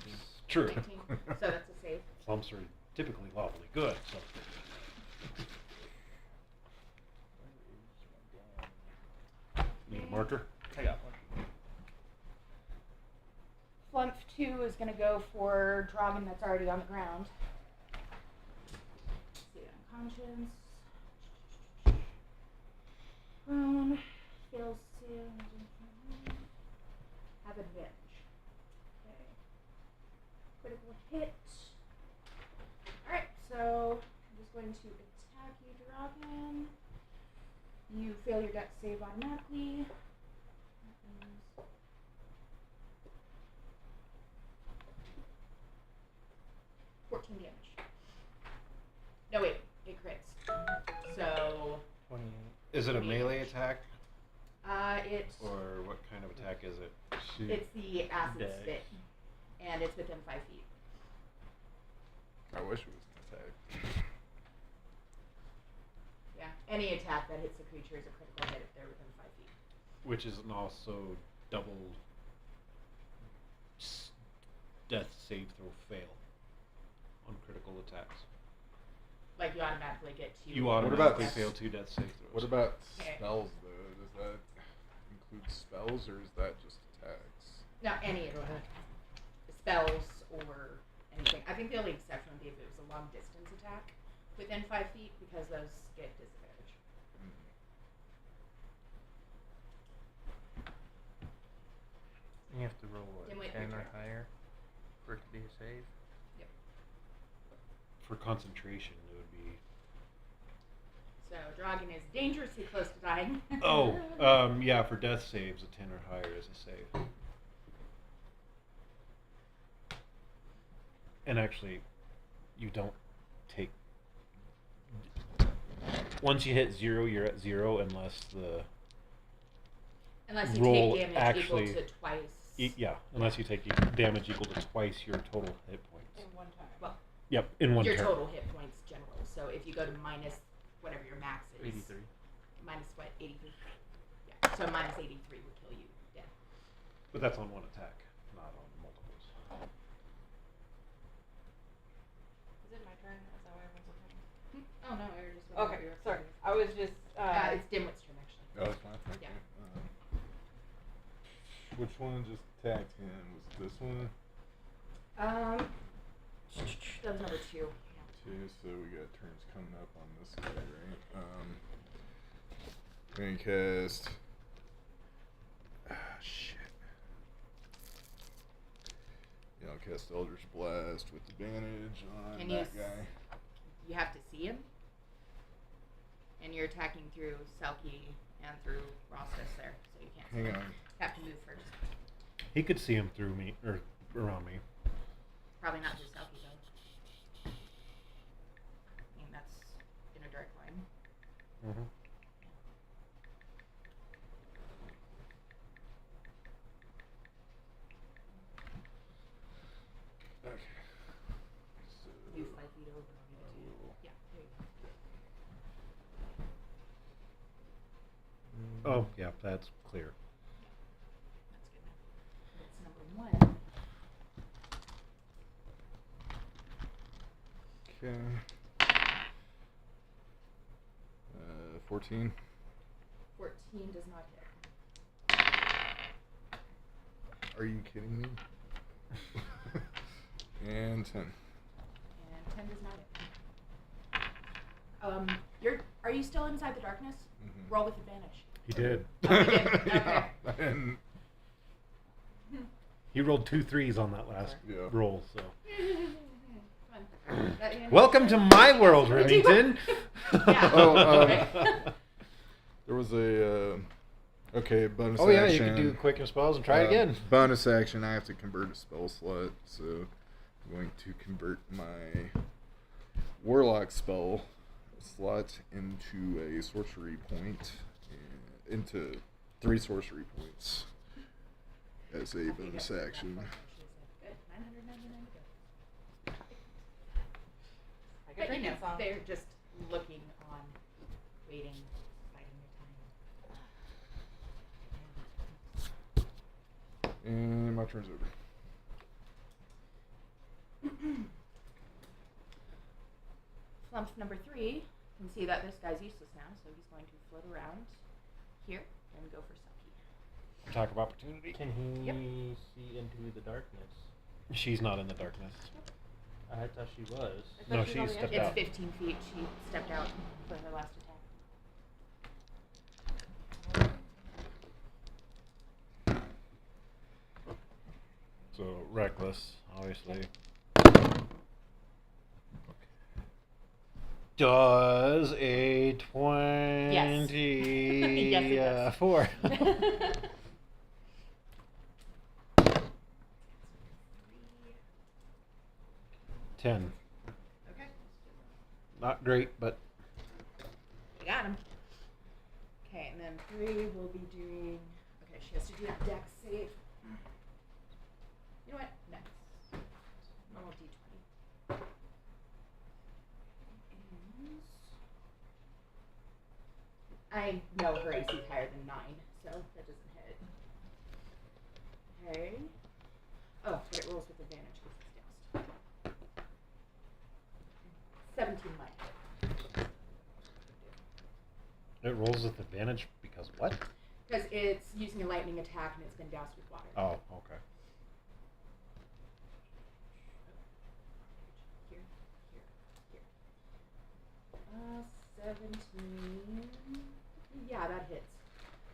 True. 19. So that's a save. Flumps are typically lawfully good, so. Need a marker? I got one. Flump 2 is going to go for Draugin that's already on the ground. Stay unconscious. Prone. Fails save. Have advantage. Okay. Critical hit. Alright, so I'm just going to attack you, Draugin. You fail your dex save automatically. That means 14 damage. No, wait, it crits. So, 28. Is it a 28. melee attack, it's or what kind of attack is it? it's the acid Dex. spit, and it's within 5 feet. I wish it was an attack. Yeah, any attack that hits the creature is a critical hit if they're within 5 feet. Which is an also double death save throw fail on critical attacks. Like you automatically get 2. You about automatically s- fail 2 death save throws. What about Okay. spells, though? Does that include spells, or is that just attacks? No, any attack. Spells or anything. I think the only exception would be if it was a long distance attack within 5 feet, because those get disadvantage. You have to roll Then a wait, 10 your or turn. higher for it to be a save. For concentration, it would be. So Draugin is dangerously close to dying. Yeah, for death saves, a 10 or higher is a save. And actually, you don't take. Once you hit 0, you're at 0 unless the. Unless you roll take damage actually equal to twice. Unless you take damage equal to twice your total hit points. In one time. Well, Yep, in one your turn. total hit points general. So if you go to minus whatever your max is. 83. Minus what? 83? Yeah. So minus 83 would kill you dead. But that's on one attack, not on multiples. Is it my turn? Is that why everyone's looking? Oh no, I just Okay, sorry. I was just. it's Dimwit's turn actually. Oh, that's fine. Thank Yeah. you. Which one just attacked him? Was it this one? That was number 2. Yeah. 2, so we got turns coming up on this guy, right? Going to cast. Shit. Yeah, I'll cast Eldritch Blast with advantage on Can that you guy. You have to see him. And you're attacking through Selki and through Rostas there, so you can't see Hang him. on. Have to move first. He could see him through me, or around me. Probably not through Selki though. I mean, that's in a direct line. Mm-hmm. Okay. So, Do 5 feet over. I'll give it to you. Yeah, there you go. Oh, yeah, that's clear. That's number 1. Okay. 14. 14 does not hit. Are you kidding me? And 10. And 10 does not hit. Are you still inside the darkness? Mhm. Roll with advantage. He did. Oh, you did? Okay. And He rolled 2 3s on that last Yeah. roll, so. Fun. Welcome to my world, Remington! Yeah. Oh, Okay. there was a okay bonus Oh, yeah, action. you can do quick spells and try it again. Bonus action, I have to convert a spell slot, so I'm going to convert my Warlock spell slot into a sorcery point, into 3 sorcery points as a bonus action. Good. 999 to go. I could But drink you know, that song. they're just looking on, waiting, biding their time. And my turn's over. Slump number 3 can see that this guy's useless now, so he's going to float around here and go for Selki. Attack of opportunity. Can he Yep. see into the darkness? She's not in the darkness. I thought she was. I thought No, she was on she the stepped edge. It's out. 15 feet. She stepped out for her last attack. So reckless, obviously. Does a 20 Yes, it does. 4. 10. Okay. Not great, but We got him. Okay, and then 3 will be doing. Okay, she has to do a dex save. You know what? Next. Normal d20. I know her AC is higher than 9, so that doesn't hit. Okay. Oh, but it rolls with advantage because it's doused. 17 might hit. it rolls with advantage because what? Because it's using a lightning attack and it's been doused with water. Oh, okay. Here, here, here. 17. Yeah, that hits.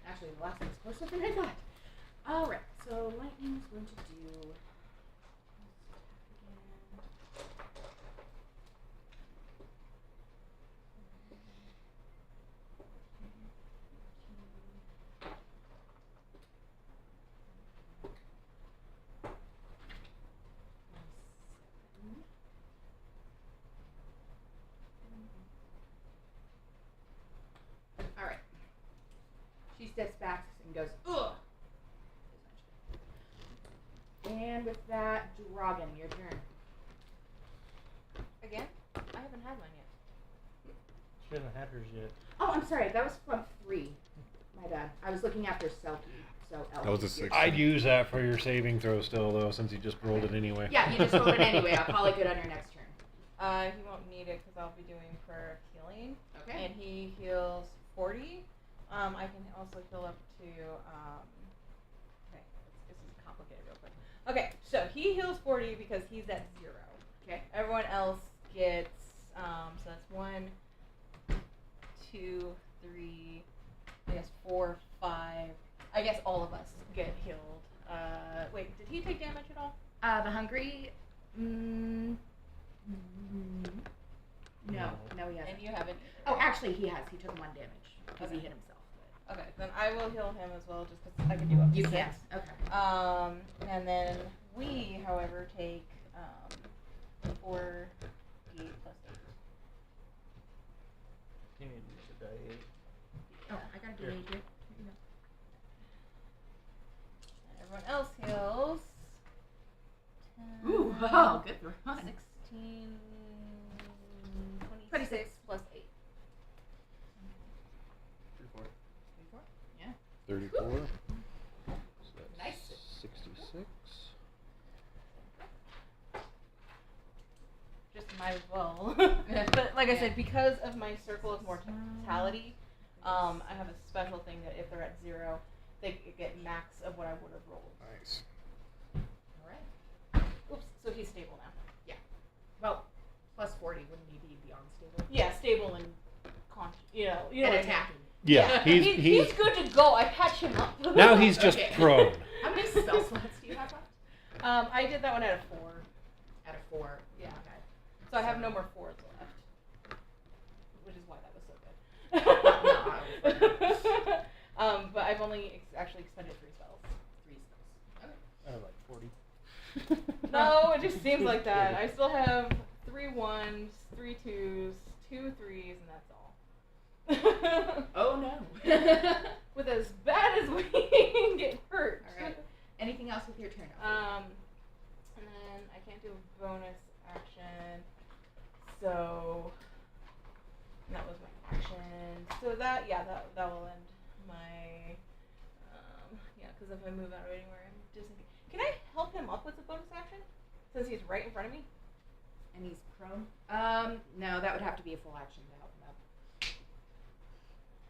Actually, the last one's closer than I thought. Alright, so lightning's going to do. Alright. She steps back and goes, ugh! And with that, Draugin, your turn. Again? I haven't had mine yet. She hasn't had hers yet. Oh, I'm sorry, that was from 3. My bad. I was looking after Selki, so Elphy. That was a 6. I'd use that for your saving throw still, though, since you just rolled it anyway. Yeah, you just rolled it anyway. I'll call it good on your next turn. He won't need it because I'll be doing prayer of healing. Okay. And he heals 40. I can also heal up to, okay, this is complicated real quick. Okay, so he heals 40 because he's at 0. Okay. Everyone else gets, so that's 1, 2, 3, I guess 4, 5. I guess all of us get healed. Wait, did he take damage at all? The hungry. No, he hasn't. And you haven't. Oh, actually, he has. He took 1 damage because he Okay. hit himself. Okay, then I will heal him as well, just because I can do up to You 6. can. Okay. And then we, however, take 4 d plus 8. You need to use a die 8. Oh, I got a Here. D8 here. Everyone else heals. 10, Ooh, wow, good run. 16, 26 26. plus 8. 34. So that's Nice. 66. Just might as well. But like I said, because of my circle of mortality, I have a special thing that if they're at 0, they get max of what I would have rolled. Nice. Alright. Oops, so he's stable now. Well, plus 40, wouldn't he be beyond stable? Yeah, stable and conscious. You know And what I mean. attacking. Yeah, he's good to go. I patch him up. now he's just Okay. prone. How many spell slots do you have left? I did that one at a 4. Out of 4. Yeah. Okay. So I have no more 4s left. Which is why that was so good. But I've only actually expended 3 spells. 3 spells. Okay. I have like 40. No, it just seems like that. I still have 3 1s, 3 2s, 2 3s, and that's all. Oh no. With as bad as we can get hurt. Alright. Anything else with your turn? And then I can't do a bonus action. So that was my action. So that will end my because if I move out of anywhere, I'm disengaged. Can I help him up with a bonus action since he's right in front of me? And he's prone? No, that would have to be a full action to help him up.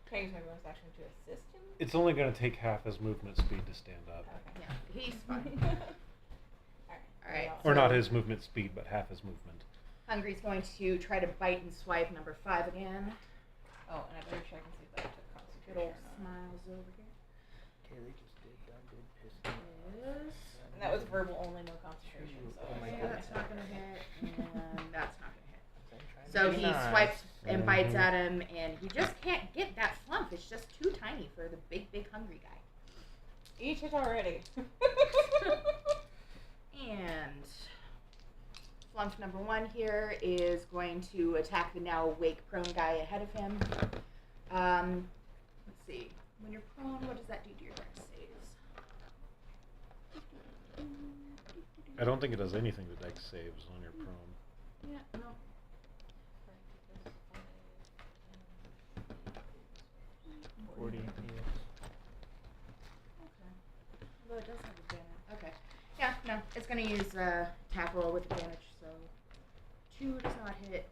Can I use my bonus action to assist him? It's only going to take half his movement speed to stand up. Okay. Yeah, he's fine. Alright. Or not his movement speed, but half his movement. Hungry's going to try to bite and swipe number 5 again. Oh, and I better check and see if that took Good concentration old or not. smiles over here. Okay, they just did that. Did piss me off. Yes. And that was verbal only, no concentration. So Oh my So God. that's not gonna hit, and that's not gonna hit. I'm trying to So be he nice. swipes and bites Mhm. at him, and he just can't get that flump. It's just too tiny for the big hungry guy. Eat it already. And flump number 1 here is going to attack the now awake prone guy ahead of him. Let's see. When you're prone, what does that do to your dex saves? I don't think it does anything to dex saves when you're prone. Yeah, no. 40. Yes. Okay. Well, it does have advantage. Okay. Yeah, no. It's going to use attack roll with advantage, so 2 does not hit,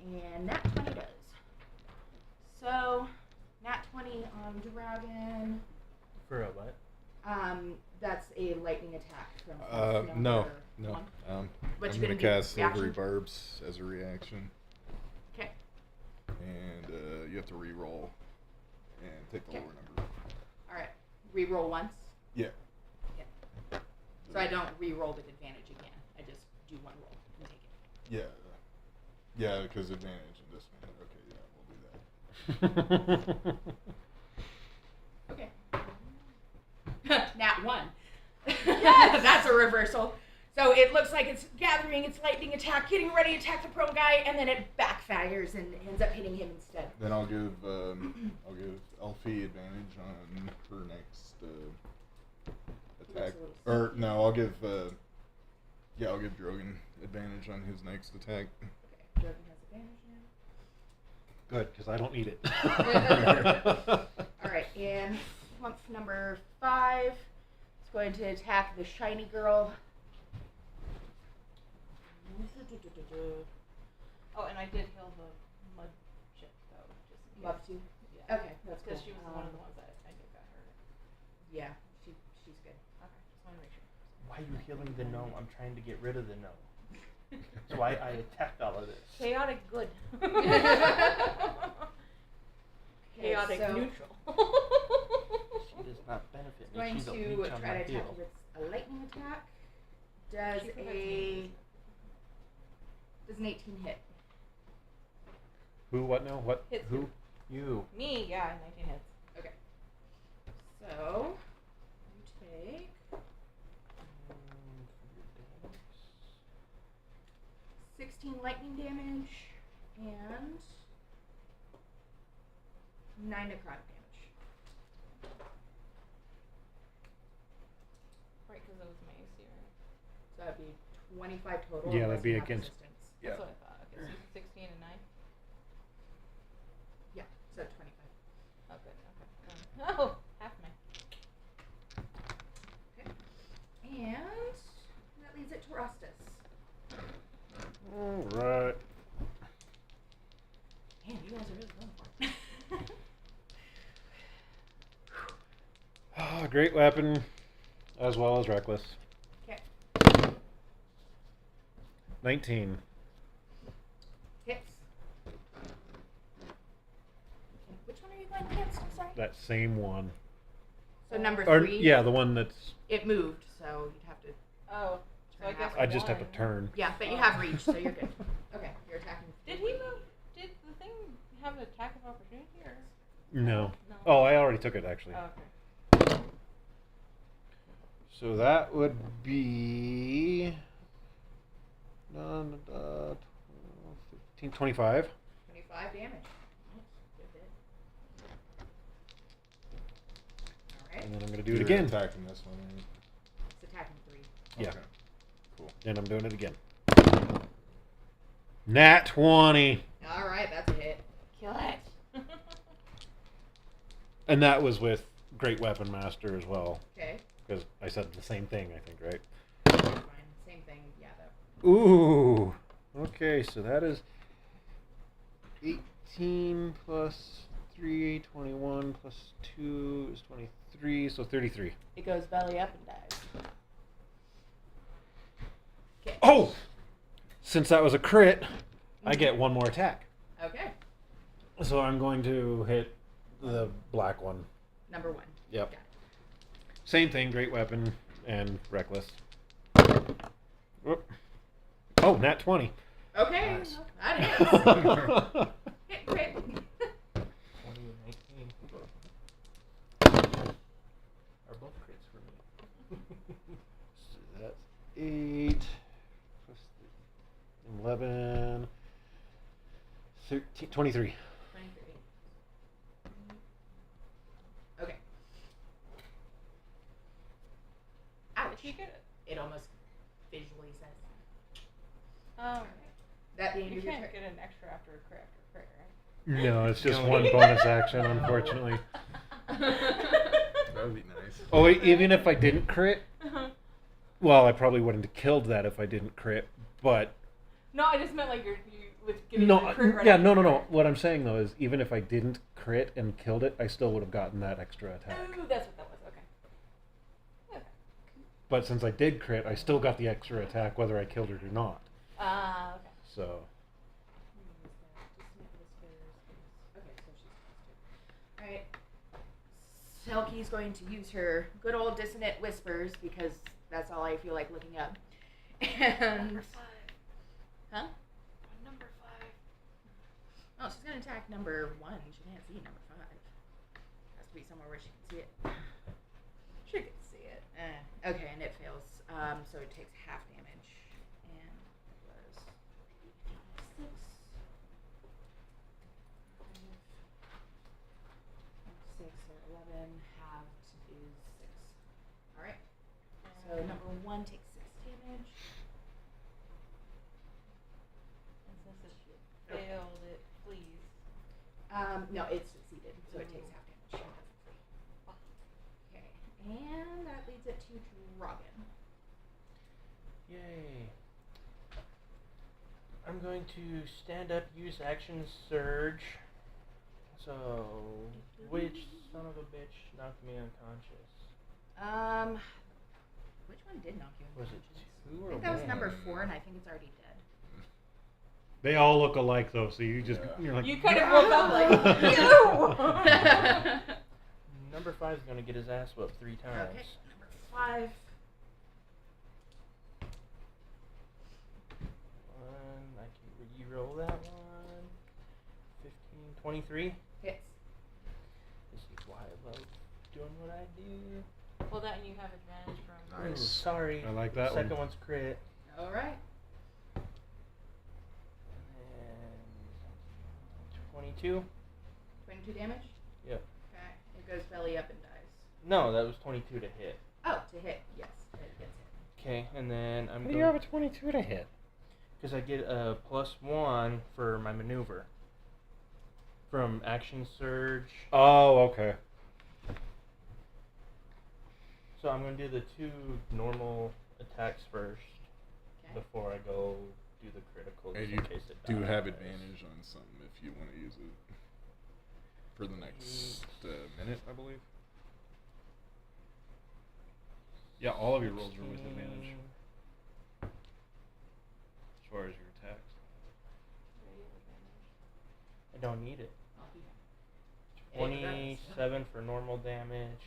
and nat 20 does. So, nat 20 on Draugin. For a what? That's a lightning attack from No. one. What I'm you gonna gonna do? cast Silvery Reaction? Barbs as a reaction, Okay. and you have to re-roll and take the Okay. lower number. All right. Reroll once. Yeah. So I don't re-roll with advantage again. I just do one roll and take it. Yeah, because advantage in this one. Okay, yeah, we'll do that. Okay. Nat 1. That's a reversal. So it looks like it's gathering its lightning attack, getting ready to attack the prone guy, and then it backfires and ends up hitting him instead. Then I'll give Elphy advantage on her next attack. Or no, I'll give Draugin advantage on his next attack. Okay, Draugin has advantage now. Good, because I don't need it. All right, and slump number 5 is going to attack the shiny girl. Oh, and I did heal the mud ship, though. Just in Love case. to. Yeah. Okay, that's Because cool. she was one of the ones that I knew got hurt. Yeah, she's good. Okay, just want to make sure. Why are you healing the gnome? I'm trying to get rid of the gnome. That's why I attacked all of this. Chaotic good. Okay, Chaotic so neutral. She does not benefit me. going She's a to leech on try my to attack heel. you with a lightning attack. Does She prevents an 18 hit? Who? What now? What? Hits Who? You. Me, yeah, 19 hits. Okay. So you take 16 lightning damage and 9 necrotic damage. Right, because that was my AC, right? So that'd be 25 total. Yeah, unless that'd be you have against- resistance. Yeah. That's what I thought. Okay, so 16 and 9? Yeah, so 25. Oh, good. Okay. Oh, half my. Okay. And that leads it to Rostas. Alright. Man, you guys are really going for it. Great weapon, as well as reckless. Okay. 19. Hits. Okay, which one are you going against? I'm sorry. That same one. So number Or 3. yeah, the one that's. It moved, so you'd have to. Oh, so I guess I just have one. to turn. Yeah, but you have reach, so you're good. Okay, you're attacking. Did he move? Did the thing have an attack of opportunity or? No. No. Oh, I already took it actually. Oh, okay. So that would be 15, 25. 25 damage. Nice. Good hit. Alright. And then I'm going to do it You're again. attacking this one. Right? It's attacking 3. Yeah. Okay. Cool. And I'm doing it again. Nat 20. Alright, that's a hit. Kill it. And that was with Great Weapon Master as well. Okay. Because I said the same thing, I think, right? Fine. Same thing. Yeah, though. Ooh. Okay, so that is 18 plus 3, 21 plus 2 is 23, so 33. It goes belly up and dies. Okay. Oh! Since that was a crit, I get one more attack. Okay. So I'm going to hit the black one. Number 1. Yep. Got it. Same thing, Great Weapon and Reckless. Whoop. Oh, nat 20. Okay. Nice. That is. Hit crit. 20 and 19. Are both crits for me. So that's 8 plus 11, 13, 23. 23. Okay. Ouch. Did you get it? It almost visually says. That the end You of your can't turn. get an extra after a crit, right? No, it's just No. one bonus action, unfortunately. That would be nice. Oh, wait, even if I didn't crit? Well, I probably wouldn't have killed that if I didn't crit, but... No, I just meant like you with giving No, it a crit right yeah, after no. the crit. What I'm saying, though, is even if I didn't crit and killed it, I still would have gotten that extra attack. Oh, that's what that was. Okay. Okay. But since I did crit, I still got the extra attack whether I killed it or not. Okay. So... Okay, so she's Alright. Selki's going to use her good old dissonant whispers because that's all I feel like looking up. And huh? Number 5. Oh, she's gonna attack number 1. She can't see number 5. Has to be somewhere where she can see it. She can see it. Okay, and it fails. So it takes half damage. And it was 6. 6 or 11 halved is 6. Alright. So number 1 takes 6 damage. And since it failed it, please. No, it succeeded, so it takes half damage. Okay, and that leads it to Draugin. Yay. I'm going to stand up, use action surge. So, which son of a bitch knocked me unconscious? Which one did knock you Was it unconscious? 2 I or think that was 1? number 4, and I think it's already dead. They all look alike, though, so you just... Yeah. You're like... You kind of broke out like, Number 5 is going to get his ass whooped 3 times. Okay, number 5. I can re-roll that one. 15, 23. Hits. This is why I love doing what I do. well, that and you have advantage from. Ooh, Nice. sorry. I like that Second one. one's crit. Alright. And 22. 22 damage? Yep. Okay. It goes belly up and dies. No, that was 22 to hit. Oh, to hit. Yes, it gets hit. Okay, and then I'm How do you have a 22 to hit? because I get a +1 for my maneuver from action surge. Oh, okay. So I'm gonna do the 2 normal attacks first Okay. before I go do the critical. And just you in case it do have dies. advantage on something if you want to use it for the next minute, I believe. Yeah, all of your rolls are with advantage. 16. As far as your attacks. I don't need it. I'll be 27 for normal damage.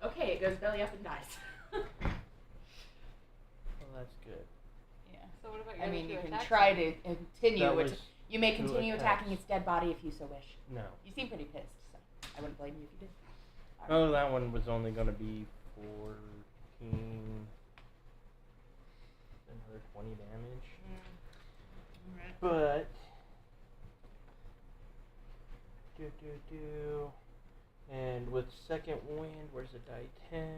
Okay, it goes belly up and dies. Well, that's good. Yeah. So what about your I other mean, 2 you can attacks try then? to continue. That Which was you may 2 continue attacks. attacking its dead body if you so wish. No. You seem pretty pissed, so I wouldn't blame you if you did. Oh, that one was only going to be 4 another 20 damage. Alright. But and with second wind, where's the die? 10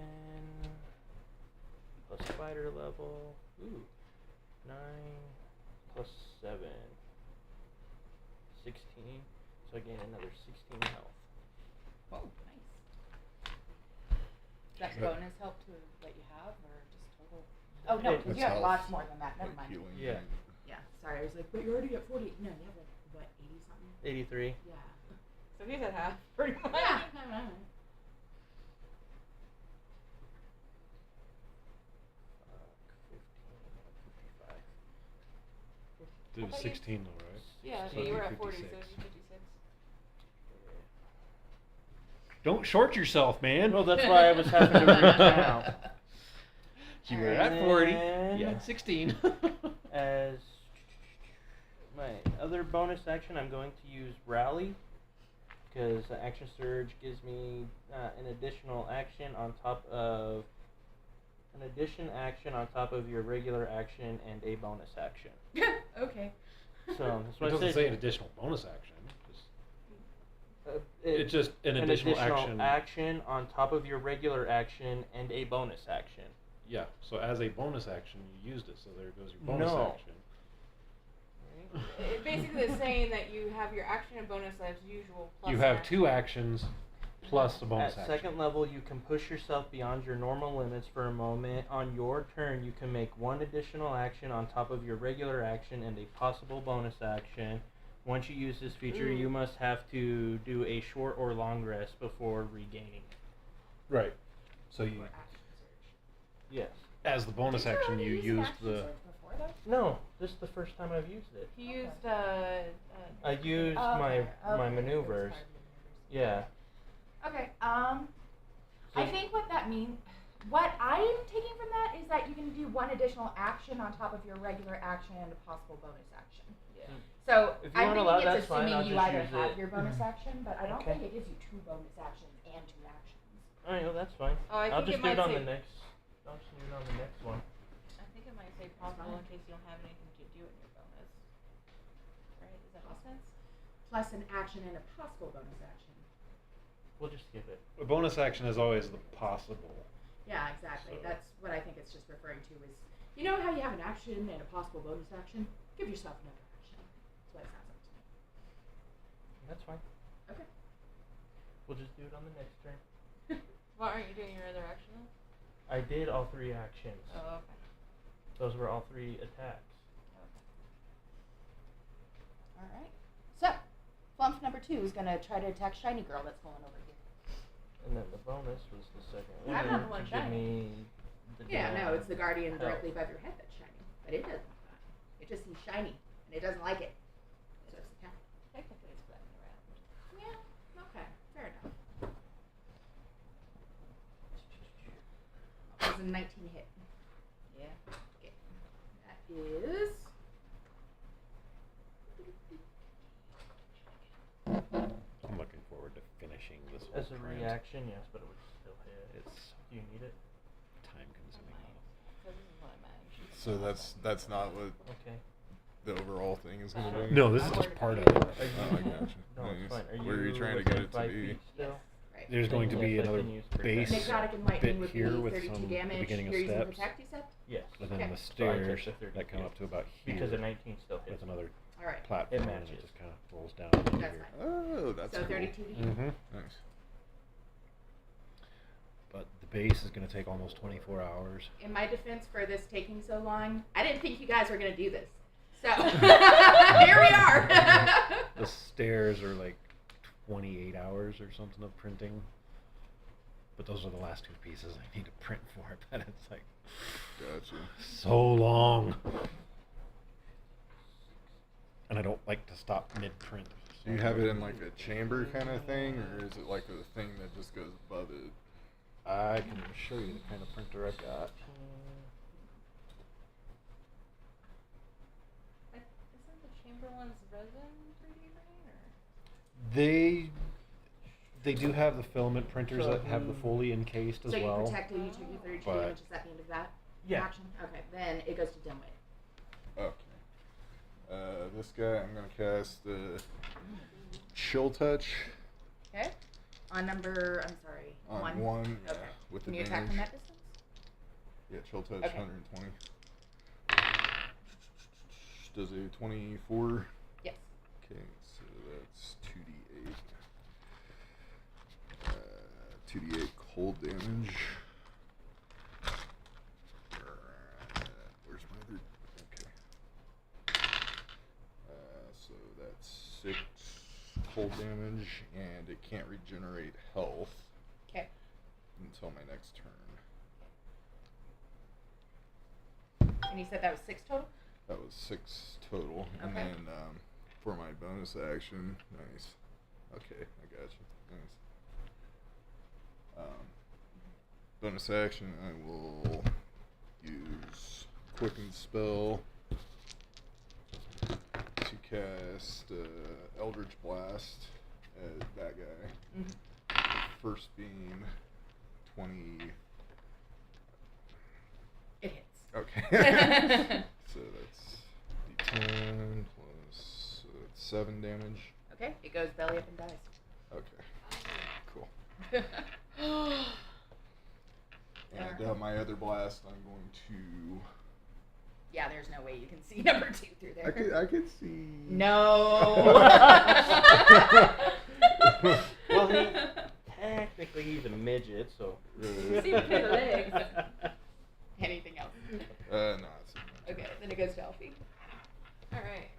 plus fighter level. Ooh, 9 plus 7, 16. So I gain another 16 health. Whoa, nice. Does that bonus help to what you have, or just total? Oh no, because you have lots more than that. Never Like mind. healing. Yeah. Yeah, sorry. I was like, but you're already at 40. No, you have like what, 80 something? 83. Yeah. So he's at half, pretty much. Yeah. It was 16 though, right? Yeah, So so you were it'd at be 40, so 56. it'd be 56. Don't short yourself, man. Well, that's why I was having to reach out. You were at 40. And You had 16. as my other bonus action, I'm going to use Rally, because the Action Surge gives me an additional action on top of your regular action and a bonus action. Okay. So that's It what I doesn't said. say an additional bonus action. It's It's just an additional action. action on top of your regular action and a bonus action. Yeah. So as a bonus action, you used it. So there goes your bonus No. action. It basically is saying that you have your action and bonus as usual. Plus You an have action. 2 actions plus a bonus At action. second level, you can push yourself beyond your normal limits for a moment. On your turn, you can make 1 additional action on top of your regular action and a possible bonus action. Once you use this feature, Ooh. you must have to do a short or long rest before regaining. Right. So you, Or action surge. Yes. as the bonus Did action, already you use used action the. surge before, though? No, this is the first time I've used it. He Okay. used I used Oh, my okay. Okay. maneuvers. It was hard maneuvers. Yeah. Okay. I think what that means, what I'm taking from that is that you can do 1 additional action on top of your regular action and a possible bonus action. Yeah. So If you I'm wanna thinking allow, it's that's fine, assuming I'll you just either use have it. your bonus action, but I don't Okay. think it gives you 2 bonus actions and 2 actions. Alright, well that's fine. Oh, I I'll think just it do it might on say- the next. I'll just do it on the next one. I think it might say possible in case you don't have anything to do in your bonus. Right? Does that make sense? Plus an action and a possible bonus action. We'll just skip it. A bonus action is always the possible. Yeah, exactly. So- That's what I think it's just referring to is, you know how you have an action and a possible bonus action? Give yourself another action. That's what it sounds like to me. That's fine. Okay. We'll just do it on the next turn. Well, aren't you doing your other action though? I did all 3 actions. Oh, okay. Those were all 3 attacks. All right. So, Flump number 2 is going to try to attack Shiny Girl that's going over here. And then the bonus was the second one. I'm not the one to give shiny. me the Yeah, no, damn it's the guardian directly health. above your head that's shiny. But it doesn't. It just sees shiny, and it doesn't like it. So it's attack. Technically, it's flattening around. Yeah, okay. Fair enough. That was a 19 hit. Yeah. Okay. That is... I'm looking forward to finishing this whole As a print. reaction, yes, but it would still hit. It's Do you need it? time consuming. So this is what I managed. So that's not what Okay. the overall thing is going to be? No, this is just part of it. Oh, I gotcha. No, it's Nice. fine. Are Where are you trying to within get it to 5 be? feet still? Right. There's going to be Yes, I another can use protect. base Necrotic and bit lightning would be here with 32 some damage. the beginning of You're using steps, protect, you said? Yes. and then Okay. the So I took stairs the 32. that come up to about here Because a 19 still hits. with another Alright. platform, and matches. it just kind of rolls down into That's here. fine. Oh, that's So cool. 32 to hit. Mm-hmm. Nice. But the base is going to take almost 24 hours. In my defense for this taking so long, I didn't think you guys were going to do this. So, here we are. The stairs are like 28 hours or something of printing. But those are the last 2 pieces I need to print for it. But it's like Gotcha. so long. And I don't like to stop mid-print. Do you have it in like a chamber kind of thing, or is it like a thing that just goes above it? I can show you the kind of printer I've got. Isn't the chamber one's resin 3D printing or? They They do have the filament printers So, that have the fully encased as So well. you protected, you took your 32 but- damage. Is that the end of that Yeah. action? Okay, then it goes to Dimwit. Okay. This guy, I'm gonna cast Chill Touch Okay. On number, I'm sorry, on one. Okay. With Can the you attack from that distance? Yeah, Chill Touch, Okay. 120. Does a 24. Yes. Okay, so that's 2d8. 2d8 cold damage. Where's my other? Okay. So that's 6 cold damage, and it can't regenerate health Okay. until my next turn. And you said that was 6 total? That was 6 total, and Okay. then for my bonus action, nice. Okay, I got you. Nice. Bonus action, I will use Quicken Spell to cast Eldritch Blast at that guy. Mm-hmm. First being 20. It hits. Okay. So that's D10 plus 7 damage. Okay, it goes belly up and dies. Okay. Cool. And my other blast, I'm going to. Yeah, there's no way you can see number 2 through there. I could see. No. Well, technically he's a midget, so. See between the legs. Anything else? No, it's not. Okay, then it goes to Elphy. Alright,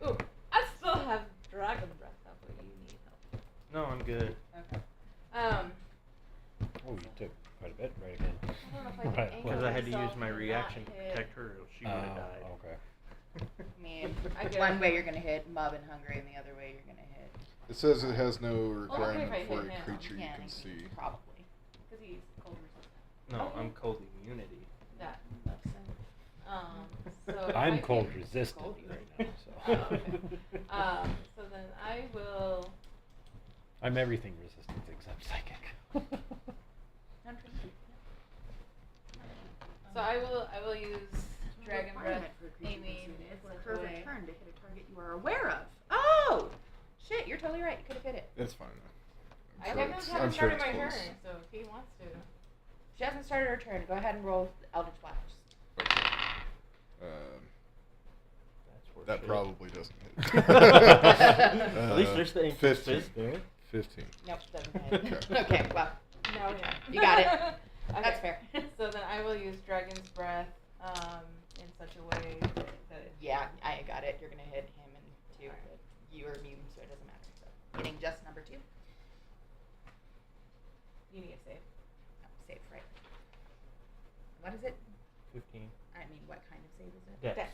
ooh, I still have Dragon Breath up, but you need help. No, I'm good. Okay. Oh, you took quite a bit right again. I don't know if I can Right, angle Because I had to myself use my and not reaction to hit. protect her, or she would have died. Okay. I mean, I get one it. way you're gonna hit Mub and Hungry, and the other way you're gonna hit. It says it has no okay requirement if I for hit a him. creature you Yeah, can see. probably. Because he's cold resistant. No, Okay. I'm cold immunity. That makes sense. So if I'm I cold can- resistant cold right now, so. Oh, okay. So then I will. I'm everything resistant except psychic. So I will use Dragon Breath, aiming It's in a such a perfect way. turn to hit a target you are aware of. Oh! Shit, you're totally right. You could have hit it. It's fine. I I'm haven't sure it's started my close. turn, so if he wants to. She hasn't started her turn. Go ahead and roll Eldritch Blast. Okay. That's worth That it. probably doesn't hit. At least there's the 15. there. 15. Nope, doesn't hit. Okay. Okay, well, No, yeah. you got it. Okay. That's fair. So then I will use Dragon's Breath in such a way that it. Yeah, I got it. You're gonna hit him and 2. Alright. But you are immune, so it doesn't matter. So hitting just number 2. You need a save. No, safe, right? What is it? 15. I mean, what kind of save is it? Dex. Dex.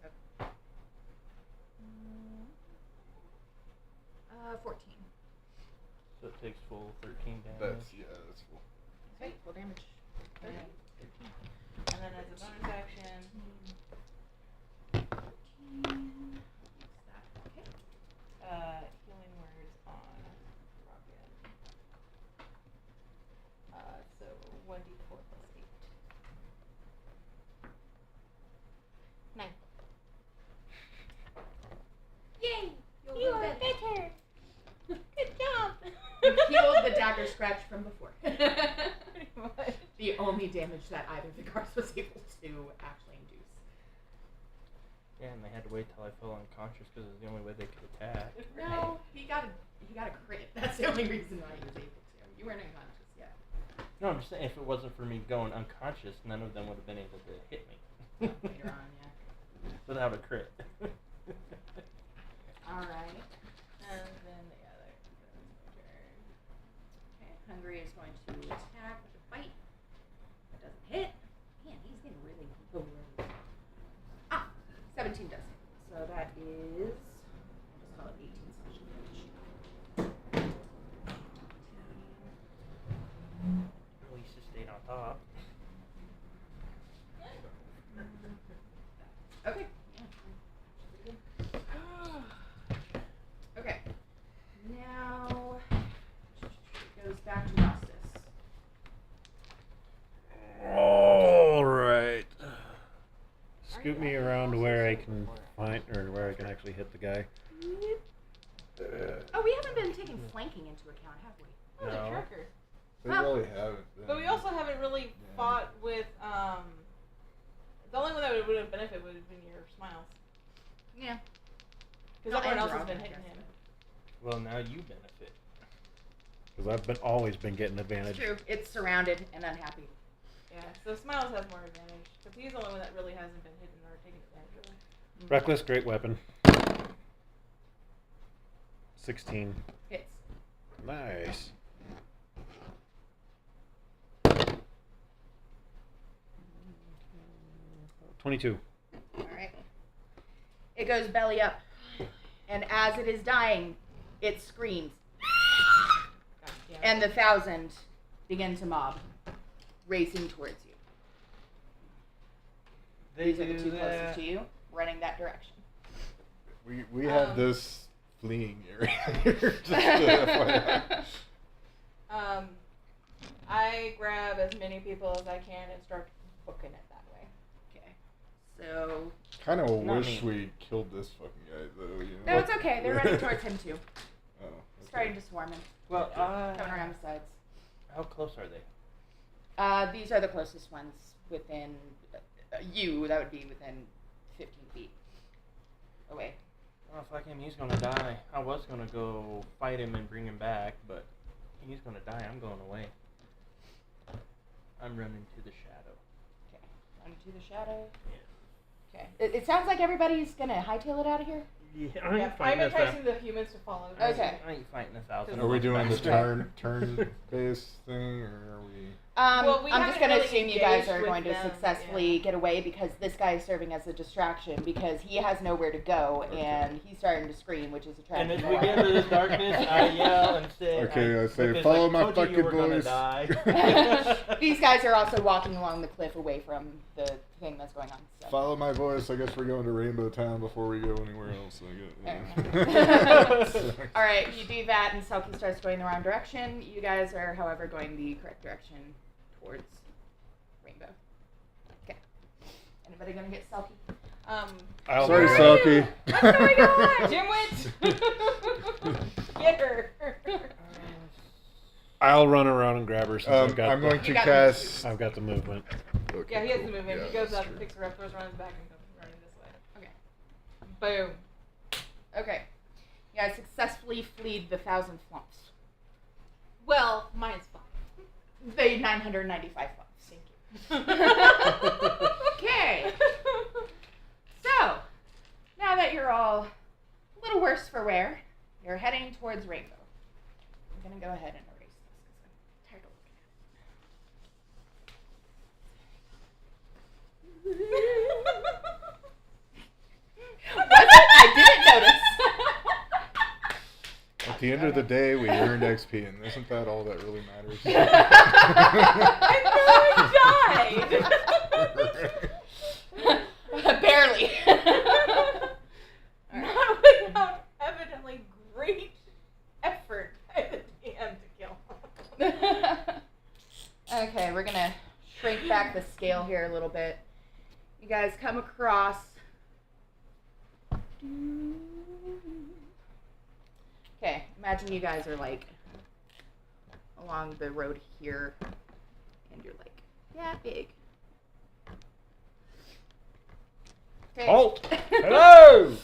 Okay. 14. So it takes full 13 damage. That's full. Okay, full damage. Okay. And then as a bonus action, Okay. healing words on Draugin. So 1d4 plus 8. 9. Yay! You are better! Good job! You healed the dagger scratch from before. Pretty much. The only damage that either of the guards was able to actually induce. Yeah, and they had to wait till I fell unconscious because it was the only way they could attack. No, he got a crit. That's the only reason why he was able to. You weren't unconscious yet. No, I'm just saying, if it wasn't for me going unconscious, none of them would have been able to hit me. Later on, yeah. Without a crit. All right. And then the other. Turn. Okay, Hungry is going to attack with a bite. That doesn't hit. Man, he's getting really low rolls. 17 does hit. So that is, I'll just call it 18 slashing damage. At least it stayed on top. Okay. Yeah. scoot me around to where I can find, or where I can actually hit the guy. Oh, we haven't been taking flanking into account, have we? Oh, the No. tracker. They Well, really haven't. But we also haven't really fought with, the only one that would have benefited would have been your smiles. Yeah. Because everyone else has been hitting him. Well, now you benefit. Because I've always been getting advantage. It's true. It's surrounded and unhappy. Yeah, so Smiles has more advantage. Because he's the only one that really hasn't been hitting or taking advantage, really. Reckless, great weapon. 16. Hits. Nice. $22. Alright. It goes belly up. And as it is dying, it screams. God damn it. And the 1,000 begin to mob, racing towards you. They These are the do two that. closest to you, running that direction. We have this fleeing area here. Just FYI. I grab as many people as I can and start booking it that way. Okay. So. Kind of Not wish me. we killed this fucking guy though. You know? No, it's okay. They're running towards him too. Oh, okay. Starting to swarm him. Well, Coming around the sides. how close are they? These are the closest ones within you. That would be within 15 feet away. Well, fuck him, he's gonna die. I was gonna go fight him and bring him back, but he's gonna die. I'm going away. I'm running to the shadow. Okay. Running to the shadow. Yeah. Okay. It sounds like everybody's gonna hightail it out of here. Yeah, Yeah, I'm enticing the humans to follow. Okay. I ain't fighting 1,000. Are we doing the Bastard. turn based thing, or are we? Well, we I'm just haven't gonna really assume you guys engaged are with going to them, successfully yeah. get away because this guy is serving as a distraction because he has nowhere to go and he's starting to scream, which is And attractive. as we get into this darkness, I yell and say, Okay, I say, because "Follow I my told you fucking you were gonna voice." die. These guys are also walking along the cliff away from the thing that's going on. So. Follow my voice. I guess we're going to Rainbow Town before we go anywhere else. All right, you do that, and Selki starts going the wrong direction. You guys are, however, going the correct direction towards Rainbow. Okay. Anybody gonna get Selki? I'll Sorry, go. Selkie. What's going on? Dimwit! Get her! I'll run around and grab her since I've got I'm going You to got cast. I've got the movement. Okay, Yeah, he has the cool. movement. Yeah, He goes that's up, true. picks her up, throws her on his back, and comes running this way. Okay. Boom. Okay. You guys successfully fleed the 1,000 flumps. Well, mine's fine. The 995 flumps. Thank you. Okay. So, now that you're all a little worse for wear, you're heading towards Rainbow. I'm going to go ahead and erase this because I'm tired of looking at it. Was it? I didn't notice. At the end of the day, we earned XP, and isn't that all that really matters? I died! Barely. Not without evidently great effort by the DM to kill him. Okay, we're gonna shrink back the scale here a little bit. You guys come across. Okay, imagine you guys are like along the road here, and you're like that big. Okay. Halt! Hello!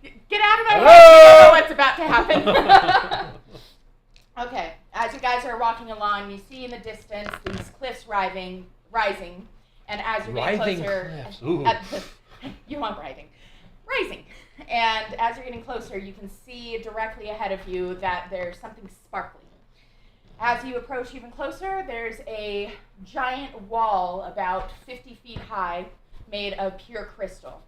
Get out of my Hello! way! You know what's about to happen. Okay, as you guys are walking along, you see in the distance these cliffs rising, and as you're getting Writhing closer, cliffs, ooh. you want writhing, rising, and as you're getting closer, you can see directly ahead of you that there's something sparkling. As you approach even closer, there's a giant wall about 50 feet high, made of pure crystal.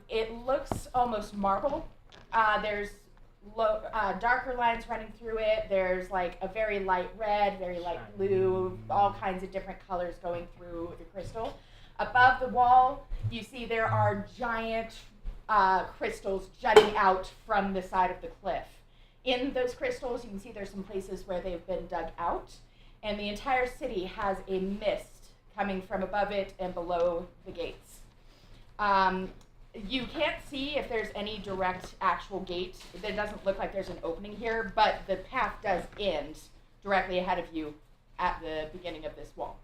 It looks almost marble. There's darker lines running through it. There's like a very light red, very light blue, all kinds of different colors going through the crystal. Above the wall, you see there are giant crystals jutting out from the side of the cliff. In those crystals, you can see there's some places where they've been dug out, and the entire city has a mist coming from above it and below the gates. You can't see if there's any direct actual gate. It doesn't look like there's an opening here, but the path does end directly ahead of you at the beginning of this wall.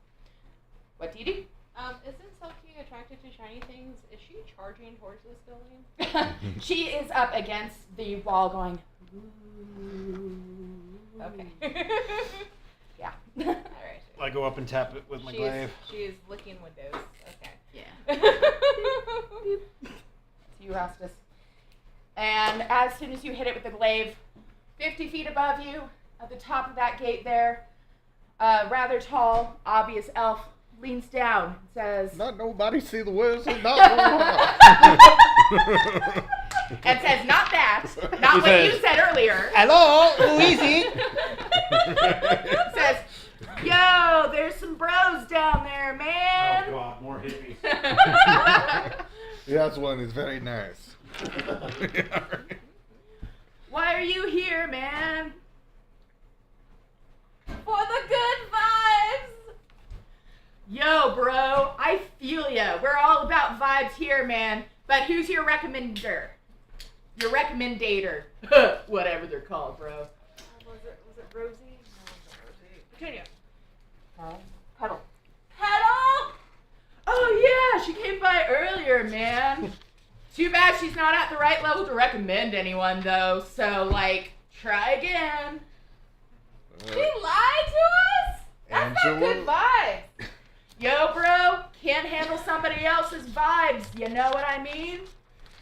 What do you do? Isn't Selki attracted to shiny things? Is she charging towards this building? She is up against the wall going, Okay. yeah. Alright. I go up and tap it with my glaive. She is licking windows. Okay. Yeah. To you, Rostas. And as soon as you hit it with the glaive, 50 feet above you, at the top of that gate there, a rather tall, obvious elf leans down and says, Not nobody see the wizard, not and says, not that, not what you said earlier. Hello, who is it? Says, yo, there's some bros down there, man. Oh God, more hippies. That's one is very nice. Why are you here, man? For the good vibes! Yo, bro, I feel ya. We're all about vibes here, man. But who's your recommender? Your recommendator. Whatever they're called, bro. Was it Rosie? No, it wasn't Rosie. Petunia. Puddle. Petal! Oh, yeah, she came by earlier, man. Too bad she's not at the right level to recommend anyone, though. So, like, try again. She lied to us? That's not good vibes. Yo, bro, can't handle somebody else's vibes. You know what I mean?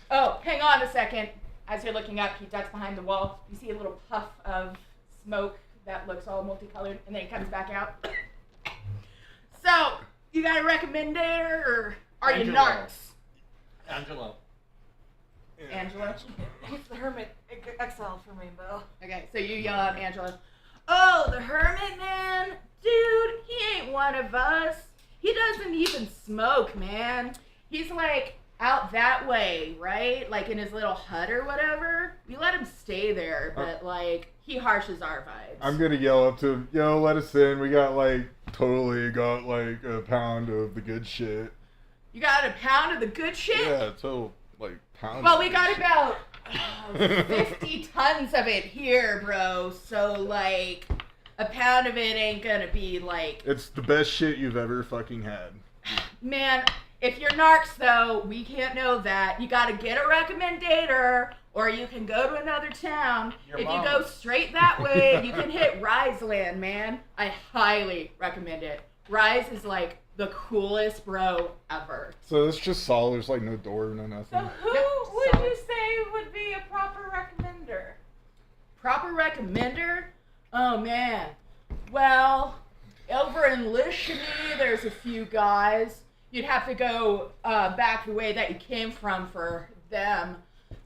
Oh, hang on a second. As you're looking up, he ducks behind the wall. You see a little puff of smoke that looks all multicolored, and then it comes back out. So, you got a recommendator, or are you Angelo. narcs? Angelo. Angela? It's the Hermit XL from Rainbow. Okay, so you yell out Angela. Oh, the hermit, man? Dude, he ain't one of us. He doesn't even smoke, man. He's like out that way, right? Like in his little hut or whatever. We let him stay there, but like he harshes our vibes. I'm gonna yell up to him, yo, let us in. We got like a pound of the good shit. You got a pound of the good shit? Yeah, total like pound. Well, of we good got shit. about 50 tons of it here, bro. So like a pound of it ain't gonna be like. It's the best shit you've ever fucking had. Man, if you're narcs though, we can't know that. You gotta get a recommendator, or you can go to another town. Your if mom. you go straight that way, you can hit Rise Land, man. I highly recommend it. Rise is like the coolest bro ever. So it's just solid. There's like no door, no So nothing. who Yep, would solid. you say would be a proper recommender? Proper recommender? Oh man. Well, over in Lishani, there's a few guys. You'd have to go back the way that you came from for them.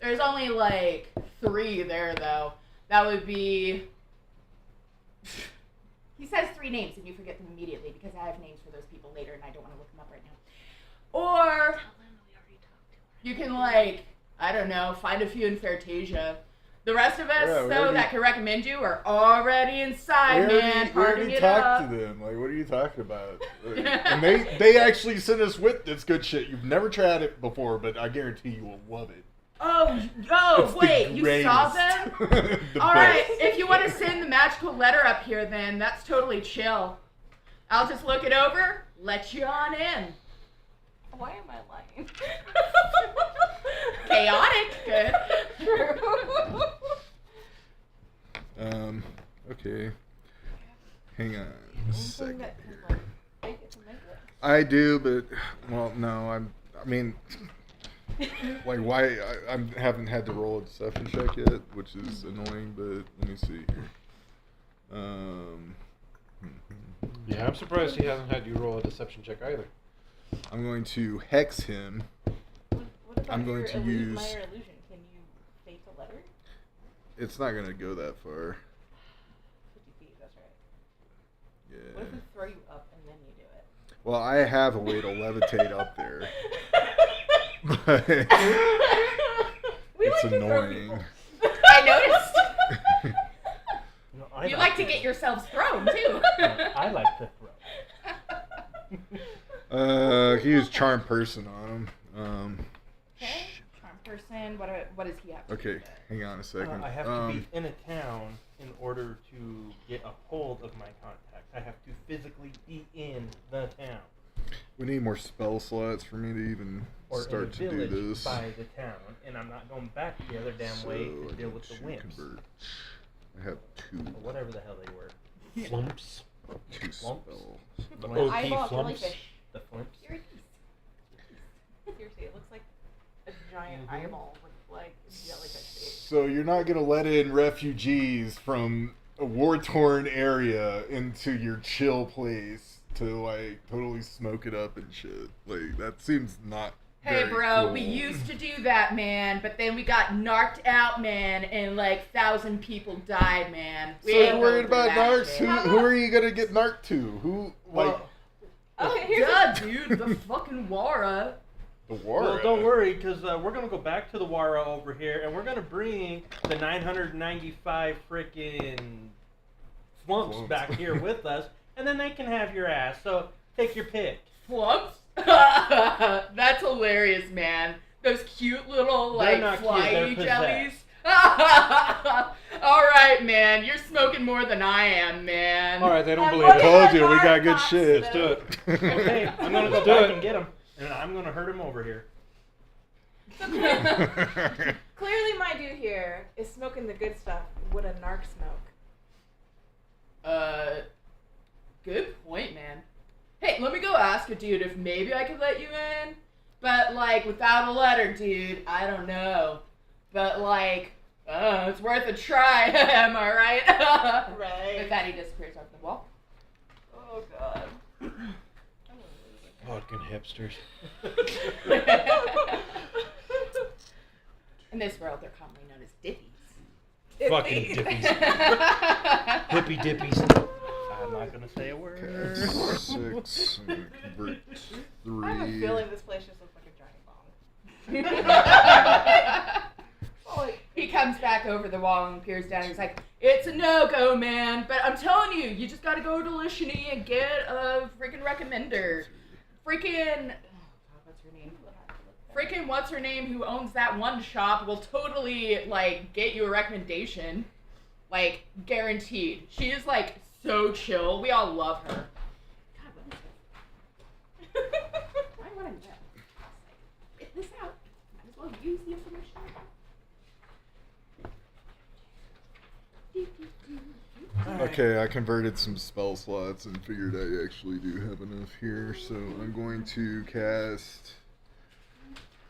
There's only like 3 there though. That would be. He says 3 names and you forget them immediately because I have names for those people later and I don't want to look them up right now. Or you can like, I don't know, find a few in Fairtasia. The rest of us, Yeah, we though, already- that can recommend you are already inside, man. We Partying already it talked up. to them. Like, what are you talking about? Like, and they actually sent us with this good shit. You've never tried it before, but I guarantee you will love it. Oh, It's the wait, you saw greatest. them? The All right, best. if you want to send the magical letter up here, then that's totally chill. I'll just look it over, let you on in. Why am I lying? Chaotic, good. Okay. Hang on a second That here. can, like, make it to make it. I do, but well, no. I mean, like, why? I haven't had to roll a deception check yet, which is annoying. But let me see here. Yeah, I'm surprised he hasn't had you roll a deception check either. I'm going to hex him. What about I'm going your to minor use- illusion? Can you fake a letter? It's not gonna go that far. 50 feet, that's right. Yeah. What if we throw you up and then you do it? Well, I have a way to levitate up there, but We it's like to throw annoying. people. I noticed. No, I You like to get yourselves thrown, too. I like to throw. He used charm person on him. Anderson? What is he up to? Okay, hang on a second. I have to be in a town in order to get a hold of my contacts. I have to physically be in the town. We need more spell slots for me to even Or start to in a do village this. by the town, and I'm not going back the other damn way So to I deal need with the to wimps. convert. I have Or whatever the hell they were. Flumps. two Flumps? spells. The The wimps? OP Eyeball flumps. jellyfish. The flimps? You're a geese. Seriously, it looks like a giant eyeball with like jellyfish face. So you're not gonna let in refugees from a war-torn area into your chill place to like totally smoke it up and shit. Like that seems not. Hey, very bro, cool. we used to do that, man, but then we got narked out, man, and like 1,000 people died, man. We So ain't you're worried going about through that narcs? shit. Who are you gonna get narked to? Who like Okay, here's Duh, dude, the fucking Wara. the war? Well, don't worry, because we're going to go back to the Wara over here, and we're going to bring the 995 frickin' flumps Flumps. back here with us, and then they can have your ass. So take your pick. Flumps? That's hilarious, man. Those cute little, They're like, not cute, they're flyy possessed. jellies. Alright, man. You're smoking more than I am, man. All right, they don't I believe wonder- it. Told you we Narc got good box, shit. Let's do it. Okay, I'm going to go Let's do back it. and get him, and I'm going to hurt him over here. So clearly my dude here is smoking the good stuff. What a narc smoke. Good point, man. Hey, let me go ask a dude if maybe I could let you in. But, like, without a letter, dude, I don't know. But, like, it's worth a try, am I right? With Right. that, he disappears off the wall. Oh god. Fucking hipsters. In this world, they're commonly known as dippies. Fucking dippies. Hippie dippies. I'm not going to say a Okay, word. 6. I'm gonna convert 3. I have a feeling this place just looks like a giant bong. Like, He comes back over the wall and peers down and he's like, it's a no-go, man. But I'm telling you, you just gotta go to Lishani and get a freaking recommender. Freaking... Oh, God, what's her name? Freaking what's her name who owns that one shop will totally, like, get you a recommendation. Like, guaranteed. She is, like, so chill. We all love her. God, what is it? Why would I know? Get this out. Might as well use the information I have. Okay, I converted some spell slots and figured I actually do have enough here, so I'm going to cast.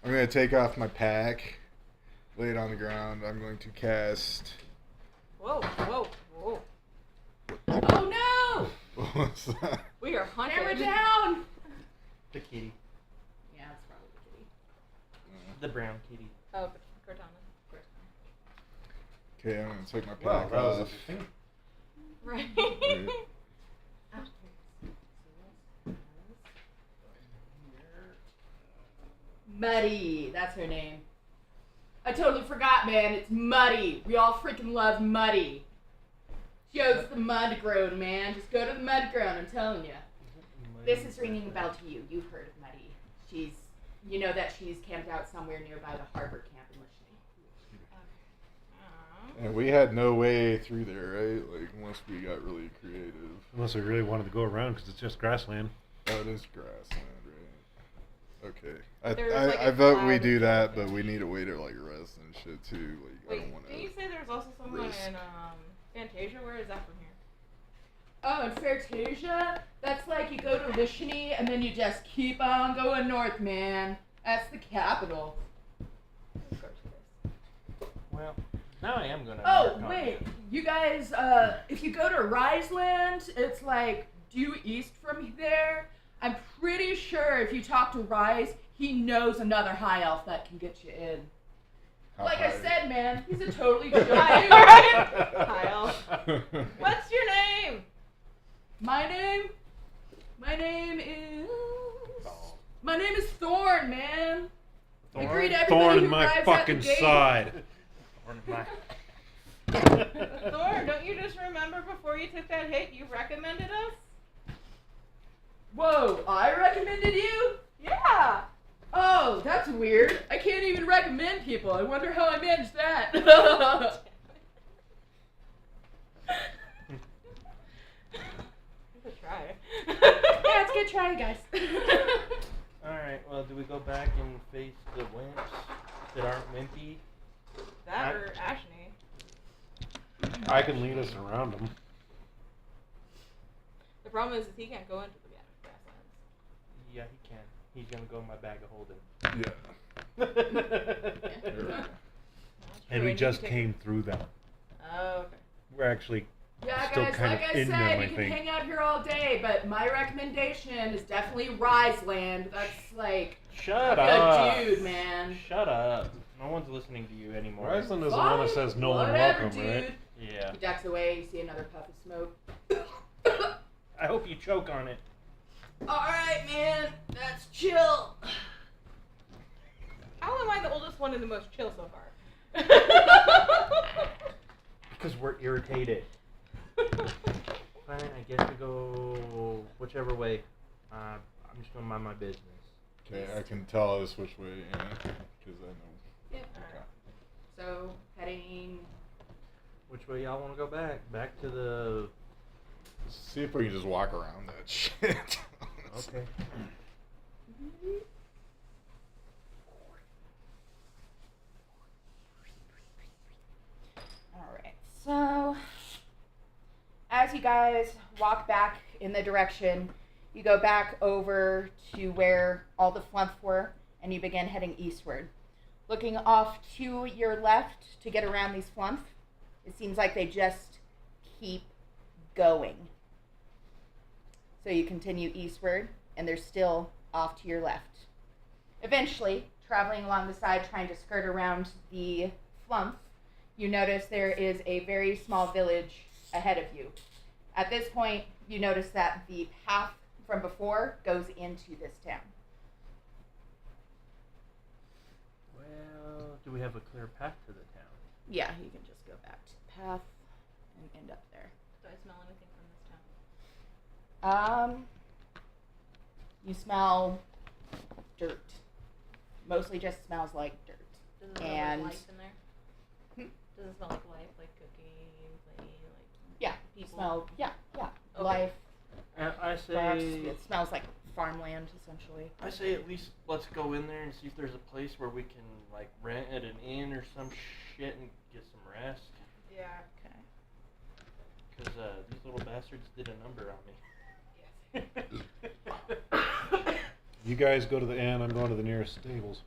I'm going to take off my pack, lay it on the ground. I'm going to cast. whoa, whoa, whoa. Oh no! What's that? We are hunted. Hammer down! The kitty. Yeah, it's probably the kitty. The brown kitty. Oh, Cortana. Okay, I'm going to take my Wow, pack that was off. interesting. Right. Right. Muddy, that's her name. I totally forgot, man. It's Muddy. We all freaking love Muddy. She owes the mud grown, man. Just go to the mud grown, I'm telling you. This is ringing a bell to you. You've heard of Muddy. You know that she's camped out somewhere nearby the harbor camp in Lishni. And we had no way through there, right? Like, unless we got really creative. Unless we really wanted to go around because it's just grassland. Oh, it is grassland, right? Okay. There's, I like, a vote we cloud do of that, jellyfish. but we need a way to, like, rest and shit, too. Like, I Wait, don't want did you to... say there was also someone risk. in Fantasia? Where is that from here? Oh, in Fantasia, that's like you go to Lishni and then you just keep on going north, man. That's the capital. Of course it is. Well, now I am going to. Oh, wait. You guys, if you go to Riseland, it's like due east from there. I'm pretty sure if you talk to Rise, he knows another high elf that can get you in. How Like I high? said, man, he's a totally chill dude. Kyle. What's your name? My name is Thorn, man. I greet everybody Thorn who in my arrives at fucking the gate. side. Thor, don't you just remember before you took that hit, you recommended us? Whoa, I recommended you? Yeah. Oh, that's weird. I can't even recommend people. I wonder how I managed that. Yeah, Good try. it's a good try, guys. Alright, well, do we go back and face the wimps that aren't wimpy? That or Ashney. I can lead us around them. The problem is he can't go into the grasslands. Yeah, he can. He's gonna go in my bag of holding. Yeah. And we just came through them. Oh, okay. We're actually Yeah, still guys, kind like of I in said, them, I you can think. hang out here all day, but my recommendation is definitely Riseland. That's like Shut a up! dude, man. Shut up. No one's listening to you anymore. Ryzen is the one that says no one Whatever, welcome, dude. right? Yeah. He ducks away, you see another puff of smoke. I hope you choke on it. Alright, man, that's chill. How am I the oldest one and the most chill so far? Because we're irritated. Fine, I guess we go whichever way. I'm just gonna mind my business. Okay, I can tell us which way, because I know. Yep. Okay. So, heading... Which way y'all want to go back? Back to the... See if we can just walk around that shit. Okay. Alright, so... As you guys walk back in the direction, you go back over to where all the flump were, and you begin heading eastward. Looking off to your left to get around these flump, it seems like they just keep going. So you continue eastward, and they're still off to your left. Eventually, traveling along the side, trying to skirt around the flump, you notice there is a very small village ahead of you. At this point, you notice that the path from before goes into this town. Well, do we have a clear path to the town? Yeah, you can just go back to the path and end up there. Do I smell anything from this town? You smell dirt. Mostly just smells like dirt. Does it smell And- like life in there? Does it smell like life, like cooking, like Yeah, people? smell. Yeah. Okay. Life. I Perhaps say... it smells like farmland, essentially. I say at least let's go in there and see if there's a place where we can, like, rent at an inn or some shit and get some rest. Yeah. Okay. Because these little bastards did a number on me. You guys go to the inn, I'm going to the nearest stables.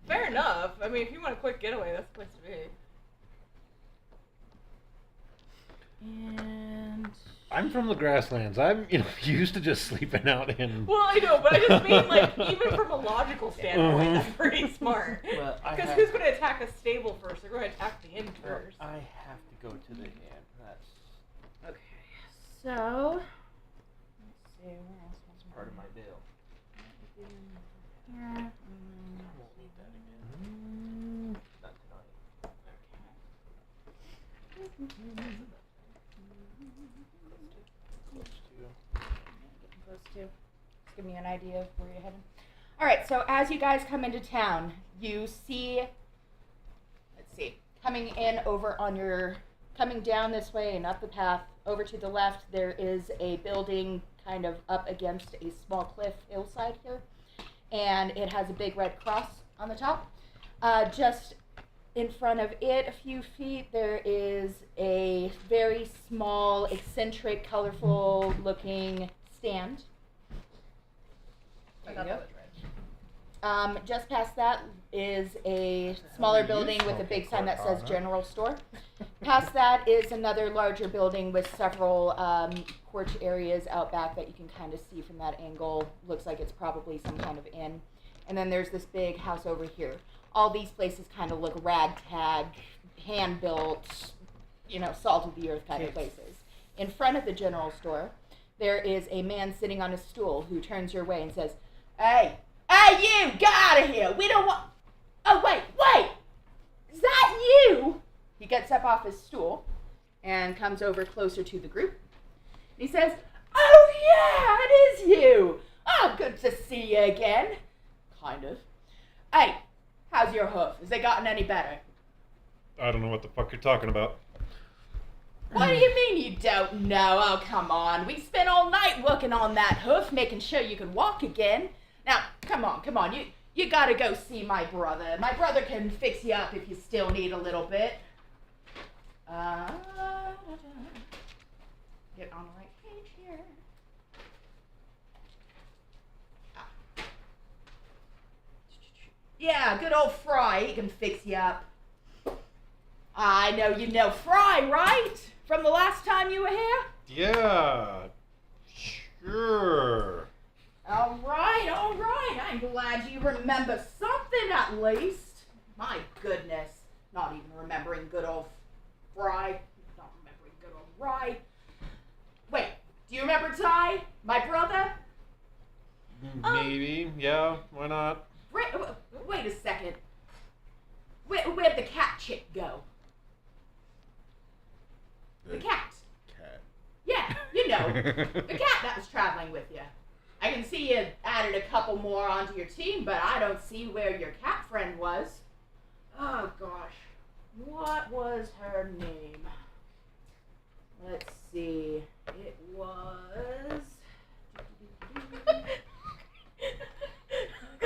Fair enough. I mean, if you want a quick getaway, that's the place to be. And I'm from the grasslands. I'm, used to just sleeping out in... Well, I know, but I just mean, like, even from a logical standpoint, that's pretty smart. Well, Because who's going to attack a stable first? They're going to attack the inn Well, first. I have to go to the inn. That's so let's see. Where else was part of my deal. Here. I won't need that again. Not tonight. Close to. Getting close to. Just give me an idea of where you're heading. All right. So as you guys come into town, you see. Let's see. Coming down this way and up the path over to the left, there is a building kind of up against a small cliff hillside here, and it has a big red cross on the top. Just in front of it, a few feet, there is a very small, eccentric, colorful-looking stand. I There thought you that go. was red. Just past that is a smaller are you building with a smoking, big sign that says Cortana? General Store. Past that is another larger building with several porch areas out back that you can kind of see from that angle. Looks like it's probably some kind of inn. And then there's this big house over here. All these places kind of look ragtag, hand-built, salt of the earth kind of places. In front of the General Store, there is a man sitting on a stool who turns your way and says, Hey, you, get out of here. We don't want... Oh, wait. Is that you? He gets up off his stool and comes over closer to the group. He says, Oh, yeah, it is you. Oh, good to see you again. Kind of. Hey, how's your hoof? Has it gotten any better? I don't know what the fuck you're talking about. What do you mean you don't know? Oh, come on. We spent all night working on that hoof, making sure you could walk again. Now, come on. You gotta go see my brother. My brother can fix you up if you still need a little bit. Get on the right page here. Yeah, good old Fry. He can fix you up. I know you know Fry, right? From the last time you were here? Yeah, sure. All right. I'm glad you remember something at least. My goodness. Not even remembering good old Fry. Not remembering good old Rye. Wait, do you remember Ty? My brother? Maybe, yeah, why not? Wait a second. Where'd the cat chick go? The cat. Cat. Yeah, you know. The cat that was traveling with you. I can see you added a couple more onto your team, but I don't see where your cat friend was. Oh, gosh. What was her name? Let's see. It was...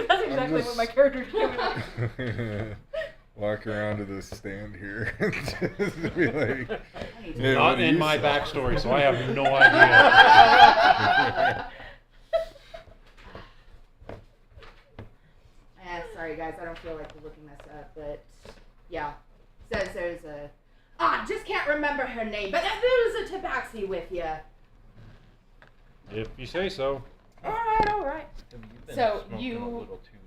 That's exactly what my character's doing. Walk around to this stand here and just be like, yeah, Not what do in you my saw? backstory, so I have no idea. Sorry guys, I don't feel like looking this up, but yeah. Says there's a... I just can't remember her name, but there was a tabaxi with you. If you say so. Alright. You've been So smoking you- a little too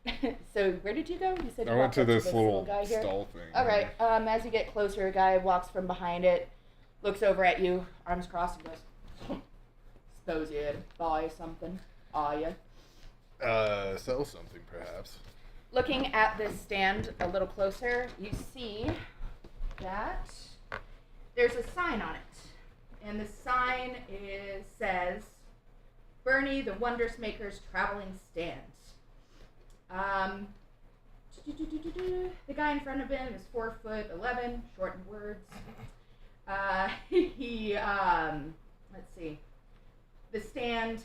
much. So where did you go? You said you I went walked to up this little guy here. stall thing. Alright, as you get closer, a guy walks from behind it, looks over at you, arms crossed, and goes, suppose you'd buy something, are you? Sell something perhaps. Looking at this stand a little closer, you see that there's a sign on it. And the sign says, Bernie the Wondrous Maker's Traveling Stand. The guy in front of him is 4'11", short in words. Let's see. The sign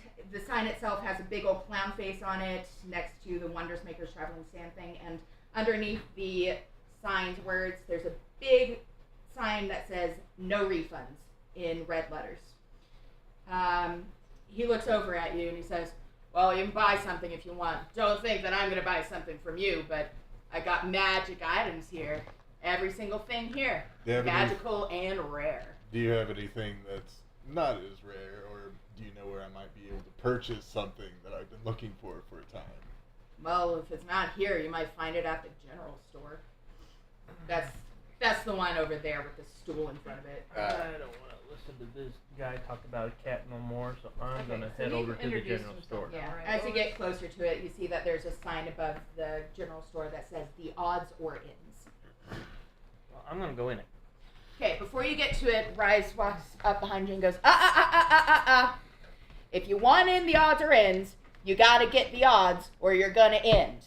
itself has a big old clown face on it next to the Wondrous Maker's Traveling Stand thing, and underneath the sign's words, there's a big sign that says no refunds in red letters. He looks over at you and he says, well, you can buy something if you want. Don't think that I'm going to buy something from you, but I got magic items here. Every single thing here. Yeah, but Magical and rare. Do you have anything that's not as rare, or do you know where I might be able to purchase something that I've been looking for a time? Well, if it's not here, you might find it at the general store. That's the one over there with the stool in front of it. I don't want to listen to this guy talk about a cat no more, so I'm going to head he over to the introduced general himself. store. Yeah. Alright, As well, you get closer to it, you see that there's a sign above the general store that says the odds or ends. Well, I'm going to go in it. Okay, before you get to it, Rise walks up behind you and goes, If you want in the odds or ends, you gotta get the odds or you're gonna end.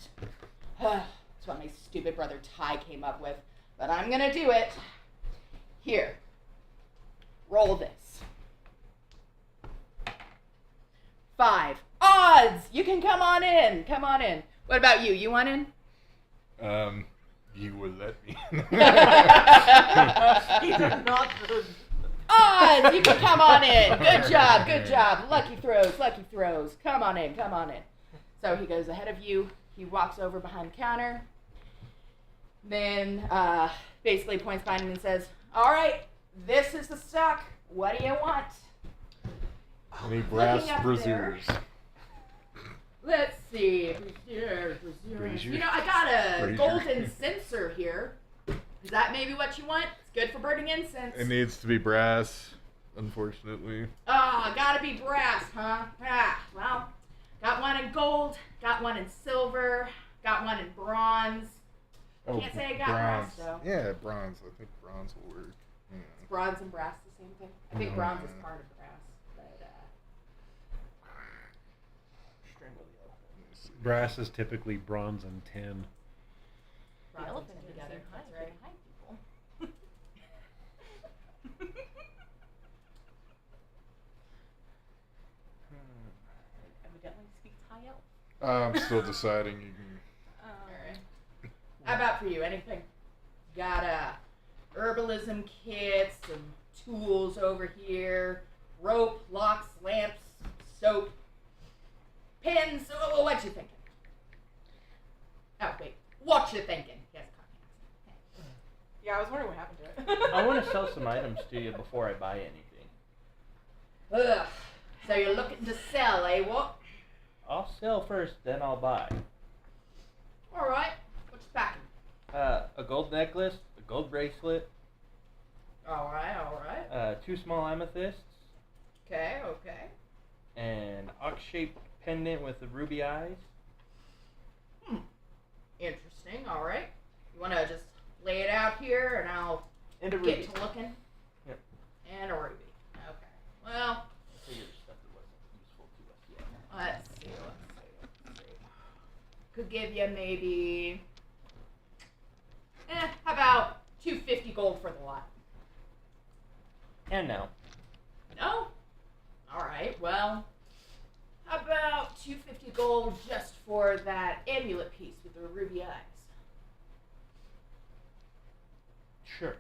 That's what my stupid brother Ty came up with, but I'm gonna do it. Here, roll this. 5. Odds! You can come on in. What about you? You want in? You would let me. These are not the... Odds! You can come on in. Good job. Lucky throws. Come on in. So he goes ahead of you. He walks over behind the counter. Then basically points behind him and says, all right, this is the stock. What do you want? Any brass Looking up braziers? Let's see. Brazier? You know, I got a Brazier. golden censer here. Is that maybe what you want? It's good for burning incense. It needs to be brass, unfortunately. Oh, gotta be brass, huh? Well, got one in gold, got one in silver, got one in bronze. Can't say I got brass, though. Yeah, bronze. I think bronze will work. Yeah. Is bronze and brass the same thing? I think No, bronze is no. part of brass, but brass is typically bronze and tin. Bronze and elephant tin together. together. That's Hi, right. hi, people. Evidently speaks high elf. I'm still deciding. You can. Alright. How about for you? Anything? Got herbalism kits, some tools over here, rope, locks, lamps, soap, pins. Oh, what you thinking? Oh wait, what you thinking? Yes, Yeah, I was wondering what happened to it. I want to sell some items to you before I buy anything. Ugh. So you're looking to sell, eh? What? I'll sell first, then I'll buy. All right. What you packing? A gold necklace, a gold bracelet, All right. All right. 2 small amethysts, Okay. Okay. an ox-shaped pendant with the ruby eyes. Interesting. All right. You want to just lay it out here, and I'll And a get ruby. to looking. Yep. And a ruby. Okay. Well, Figured stuff that wasn't useful to us yet. let's see. Could give you maybe. How about 250 gold for the lot? And now. No? Alright, well, how about 250 gold just for that amulet piece with the ruby eyes? Sure.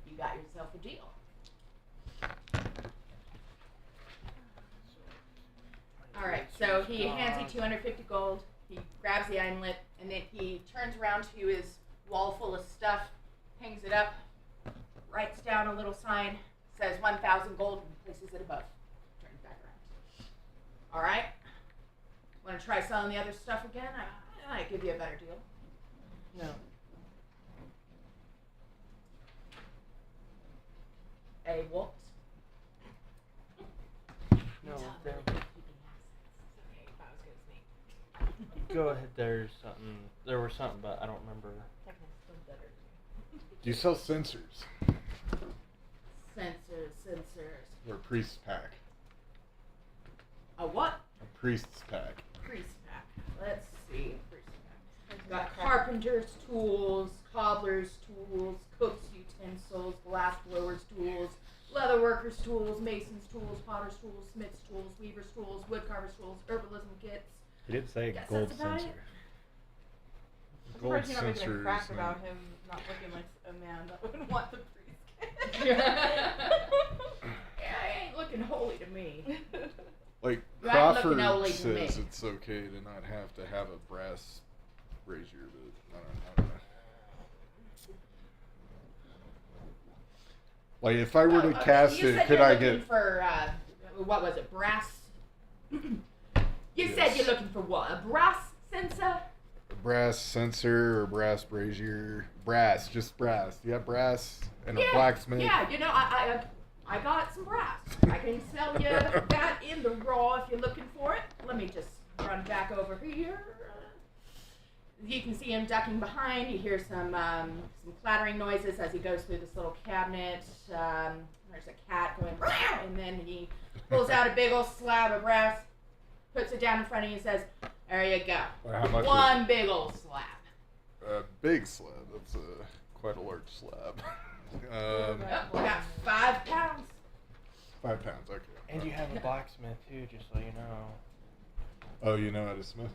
You got yourself a deal. Alright, so he hands you 250 gold, he grabs the amulet, and then he turns around to his wall full of stuff, hangs it up, writes down a little sign, says 1,000 gold, and places it above. Turns back around. Alright? Want to try selling the other stuff again? I might give you a better deal. No. A what? No, Tell me there- you're keeping assets. Okay, if I was gonna sneak. Go ahead, there was something, but I don't remember. Do you sell sensors? Sensors. Or a priest's pack? A what? A priest's pack. Priest pack. Let's see. Priest pack. Got carpenter's tools, cobbler's tools, cook's utensils, glass blower's tools, leather worker's tools, mason's tools, potter's tools, smith's tools, weaver's tools, woodcarver's tools, herbalism kits. He did say Guess gold that's about it. sensor. I'm Gold surprised you're not making a sensors. crack and- about him not looking like a man that would want the priest. Yeah, he ain't looking holy to me. Like You ain't looking Crawford only to says me. it's okay to not have to have a brass brazier, but I don't know. Like if I were to cast you it, said could you're I looking get for what was it? Brass. You said Yes. you're looking for what? A brass sensor? a brass sensor or brass brazier? Brass, just brass. You have brass and a blacksmith. Yeah, you know, I got some brass. I can sell you that in the raw if you're looking for it. Let me just run back over here. You can see him ducking behind. You hear some clattering noises as he goes through this little cabinet. There's a cat going, "Meow," and then he pulls out a big old slab of brass, puts it down in front of you, and says, "There you go. Well, how much is One big old slab." a big slab? That's quite a large slab. Oh, we got 5 pounds. 5 pounds. Okay. And you have a blacksmith too, just so you know. Oh, you know how to smith?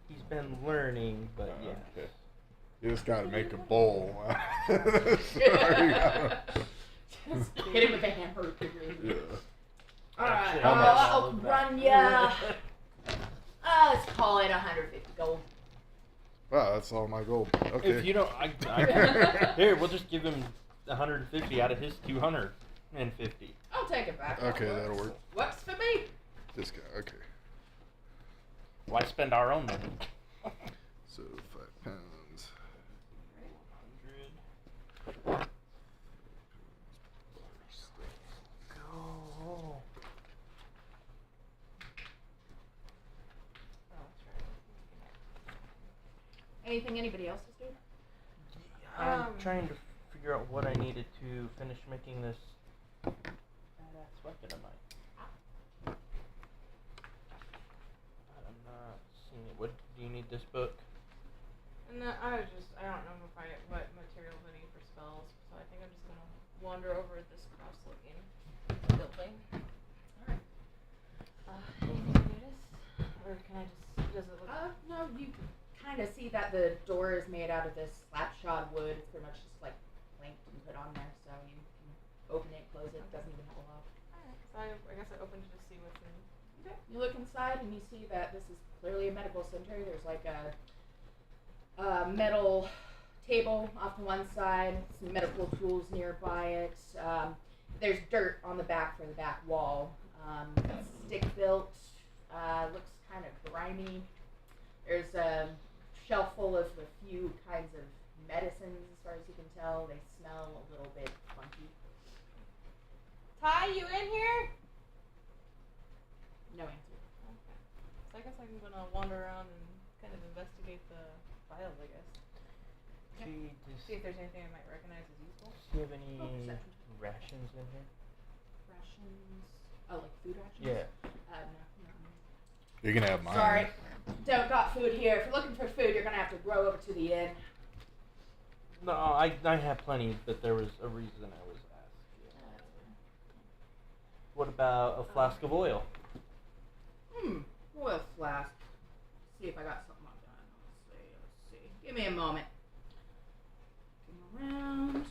He's been learning, but Oh, yeah. okay. You just gotta make a bowl. Just hit him with a hammer. Yeah. Alright, How much? I'll run ya. Let's call it 150 gold. Wow, that's all my gold. Okay. If you don't, here we'll just give him 150 out of his 250. I'll take it back. Okay, that'll work. Works for me. This guy. Okay. Why spend our own money? So 5 pounds. 100. Go. Anything anybody else is doing? I'm trying to figure out what I needed to finish making this badass weapon of mine. Do you need this book? And then I don't know what materials I need for spells, so I think I'm just gonna wander over at this cross-looking building. Alright. Anything to notice? Or can I just, does it look... No, you kind of see that the door is made out of this slap-shod wood. It's pretty much just like planked and put on there, so you can open it, close it. It doesn't even have a lock. Alright, so I guess I opened it to see what's in. Okay. You look inside and you see that this is clearly a medical center. There's like a metal table off to one side, some medical tools nearby it. There's dirt on the back for the back wall. Stick built, looks kind of grimy. There's a shelf full of a few kinds of medicines, as far as you can tell. They smell a little bit funky. Ty, you in here? No answer. Okay. So I guess I'm gonna wander around and kind of investigate the files, I guess. See if there's anything I might recognize as useful. Do you have any Perception. rations in here? Rations? Oh, like food rations? Yeah. No. You can have mine. Sorry, don't got food here. If you're looking for food, you're gonna have to row over to the inn. No, I have plenty, but there was a reason I was asked. What about a flask of oil? Oil flask. See if I got something like that. Let's see. Give me a moment. Looking around.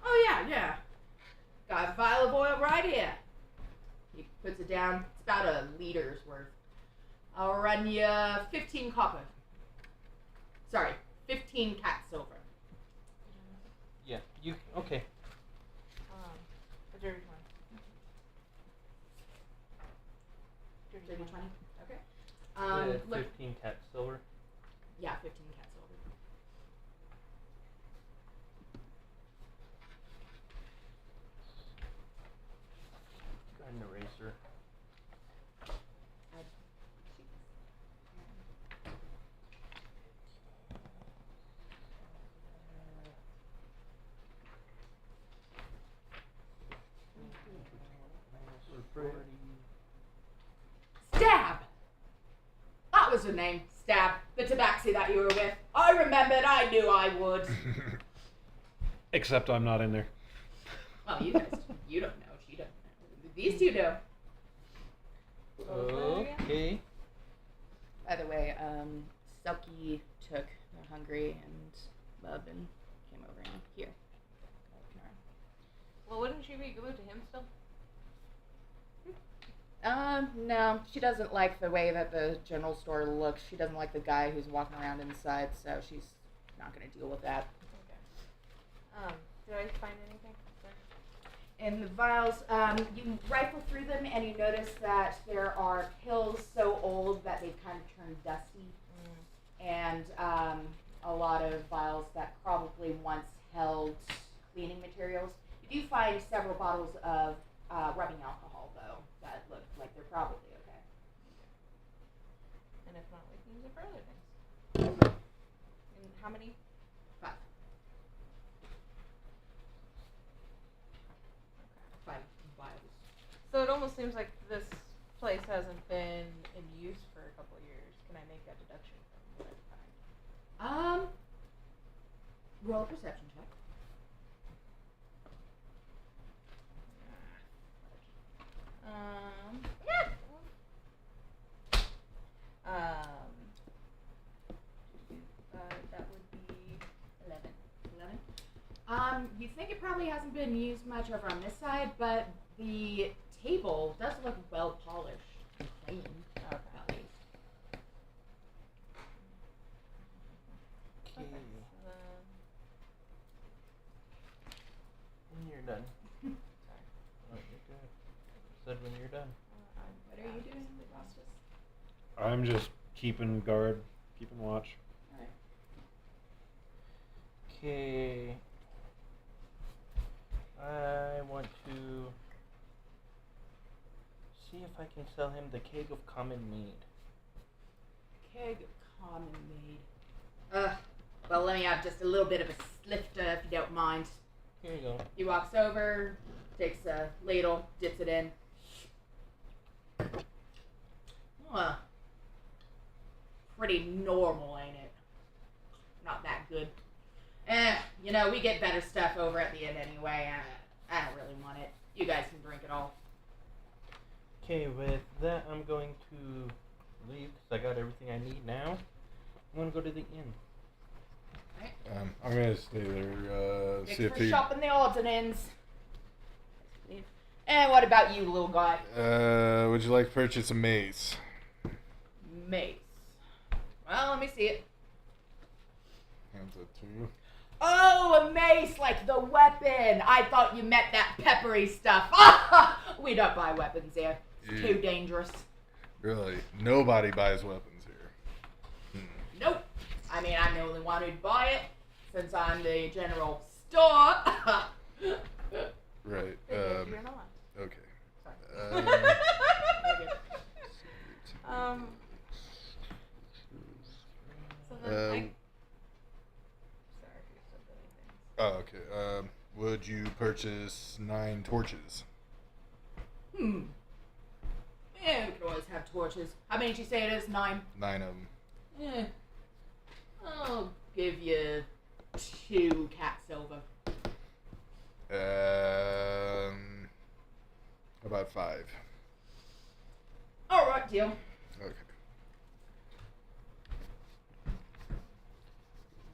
Oh yeah. Got a vial of oil right here. He puts it down. It's about a liter's worth. I'll run you 15 copper. Sorry, 15 cat silver. Yeah, you, okay. A dirty one. Dirty 20? Okay. Yeah, Look. 15 cat silver. Yeah, 15 cat silver. Got an eraser. Stab! That was her name. Stab. The tabaxi that you were with. I remembered. I knew I would. Except I'm not in there. Well, you guys, you don't know. She doesn't know. These two do. Okay. By the way, Selki took Hungry and Bub and came over and here. Well, wouldn't she be glued to him still? No, she doesn't like the way that the general store looks. She doesn't like the guy who's walking around inside, so she's not going to deal with that. Okay. Did I find anything? In the vials, you rifle through them and you notice that there are pills so old that they've kind of turned dusty. And a lot of vials that probably once held cleaning materials. You do find several bottles of rubbing alcohol, though, that look like they're probably okay. And if not, we can use it for other things. And how many? 5. 5 vials. So it almost seems like this place hasn't been in use for a couple of years. Can I make that deduction from what I find? Roll a perception check. That would be 11. 11. You think it probably hasn't been used much over on this side, but the table does look well polished and clean. Okay. At least. Okay. Okay. When you're done. Sorry. Oh, you're good. Said when you're done. What are you doing, Rostas? I'm just keeping guard, keeping watch. Alright. Okay. I want to see if I can sell him the keg of common mead. Keg of common mead. Well, let me have just a little bit of a slifter if you don't mind. Here you go. He walks over, takes a ladle, dips it in. Well, pretty normal, ain't it? Not that good. You know, we get better stuff over at the end anyway. I don't really want it. You guys can drink it all. Okay, with that, I'm going to leave because I got everything I need now. I'm going to go to the inn. I'm gonna stay there. Thanks See if for he. shopping the odds and ends. And what about you, little guy? Would you like to purchase a mace? Mace. Well, let me see it. Hands it to you. Oh, a mace, like the weapon. I thought you meant that peppery stuff. We don't buy weapons here. It's too dangerous. Really? Nobody buys weapons here. Nope. I mean, I'm the only one who'd buy it, since I'm the general store. Right. You're not. Okay. Um. So then Um, sorry if you said anything. Oh, okay. Would you purchase 9 torches? Yeah, we could always have torches. How many did you say it is? 9? 9 of them. I'll give you 2 cat silver. About 5. Alright, deal. Okay.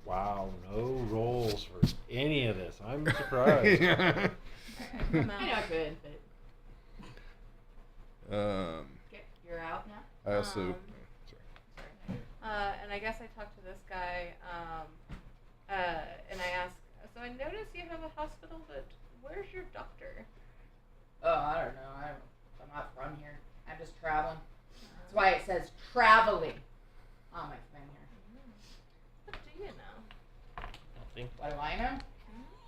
Wow, no rolls for any of this. I'm surprised. I'm I know out. I could, but okay, you're out now. I also. Um, Sorry. And I guess I talked to this guy, and I asked, so I noticed you have a hospital, but where's your doctor? Oh, I don't know. I'm not from here. I'm just traveling. That's why it says traveling on my thing here. What do you know? Nothing. What do I know?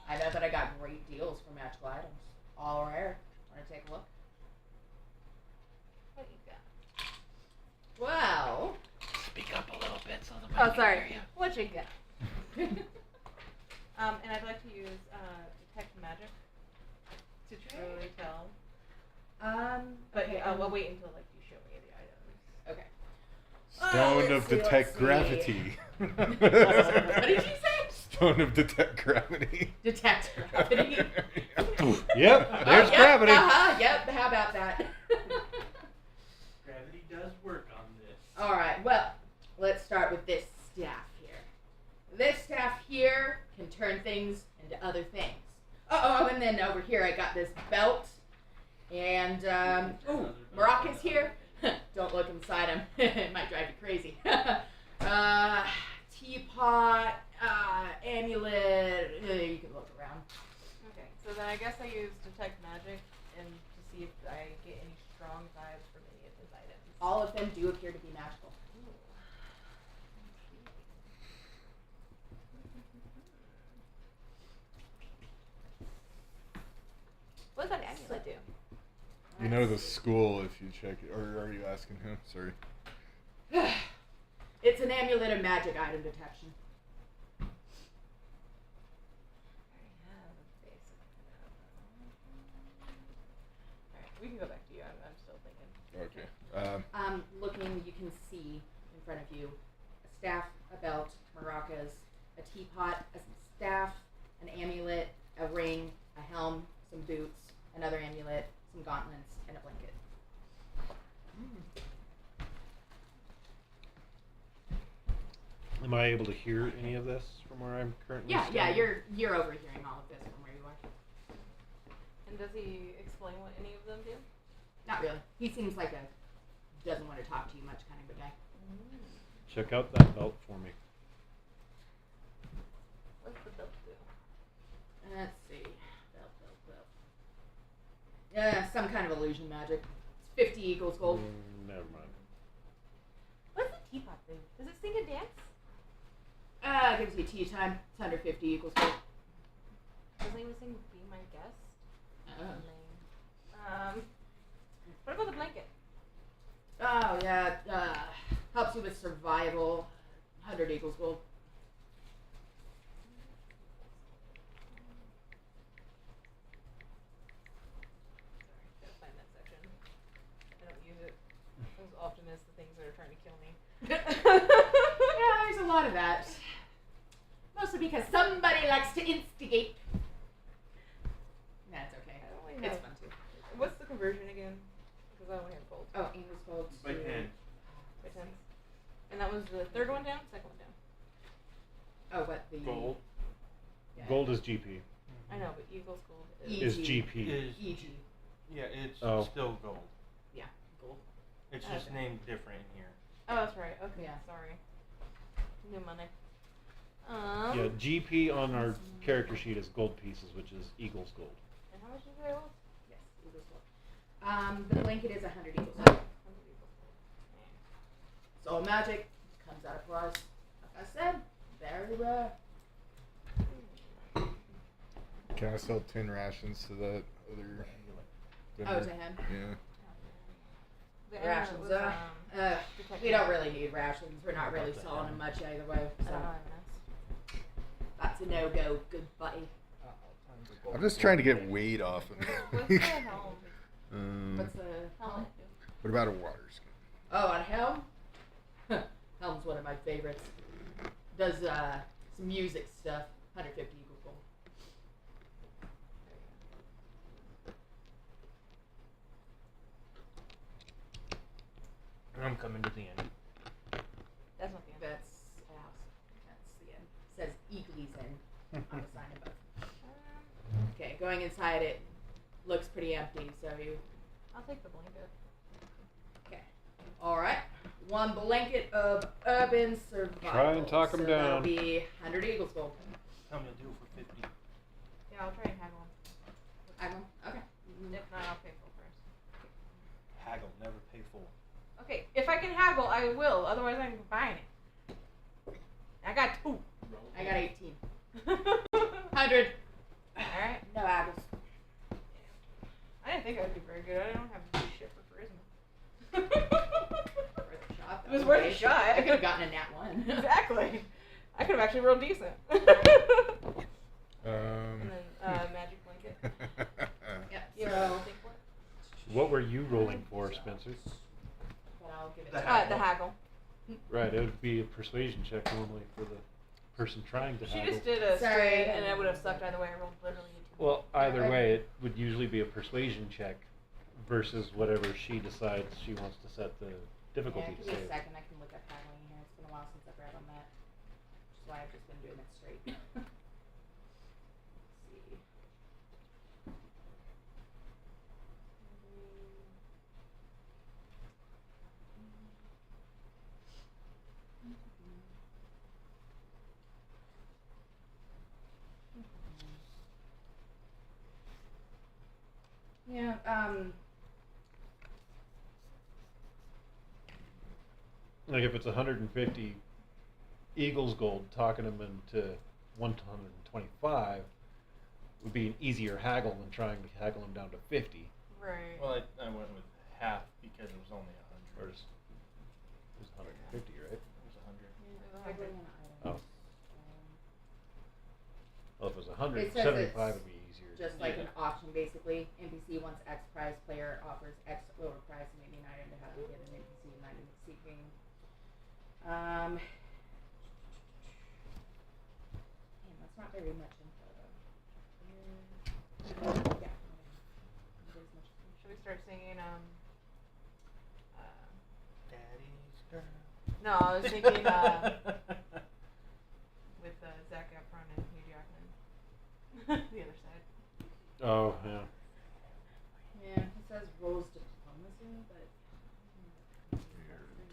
I know that I got great deals for magical items. All rare. Want to take a look? What you got? Well, Speak up a little bit so the Oh, sorry. What you got? And I'd like to use detect magic to truly tell. But okay, we'll wait until like you show me the items. okay. Stone let's of see, detect let's gravity. What did you say? Stone of detect gravity. Detect gravity. Yep, there's yep, gravity. Yep, how about that? Gravity does work on this. Alright, well, let's start with this staff here. This staff here can turn things into other things. And then over here I got this belt. And, maracas here. Don't look inside them. It might drive you crazy. Teapot, amulet. You can look around. Okay, so then I guess I use detect magic and to see if I get any strong vibes from any of his items. All of them do appear to be magical. What does that amulet do? You know the school if you check it. Or are you asking him? Sorry. It's an amulet of magic item detection. Alright, we can go back to you. I'm still thinking. Okay. Looking, you can see in front of you a staff, a belt, maracas, a teapot, a staff, an amulet, a ring, a helm, some boots, another amulet, some gauntlets, and a blanket. Am I able to hear any of this from where I'm currently Yeah, standing? you're overhearing all of this from where you are. And does he explain what any of them do? Not really. He seems like a doesn't want to talk to you much kind of a guy. Check out that belt for me. What's the belt do? Let's see. Belt. Some kind of illusion magic. It's 50 equals gold. Never mind. What's the teapot do? Does it sing and dance? Gives you tea time. It's under 50 equals gold. Doesn't even sing Be My Guest? Uh-huh. What about the blanket? Oh, yeah. Helps you with survival. 100 equals gold. Sorry, gotta find that section. I don't use it as often as the things that are trying to kill me. Yeah, there's a lot of that. Mostly because somebody likes to instigate. That's okay. I don't really know. It's fun too. What's the conversion again? Because I only have gold. Oh, English gold. By 10. By 10. And that was the third one down, second one down. Oh, what the Gold. Yeah. Gold is GP. I know, but Eagles gold Is GP. Is EG. Yeah, it's Oh. still gold. Yeah, gold. It's just Okay. named different in here. Oh, that's right. Okay, Yeah. sorry. New money. Yeah, GP on our character sheet is gold pieces, which is Eagles gold. And how much is it? Yes, Eagles gold. The blanket is 100 Eagles. Soul magic comes out of plus. Like I said, very rare. Can I sell 10 rations to that other Oh, vendor? to him. Yeah. The Rations. was, We don't really need rations. We're not really selling them much either way. I So don't have an that's a no-go. Goodbye. I'm just trying to get weight off of What's the helm? What's the Helmet. What about a water skin? Oh, on helm? Helm's one of my favorites. Does some music stuff. 150 equals gold. I'm coming to the end. That's not the end. That's the end. It says Eagly's End on the sign above. Okay, going inside it looks pretty empty, so you I'll take the blanket. okay. Alright. One blanket of urban survival. Try and talk 'em so down. That'll be 100 Eagles gold. Tell me to do it for 50. Yeah, I'll try and haggle. Okay. If not, I'll pay full price. Haggle, never pay full. Okay, if I can haggle, I will. Otherwise, I'm buying it. I got 2. I got 18. 100. Alright. No haggles. I didn't think I would do very good. I don't have shit for charisma. Worth a shot, It was though. worth a shot. I could have gotten a nat 1. Exactly. I could have actually rolled decent. And then magic blanket. Yep. You So, have anything for it? What were you rolling for, Spencer? but I'll give it The to The haggle. Right, it would be a persuasion check normally for the person trying to She haggle. just did a Sorry. straight, and it would have sucked either way. I rolled literally a 2. Well, either way, it would usually be a persuasion check versus whatever she decides she wants to set the Yeah, difficulty give to me a save. second. I can look up haggling here. It's been a while since I've read on that. Which is why I've just been doing it straight. Let's see. Yeah, Like if it's 150 Eagles gold, talking them into 125 would be an easier haggle than trying to haggle them down to 50. Right. Well, I went with half because it was only 100. Or is it was 150, right? It was 100. haggling on items. Oh. Well, if it was 100, It says 75 it's would be easier. Just like Yeah. an auction, basically. NPC wants X price, player offers X lower price, and maybe an item to have them get an NPC an item seeking. Damn, that's not very much info though. Yeah. It is much. Should we start singing, Daddy's girl. no, I was thinking, with, Zac Efron and Hugh Jackman. The other side. Oh, yeah. Yeah, it says rose diplomacy, but.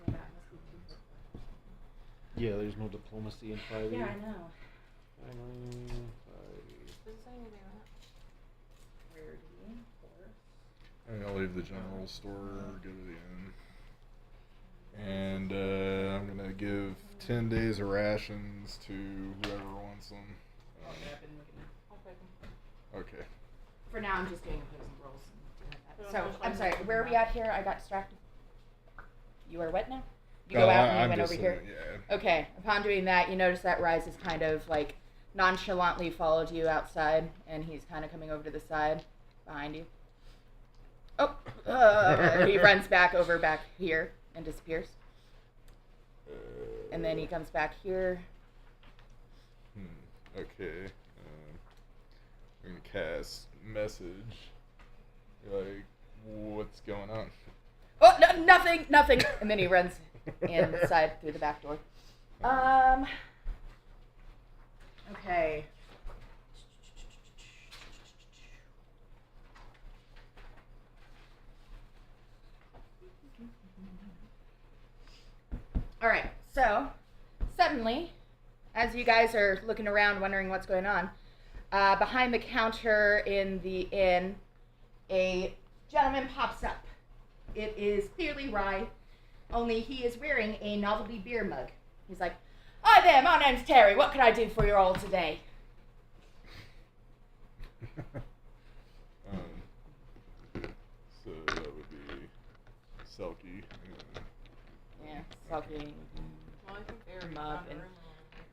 That must be too quick. Yeah, there's no diplomacy in 5e. Yeah, I know. Does Does it say anything on Rarity, of course. And I'll leave the general store, go to the inn. And I'm gonna give 10 days of rations to whoever wants them. I'll get up and look at them. I'll pick 'em. Okay. For now, I'm just doing opposing rolls. And doing that. Put on So, those I'm ones sorry, that where are come we out. at here? I got distracted. You are what now? You go out and you went over here? Yeah. Okay, upon doing that, you notice that Rise is kind of like nonchalantly followed you outside, and he's kind of coming over to the side behind you. Oh, he runs back over back here and disappears. And then he comes back here. Okay. I'm gonna cast message. Like, what's going on? Oh, no, nothing. And then he runs inside through the back door. Okay. All right. So, suddenly, as you guys are looking around wondering what's going on, behind the counter in the inn, a gentleman pops up. It is clearly Rye, only he is wearing a novelty beer mug. He's like, "Hi there, my name's Terry. What can I do for you all today?" So that would be Selki. Yeah, Selki. Well, I think they're Mug not and- room.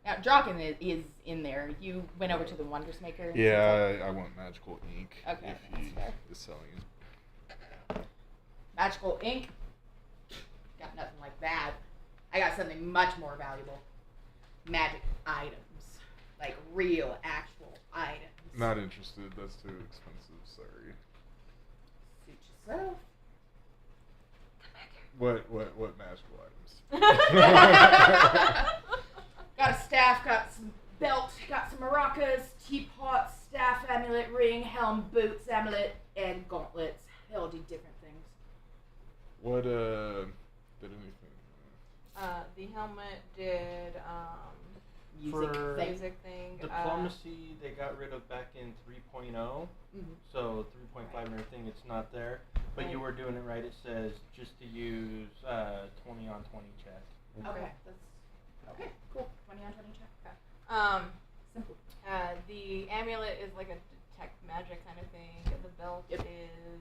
Now, Draugin is in there. You went over to the Wonders Maker. Yeah, I want magical ink. Okay, if that's he fair. is selling it. Magical ink. Got nothing like that. I got something much more valuable. Magic items. Like real, actual items. Not interested. That's too expensive. Sorry. Suit yourself. What magical items? Got a staff, got some belt, got some maracas, teapot, staff, amulet, ring, helm, boots, amulet, and gauntlets. They'll do different things. What did anything? The helmet did Music For- thing. music thing. Diplomacy they got rid of back in 3.0, Mhm. so 3.5 and everything it's not there. But you were doing it right. It says just to use 20 on 20 check. Okay, that's okay. Cool. 20 on 20 check. Simple. The amulet is like a detect magic kind of thing. The belt Yep. is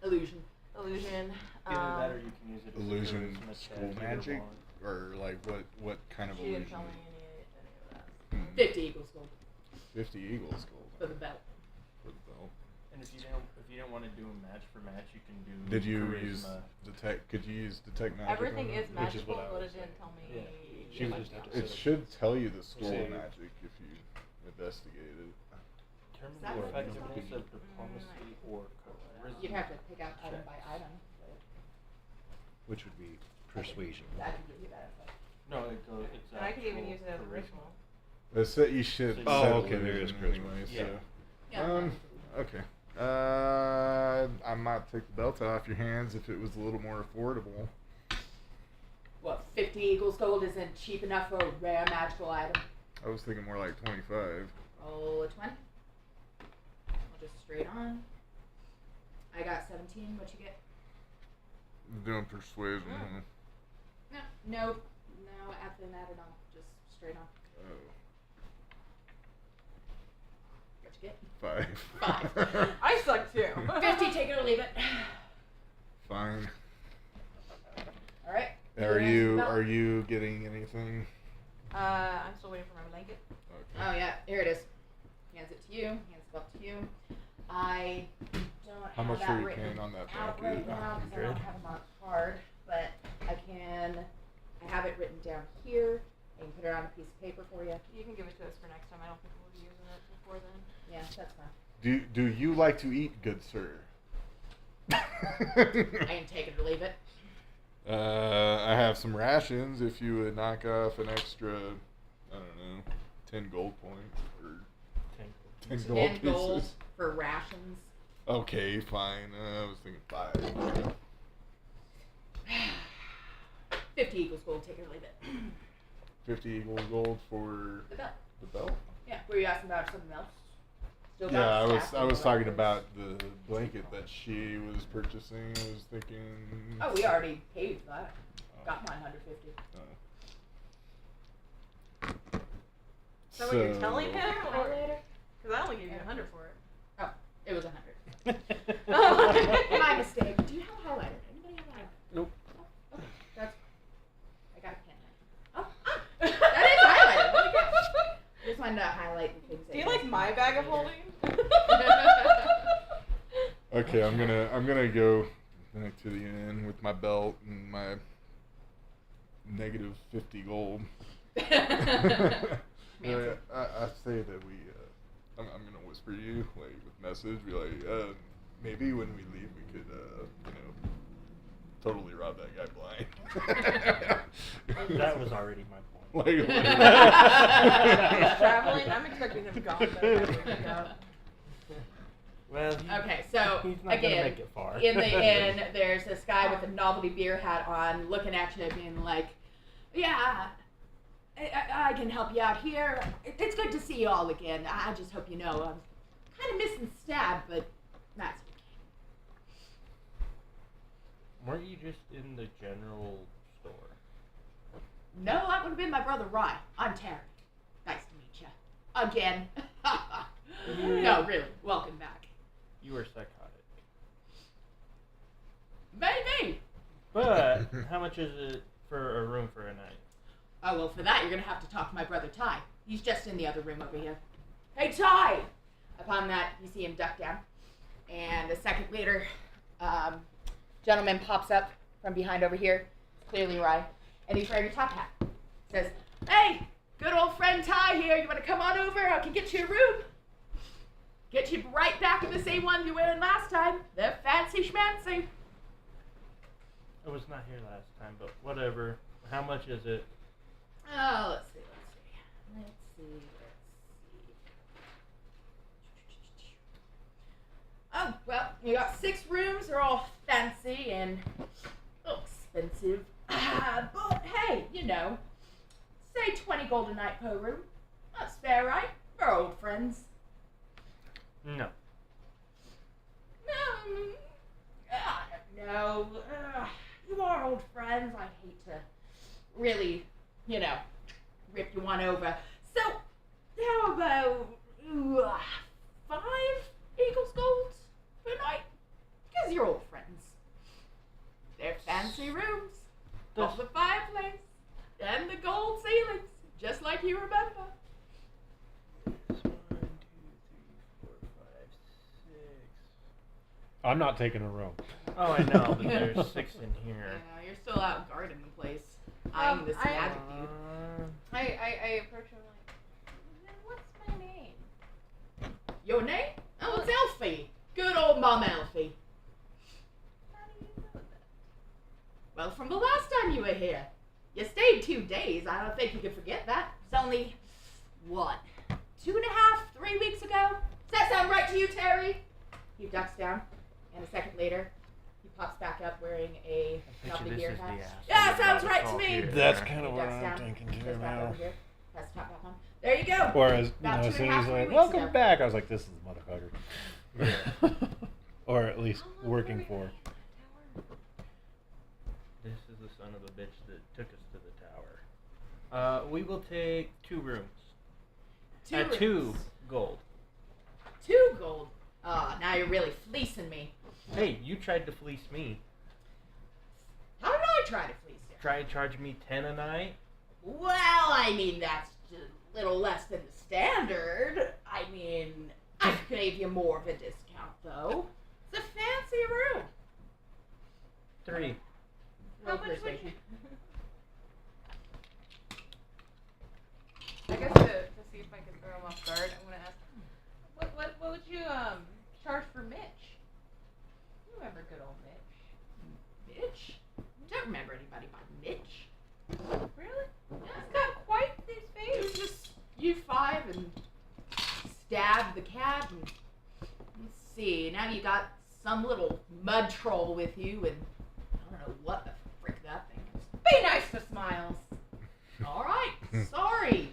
Illusion. illusion. Either that or you can use it as a Illusion charisma check, school either magic, one. or like what kind of She didn't illusion? tell me any of that. 50 equals gold 50 eagles gold for the belt. for the belt. And if you don't want to do a match for match, you can do. Did you charisma. use detect? Could you use detect magic? Everything on is that? Which is magical, what I but was it didn't saying. tell me. Yeah. too She was much just about have to It set should tell you the school See. magic if you investigate it. Determine Is that the what it's effectiveness called? of diplomacy or charisma. You'd have to pick out item by item. But Which would be persuasion. I could give you that info. No, it goes. It's And I could even actual use it as a charisma. ritual. That's it. You should. So you- set Oh, okay, there is illusion charisma. anyway, Yeah. so. Yeah. Okay. I might take the belt off your hands if it was a little more affordable. What, 50 equals gold isn't cheap enough for a rare magical item? I was thinking more like 25. Oh, a 20. I'll just straight on. I got 17. What you get? Doing persuasion. Mm. Huh? No, nothing added on. Just straight on. Oh, What you get? 5. 5. I suck too. 50. Take it or leave it. Fine. All right. Are Hands you belt. are you getting anything? I'm still waiting for my blanket. Okay. Oh yeah, here it is. Hands it to you. Hands the belt to you. I don't How have much that are you written paying on that out blanket? right now because I don't 100. have them on card, but I have it written down here. I can put it on a piece of paper for you. You can give it to us for next time. I don't think we'll be using it before then. Yeah, that's fine. Do you like to eat, good sir? I can take it or leave it. I have some rations if you would knock off an extra, I don't know, 10 gold points or 10 gold 10 pieces. gold for rations. Okay, fine. I was thinking 5. 50 equals gold. Take it or leave it. 50 equals gold for The belt. the belt? Yeah. Were you asking about something else? Still Yeah, about I was staff I and was talking maracas? about the blanket that she was purchasing. I was thinking. Oh, we already paid for that. Got mine 150. Is that what you're telling him? Or Highlighter? because I only gave you 100 for it. Oh, it was 100. My mistake. Do you have a highlighter? Anybody have a highlighter? Nope. Oh, okay. That's. I got a pen. Oh, that is highlighter. What do you got? I just wanted to highlight the things. Do you like my bag of holding? Okay, I'm gonna go. I'm gonna to the inn with my belt and my negative 50 gold. Yeah, I say that we, I'm gonna whisper you, like, with message, be like, maybe when we leave we could, totally rob that guy blind. That was already my point. Like, Traveling, I'm expecting him gone. Well, Okay, so he's not gonna again, make it far. in the inn, there's this guy with a novelty beer hat on, looking at you, being like, "Yeah, I can help you out here. It's good to see you all again. I just hope you know I'm kind of missing Stab, but that's okay." Weren't you just in the general store? No, that would have been my brother Rye. I'm Terry. Nice to meet you again. No, really. Welcome back. You were psychotic. Maybe. But how much is it for a room for a night? Oh, well, for that, you're going to have to talk to my brother Ty. He's just in the other room over here. Hey, Ty! Upon that, you see him duck down. And a second later, gentleman pops up from behind over here. It's clearly Rye. And he's wearing a top hat. Says, "Hey, good old friend Ty here. You want to come on over? I can get you a room. Get you right back in the same one you were in last time. They're fancy schmancy." I was not here last time, but whatever. How much is it? Oh, let's see. Oh, well, you got 6 rooms. They're all fancy and expensive. But hey, say 20 gold a night per room. That's fair, right? We're old friends. No. No. You are old friends. I hate to really, rip you one over. So, how about 5 Eagles Golds per night? Because you're old friends. They're fancy rooms. Got the fireplace and the gold ceilings, just like you remember. 1, 2, 3, 4, 5, 6. I'm not taking a room. Oh, I know, but there's 6 in here. You're still out guarding the place. I'm this magic dude. I approach him like, "What's my name?" Your name? Oh, it's Elphy. Good old Mom Elphy. How do you know that? Well, from the last time you were here. You stayed 2 days. I don't think you could forget that. It's only, 2.5, 3 weeks ago? Does that sound right to you, Terry? He ducks down, and a second later, he pops back up wearing a novelty beer hat. Yeah, sounds right to me. That's kind of He what ducks I'm down, thinking goes too back now. over here, has the top back on. There you go. Or as About as soon 2.5, as 3 like, weeks "Welcome ago. back," I was like, "This is the motherfucker," or at least How long working were we for. at that tower? This is the son of a bitch that took us to the tower. We will take 2 rooms. 2 At rooms. 2 gold. 2 gold. Oh, now you're really fleecing me. Hey, you tried to fleece me. How did I try to fleece you? Try and charge me 10 a night? Well, I mean, that's just a little less than the standard. I mean, I gave you more of a discount, though. It's a fancy room. 3. How Roll much would persuasion. you? I guess to see if I can throw him off guard, I'm gonna ask, what would you charge for Mitch? You remember good old Mitch? Mitch? Don't remember anybody by Mitch. Really? Yeah, he's got quite this It was face. just you 5 and stabbed the cat and let's see, now you got some little mud troll with you and I don't know what the frick that thing is. Be nice to Smiles. Alright, sorry.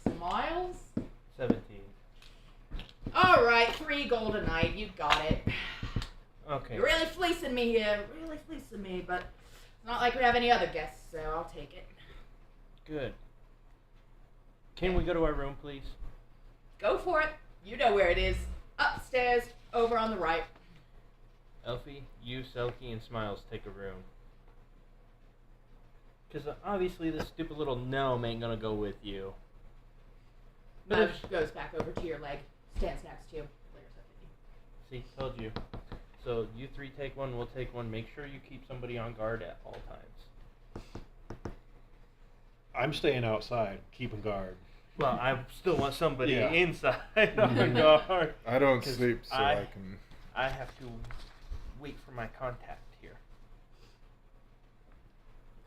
Smiles? 17. Alright, 3 gold a night, you got it. Okay. You're really fleecing me here, really fleecing me, but it's not like we have any other guests, so I'll take it. Good. Can we go to our room, please? Go for it. You know where it is. Upstairs, over on the right. Elphy, you, Selki, and Smiles take a room. Because obviously this stupid little gnome ain't gonna go with you. But Mud if goes back over to your leg, stands next to you, glares up at you. See, told you. So you three take one, we'll take one. Make sure you keep somebody on guard at all times. I'm staying outside, keeping guard. Well, I still want somebody Yeah. inside on guard. I don't 'Cause sleep, so I can. I have to wait for my contact here.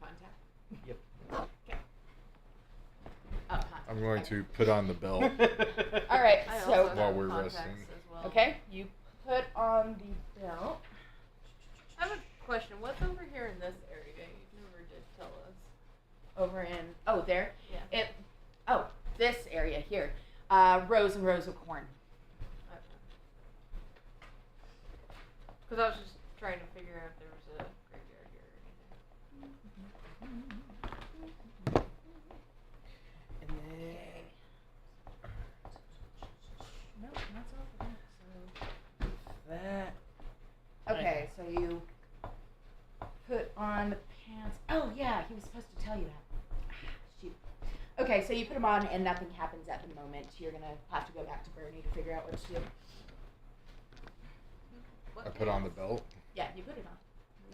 Contact. Yep. Okay. Contact. I'm going to put on the belt. All right. I So also While have we're contacts resting. as well. okay, you put on the belt. I have a question. What's over here in this area? You never did tell us. Over in there. Yeah. This area here. Rows and rows of corn. Because I was just trying to figure out if there was a graveyard here or anything. And then No, that's all for that. that. Okay, so you put on the pants. Oh yeah, he was supposed to tell you that. Shoot. Okay, so you put them on and nothing happens at the moment. You're gonna have to go back to Bernie to figure out what to do. What I put on the pants? belt. Yeah, you put it on.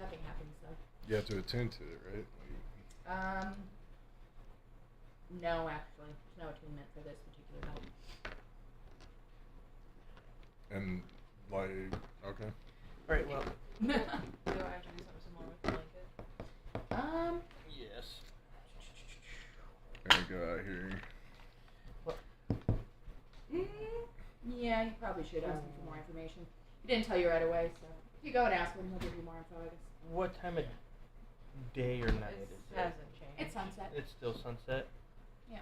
Nothing happens though. You have to attune to it, right? No, actually, there's no attunement for this particular belt. And like, okay. Alright, well, Do I have to do something similar with the blanket? yes. Gonna go out here. Yeah, you probably should ask him for more information. He didn't tell you right away, so if you go and ask him, he'll give you more info, I guess. What time of day or night It is it? hasn't changed. It's sunset. It's still sunset? Yeah.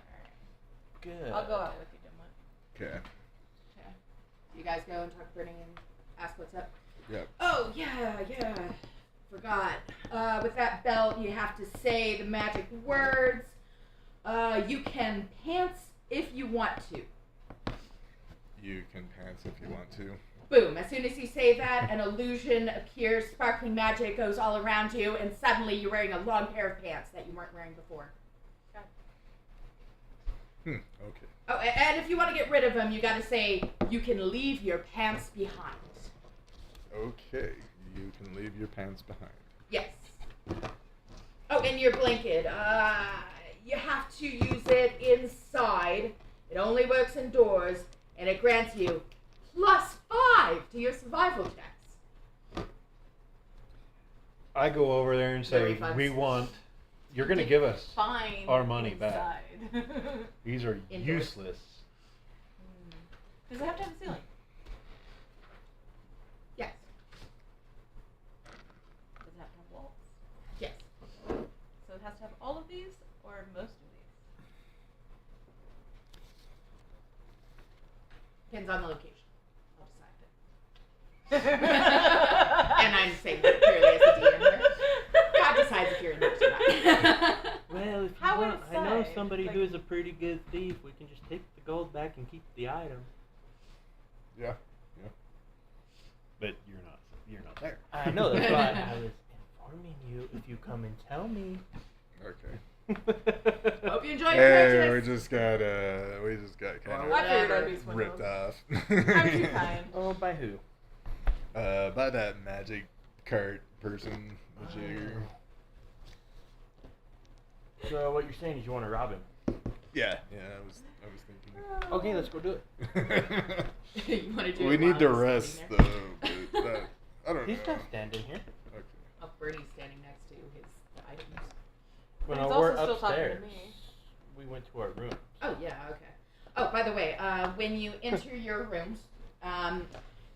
Good. I'll go out with you, Dimwit. Okay. Okay. You guys go and talk to Bernie and ask what's up. Yep. Oh, yeah. Forgot. With that belt, you have to say the magic words. You can pants if you want to. You can pants if you want to. Boom. As soon as you say that, an illusion appears, sparkling magic goes all around you, and suddenly you're wearing a long pair of pants that you weren't wearing before. Okay. Oh, and if you want to get rid of them, you gotta say, you can leave your pants behind. Okay. You can leave your pants behind. Yes. Oh, and your blanket. You have to use it inside. It only works indoors, and it grants you +5 to your survival checks. I go over there and say, Very we fun. want, you're going to give us, Fine. our money back. inside. these are Indoors. useless. Does it have to have a ceiling? Yes. Does it have to have walls? Yes. So it has to have all of these or most of Depends on the location. I'll decide these? that. And I'm saying that purely as a DM here. God decides if you're in next or not. Well, if you How want, I know inside? somebody Like- who is a pretty good thief. We can just take the gold back and keep the item. Yeah. But you're not there. I know, that's why I was informing you if you come and tell me. Okay. Hope you enjoy your Hey, purchase. we just got kind I figured I'd Whatever. be of swindled. ripped off. I'm too kind. Oh, by who? By that magic cart person. The jigger. So what you're saying is you want to rob him? Yeah, I was thinking. Okay, let's go do it. You want to do We it need while to he's rest standing though. there? But that, I don't He's know. not standing here. Okay. Oh, Bernie's standing next to the items. But Well, he's we're also still talking to upstairs. me. We went to our room. Oh, yeah, okay. Oh, by the way, when you enter your rooms,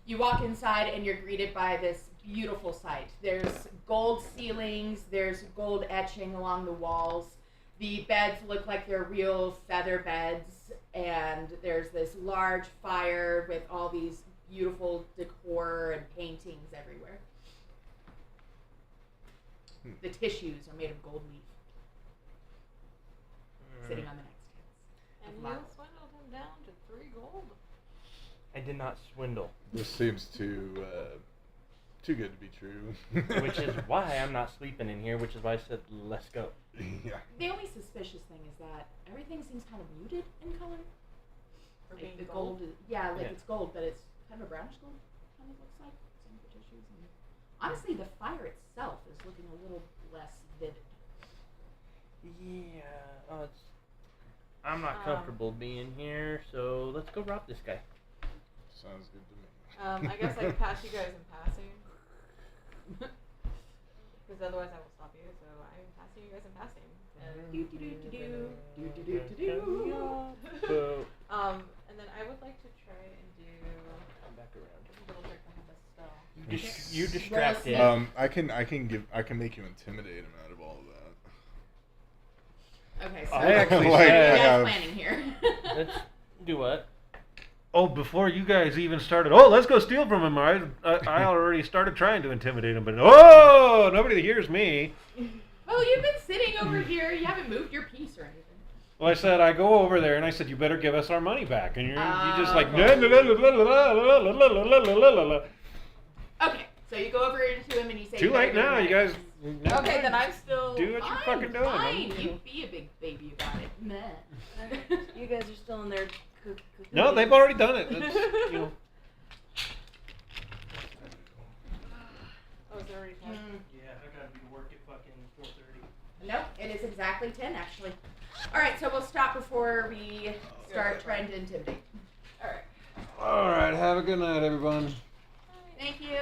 you walk inside and you're greeted by this beautiful sight. There's gold ceilings, there's gold etching along the walls. The beds look like they're real feather beds, and there's this large fire with all these beautiful decor and paintings everywhere. The tissues are made of gold leaf, sitting on the nightstands. And you Marble. swindled him down to 3 gold. I did not swindle, This seems too good to be true. which is why I'm not sleeping in here, which is why I said let's go. Yeah. The only suspicious thing is that everything seems kind of muted in color. For Like being the gold. gold is, yeah, like Yeah. it's gold, but it's kind of a brownish gold, kind of looks like. Some tissues. And honestly, the fire itself is looking a little less vivid. Yeah, I'm not comfortable being here, so let's go rob this guy. Sounds good to me. I guess I can pass you guys in passing. Because otherwise I will stop you, so I'm passing you guys in passing. And then I would like to try and do Come back around. a little trick to have a spell. You distract him. I can make you intimidate him out of all of that. Okay, so I actually what are you said- guys planning here? Let's do what? Oh, before you guys even started, oh, let's go steal from him. I already started trying to intimidate him, but oh, nobody hears me. Well, you've been sitting over here. You haven't moved your piece or anything. Well, I said, I go over there, and I said, you better give us our money back. And you just like, Okay, so you go over to him and you say, too late now, you guys. Okay, then I'm still. Do what you're fucking doing. Fine, you be a big baby, you got it. Meh. You guys are still in there. No, they've already done it. It's, you know. Oh, is it already time? Yeah, I gotta be to work at fucking 4:30. Nope, it is exactly 10 actually. Alright, so we'll stop before we start trying to intimidate. Alright. All right, have a good night, everyone. Thank you.